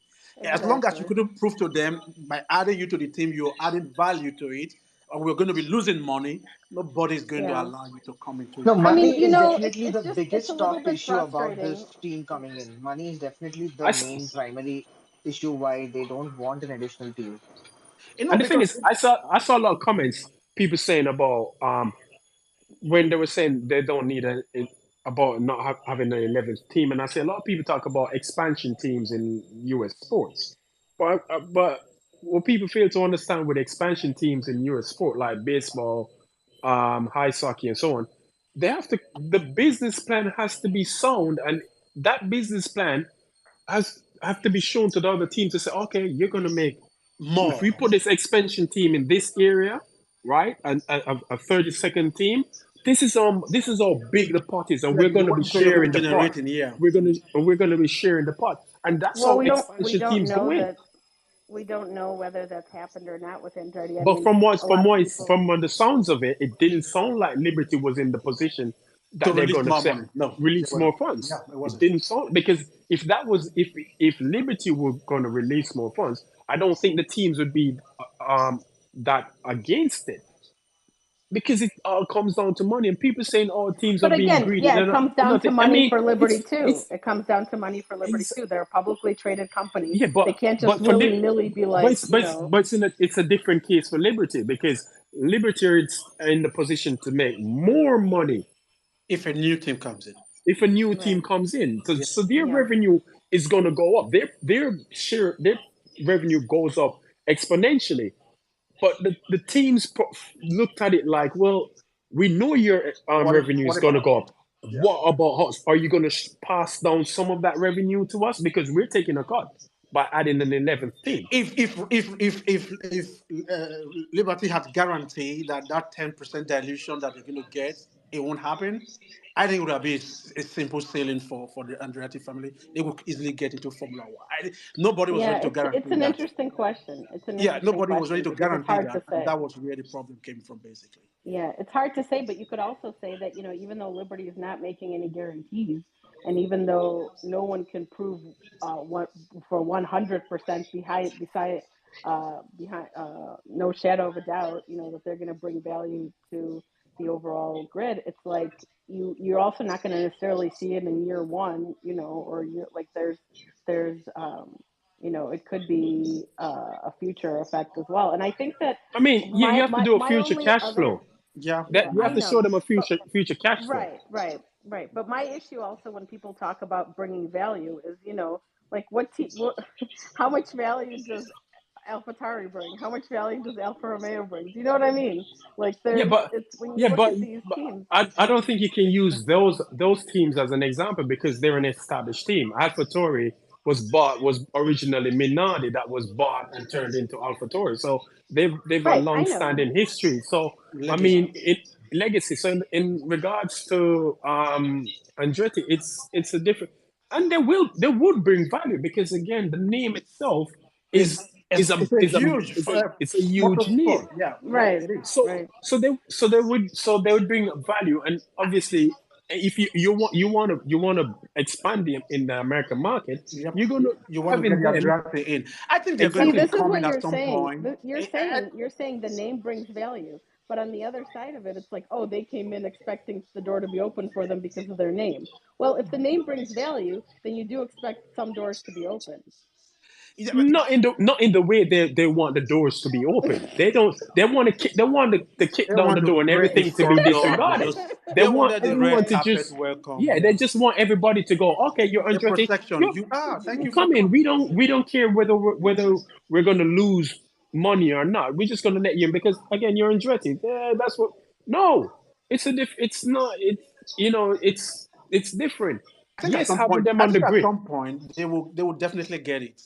As long as you Exactly. couldn't prove to them by adding you to the team, you're adding value to it, or we're going to be losing money, nobody's going to Yeah. allow you to come into No, it. I mean, money you is know, definitely the it's a biggest little top bit issue about frustrating. this team coming in. Money is definitely the I, main primary issue why they don't want an additional team. You know, and the thing because is, I saw a lot of comments people saying about when they were saying they don't need about not having an 11th team, and I say a lot of people talk about expansion teams in U.S. sports, but what people fail to understand with expansion teams in U.S. sport like baseball, ice hockey, and so on, they have to the business plan has to be sound, and that business plan has have to be shown to the other team to say, okay, you're going to make if we more, put this expansion team in this area, right, and a 32nd team, this is how big the pot is, and yeah, we're going to be what you're going to sharing be the pot. generating, yeah. We're going to be sharing the pot, and that's Well, how we expansion don't teams go know in. that we don't know whether that's happened or not with Andretti. I But mean, a lot of people. from the sounds of it, it didn't sound like Liberty was in the position To that they're release going to more set money. No, it release more wasn't. funds. Yeah, it It wasn't. didn't sound because if Liberty were going to release more funds, I don't think the teams would be that against it because it all comes down to money and people saying, "Oh, teams are But being again, greedy." yeah, No, it no, comes down to nothing. I money mean, for Liberty too. it's It comes down to money for Liberty ex- too. They're a publicly traded company. yeah, They can't just but for willy Lib- nilly be like, but it's a different case for Liberty because Liberty is in the position to make more money If a new team comes in. if a new team right, comes in. So, Yeah. so their yeah. revenue is going to go up. Their revenue goes up exponentially. But the teams looked at it like, well, we know your revenue is What going to about go us? up. Yeah. What about us? Are you going to pass down some of that revenue to us because we're taking a cut by adding an 11th team? If Liberty had guaranteed that 10% dilution that they're going to get, it won't happen. I think it would have been a simple sailing for the Andretti family. They would easily get into Formula One. Nobody was Yeah, ready to it's guarantee an that. interesting question. It's an Yeah, interesting nobody was ready question to because it's guarantee hard that, to and say. that was where the problem came from, basically. Yeah, it's hard to say, but you could also say that, even though Liberty is not making any guarantees, and even though no one can prove what for 100% behind no shadow of a doubt, that they're going to bring value to the overall grid, it's like you're also not going to necessarily see it in year one, or you're like there's it could be a future effect as well. And I think that I mean, you my have to my do a my future only cash other flow. Yeah, That yeah, you I have to show know. them a But future cash flow. right. But my issue also when people talk about bringing value is, like how much value does AlphaTauri bring? How much value does Alfa Romeo bring? Do you know what I mean? Like Yeah, but it's when you yeah, look but, at these but teams. I don't think you can use those teams as an example because they're an established team. AlphaTauri was originally Minardi that was bought and turned into AlphaTauri. So they've a Right, I long know. standing history. So I legacy. mean it legacy. So in regards to Andretti, it's a different and they would bring value because again the name itself It's is is a it's a is a huge it's a huge motorsport. name. Yeah, yeah, Right, it is. So right. they would bring value, and obviously, if you want to expand in the American market, Yep. you're gonna You want to get having the them Andretti in. I think they're going See, to be exactly. this is coming what at you're some saying. point. You're saying the name brings value, but on the other side of it, it's like, oh, they came in expecting the door to be open for them because of their name. Well, if the name brings value, then you do expect some doors to be open. Yeah, Not in the way they want the doors to be open. They don't. They want to kick they down the want to door and break the everything to be front door and disregarded. just They they want wanted the everyone red to carpet just welcome. yeah. Yeah, They just want everybody to go. Okay, you're a Andretti. protection. You're You are. Thank you for come in. coming. We don't care whether we're gonna lose money or not. We're just gonna let you in because again you're Andretti. Yeah, that's what. No, it's not. It's different. I think at Yes, some having point, them I on the think at grid. some point they will definitely get it.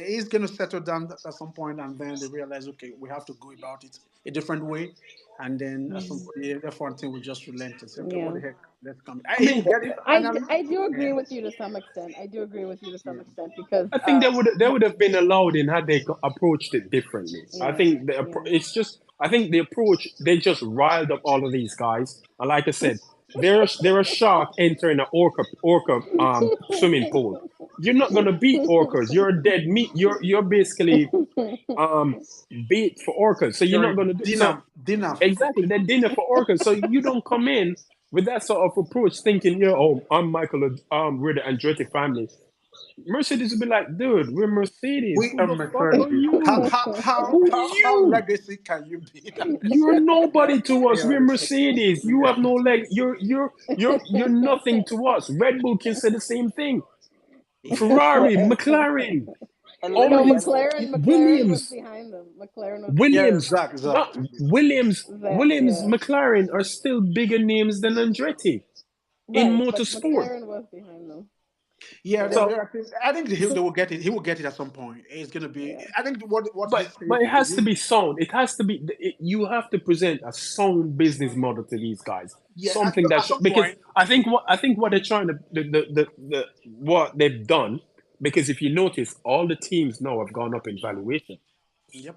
He's going to settle down at some point, and then they realize, okay, we have to go about it a different way, and then at some Mhm. point, the F1 team will just relent and say, okay, what Yeah. the heck, let's come. I He will mean, get it finally. I do Yeah, agree with you to some extent. I do agree with you to some yeah. extent because I think they would have been allowed in had they approached it differently. I yeah, think yeah. it's just I think the approach they just riled up all of these guys. And like I said, they're a shark entering an orca swimming pool. You're not gonna beat orcas. You're a dead meat. You're basically um bait for orcas. So you're not You're gonna do so dinner for exactly they're dinner for orcas. So you don't come in with that sort of approach thinking, yeah, oh, I'm Michael, we're the Andretti family. Mercedes would be like, dude, we're Mercedes. we Who are the fuck are Mercedes. How you? how how Who how, how you? legacy can you be? You're nobody to us. Yeah, We're Mercedes. You have no leg. You're nothing to us. Red Bull can say the same thing. yeah. Ferrari, McLaren, And all No, of Liberty, these McLaren was Williams, behind them. McLaren was Yeah, behind them. Williams, Zach. not Williams, That Williams, yeah. McLaren are still bigger names than Andretti in Right, but motorsport. McLaren was behind them. Yeah, Yeah, So, I think they will get it. He will get it at some point. It's gonna be. yeah. I think what but this but says it to has to you. be sound. It has to be. You have to present a sound business model to these guys. Yeah, Something that at some because point. I think what they're trying to what they've done because if you notice all the teams now have gone up in valuation Yep.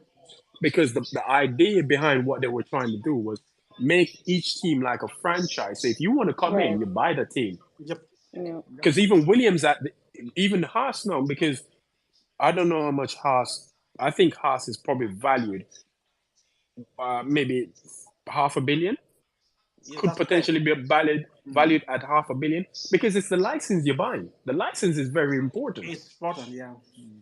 because the idea behind what they were trying to do was make each team like a franchise. So if you want to come in, Right. you buy the team. Yep. Yeah. Yep. Because even Williams even Haas now because I don't know how much Haas. I think Haas is probably valued maybe half a billion Yeah, could that's fair. potentially be Mm. valued at half a billion because it's the license you're buying. The license is very important. It's important. Yeah. Mm.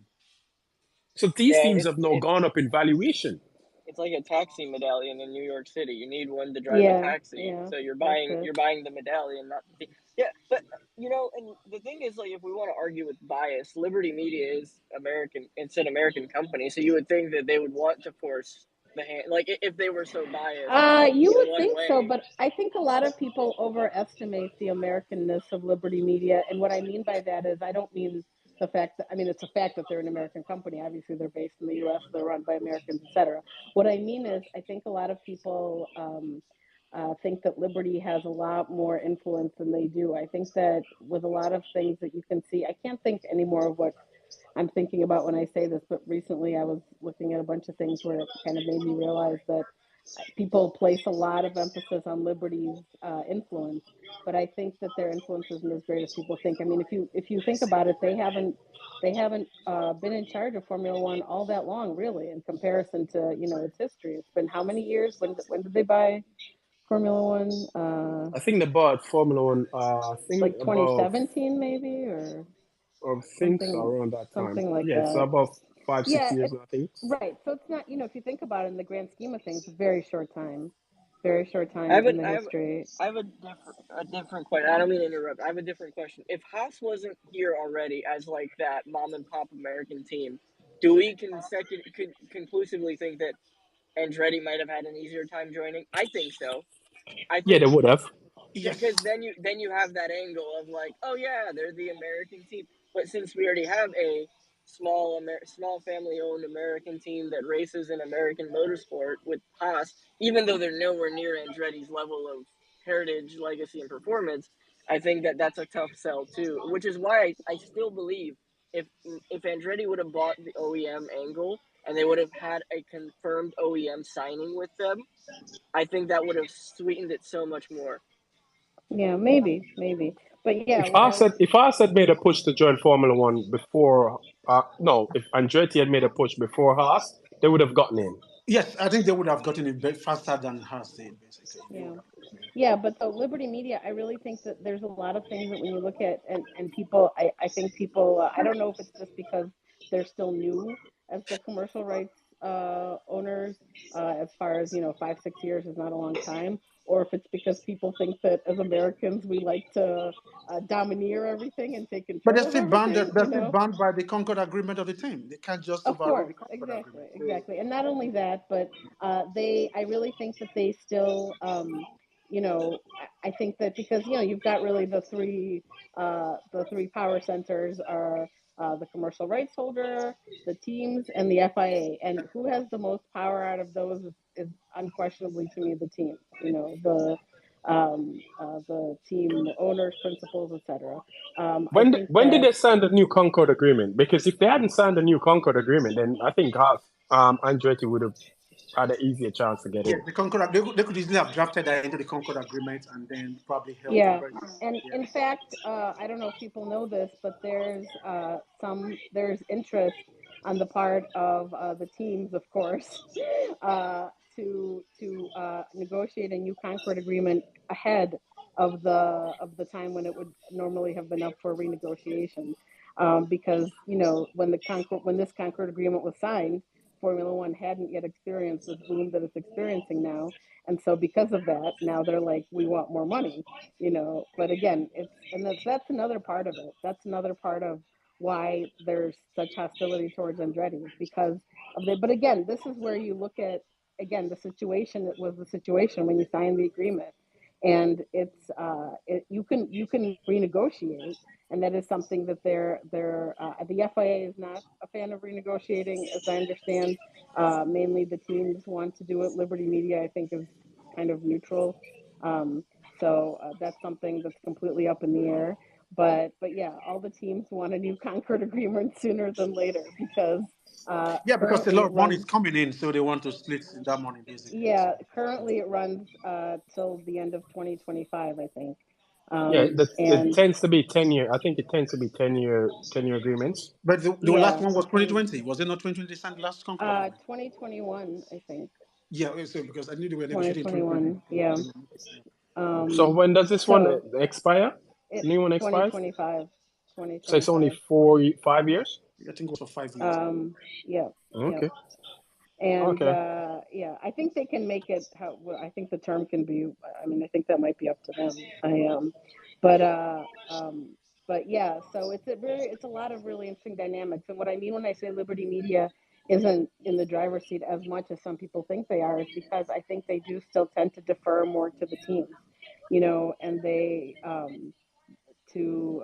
So these yeah, teams have now gone up in valuation. it's like a taxi medallion in New York City. You need one to drive a Yeah. taxi, Yeah. so you're That's buying it. you're buying the medallion, not the yeah. But and the thing is, like, if we want to argue with bias, Liberty Media is American. It's an American company, so you would think that they would want to force the hand. Like, if they were so biased You would one think so, way. but I think a lot of people overestimate the Americanness of Liberty Media. And what I mean by that is, I don't mean the fact that, I mean, it's a fact that they're an American company. Obviously, they're based in the US, they're run by Americans, etc. What I mean is, I think a lot of people think that Liberty has a lot more influence than they do. I think that with a lot of things that you can see, I can't think anymore of what I'm thinking about when I say this, but recently I was looking at a bunch of things where it kind of made me realize that people place a lot of emphasis on Liberty's influence, but I think that their influence isn't as great as people think. I mean, if you think about it, they haven't been in charge of Formula One all that long, really, in comparison to its history. It's been how many years? When did they buy Formula One? I think they bought Formula One. I think Like about 2017 maybe, or I think so something around that time. something like Yeah, so that. about 5 6 Yeah, years, I think. right. So it's not, if you think about it in the grand scheme of things, a very short I time have a, in the I have history. I have a different question. I don't mean to interrupt. I have a different question. If Haas wasn't here already as like that mom and pop American team, do we conclusively think that Andretti might have had an easier time joining? I think so. I Yeah, they think would have. because Yes. then you have that angle of like, oh yeah, they're the American team. But since we already have a small family owned American team that races in American motorsport with Haas, even though they're nowhere near Andretti's level of heritage, legacy, and performance, I think that that's a tough sell too. Which is why I still believe if if Andretti would have bought the OEM angle and they would have had a confirmed OEM signing with them, I think that would have sweetened it so much more. Yeah, maybe. But yeah, If Haas had made a push to join Formula One before, no, if Andretti had made a push before Haas, they would have gotten in. Yes, I think they would have gotten it faster than Haas did, basically. They yeah. would have. Yeah, but the Liberty Media, I really think that there's a lot of things that when you look at and people, I think people, I don't know if it's just because they're still new as the commercial rights owners, as far as 5 6 years is not a long time, or if it's because people think that as Americans we like to domineer everything and take But they're control of still bound. everything. They're still bound by the Concord Agreement of the team. They can't just Of override course, the Concord exactly, Agreement. So exactly. And not only that, but I really think that they still, I think that because, you've got really the three power centers are the commercial rights holder, the teams, and the FIA. And who has the most power out of those is unquestionably to me the teams, the team owners, principals, etc. I think When did that they sign the new Concord Agreement? Because if they hadn't signed the new Concord Agreement, then I think Haas, Andretti would have had an easier chance to get yes, in. the Concord. They could easily have drafted that into the Concord Agreement and then probably held the Yeah, race. and Yeah. in fact, I don't know if people know this, but there's interest on the part of the teams, of course, to negotiate a new Concord agreement ahead of the time when it would normally have been up for renegotiation, because when this Concord agreement was signed, Formula One hadn't yet experienced this boom that it's experiencing now, and so because of that, now they're like, we want more money. But again, that's another part of it. That's another part of why there's such hostility towards Andretti is because of the. But again, this is where you look at, again, the situation. It was the situation when you signed the agreement, and you can renegotiate, and that is something that the FIA is not a fan of renegotiating, as I understand. Mainly the teams want to do it. Liberty Media, I think, is kind of neutral. Um, so that's something that's completely up in the air. But yeah, all the teams want a new Concord agreement sooner than later because Yeah, because a currently lot it of money is runs. coming in, so they want to split that money basically. So Yeah, currently it runs till the end of 2025, I think. Yeah, it And tends to be 10 year. I think it tends to be 10-year agreements. but the last yeah, one was and 2020. Was it not 2020 they signed the last Concord Agreement? 2021, I think. Yeah, so because I knew they were negotiating 2020. 2021, yeah. So Um, when does this one so expire? it New one expires. 2025, So it's only 2025. 4 5 years. I think it was for 5 years. Yeah, yeah. Okay. And Okay. yeah, I think they can make it how well, I think the term can be. I mean, I think that might be up to them. But uh, um, but yeah, so it's a lot of really interesting dynamics. And what I mean when I say Liberty Media isn't in the driver's seat as much as some people think they are, is because I think they do still tend to defer more to the teams, and they to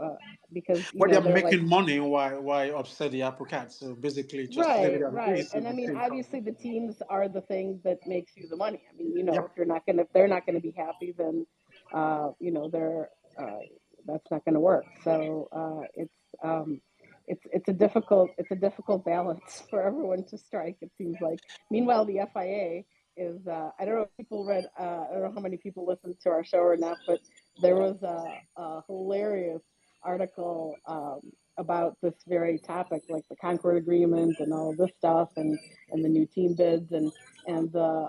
because But they're they're like making money why upset the apple cart. So basically, just leave it right, as it right. is. And If I the mean, team comes. obviously the teams are the thing that makes you the money. I mean, Yep. if they're not gonna be happy, then they're that's not gonna work. So it's a difficult balance for everyone to strike. It seems like. Meanwhile, the FIA is I don't know if people read I don't know how many people listened to our show or not, but there was a hilarious article about this very topic, like the Concord Agreement and all of this stuff, and the new team bids, and the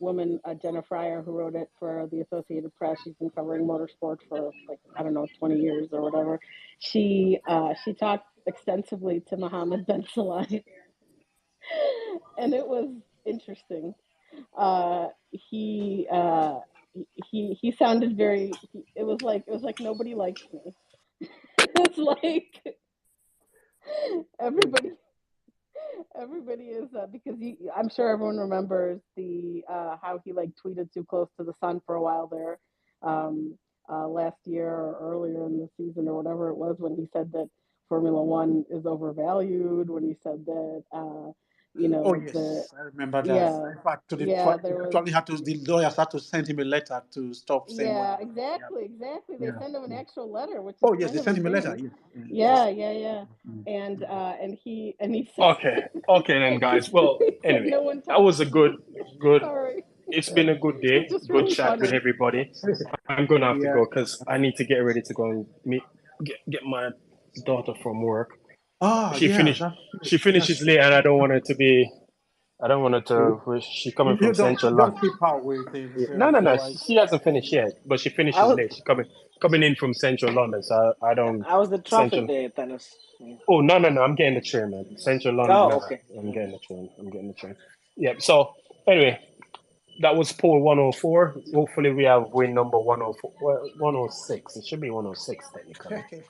woman Jenna Fryer, who wrote it for the Associated Press. She's been covering motorsport for like I don't know 20 years or whatever. She talked extensively to Mohammed Ben Salai, and it was interesting. He sounded very. It was like nobody likes me. It's like everybody everybody is because I'm sure everyone remembers the how he like tweeted too close to the sun for a while there last year or earlier in the season or whatever it was when he said that Formula One is overvalued, when he said that Oh the yes, I remember that. yeah In fact, to the yeah point, there was actually had to the lawyers had to send him a letter to stop saying what he yeah, was saying. Yeah, exactly. They yeah, send him an yeah. actual letter, which is Oh yes, they kind of sent him a letter. insane. Yeah, yeah, yeah. Yeah, yeah, yeah. And he said Okay then, he, guys. Well, he said anyway, no one that talks was a to me. good. Sorry. It's been a good It was day, just good really chat with funny. everybody. I'm gonna have to Yeah. go because I need to get ready to go and get my daughter from work. Ah, She yeah, finished. that's true. She That's finishes true. late, and I don't want her to be. I don't want her You, to. She's coming you from Central don't London. keep out with things. No, no, no. Otherwise, She hasn't finished yet, but she I finishes was late. She's coming in from Central London, so I don't I was the traffic Central. there, Thanos. Yeah. Oh no, no, no! I'm getting the train, man. Central London. Oh, Nah, okay. I'm Mm. getting the train. I'm getting the train. Yeah. So anyway, that was poll 104. Hopefully, we have win number 104. Well, 106. It should be 106 technically.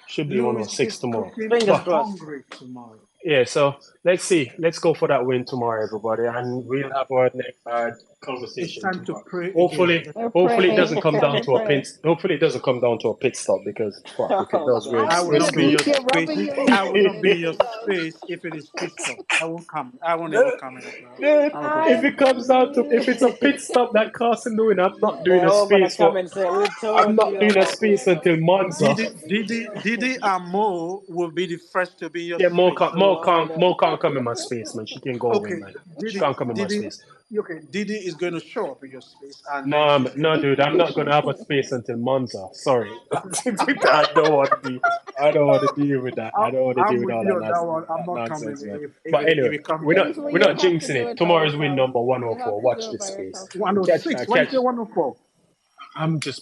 Should be Lewis 106 is tomorrow. cooking Fingers But crossed. hungry tomorrow. yeah, so let's see. Let's go for that win tomorrow, everybody, and we'll have our next It's conversation time to tomorrow. pray again. Hopefully, We're hopefully it praying. doesn't come down We're to a pit. praying. Hopefully, it doesn't come down to a pit stop because fuck, if it Oh does, God. I I'm will we're gonna not be in be screwed. your here space. rubbing your I ego will when not it be in your does. space if it is pit stop. I won't come. I won't ever Dude, come in as well. dude, I'm afraid. if I'm it comes down to if it's a pit stop that Carson doing, I'm not doing They're a all gonna space come for. and say, "We I'm told not you doing a about space this." until Monza. Didi and Mo will be the first to be in your Yeah, space. So Lord, Mo can't come in my space, man. She can go away, okay, man. She Didi, can't come in my Didi, space. okay, Didi is going to show up in your space, and No, then she's going no, to. dude, I'm not gonna have a space until Monza. Sorry, I don't want to be. I don't want to deal with that. I don't want to deal I'm with with all you that, on that one. I'm that not coming nonsense, man. But if anyway, it comes we're to not it. we're Kingsley, not you'll have to jinxing do it. it by Tomorrow's win yourself. number You'll have 104. to Watch do it this by space. yourself, Kingsley. 106. Why you Catch. say 104?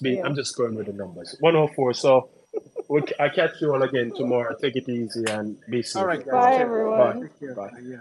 Yeah. I'm just going with the numbers. 104. So I catch you all again tomorrow. Take it easy and be All safe, right, guys. everybody. Bye, Cheers. Bye. everyone. Take care. Bye. Yeah.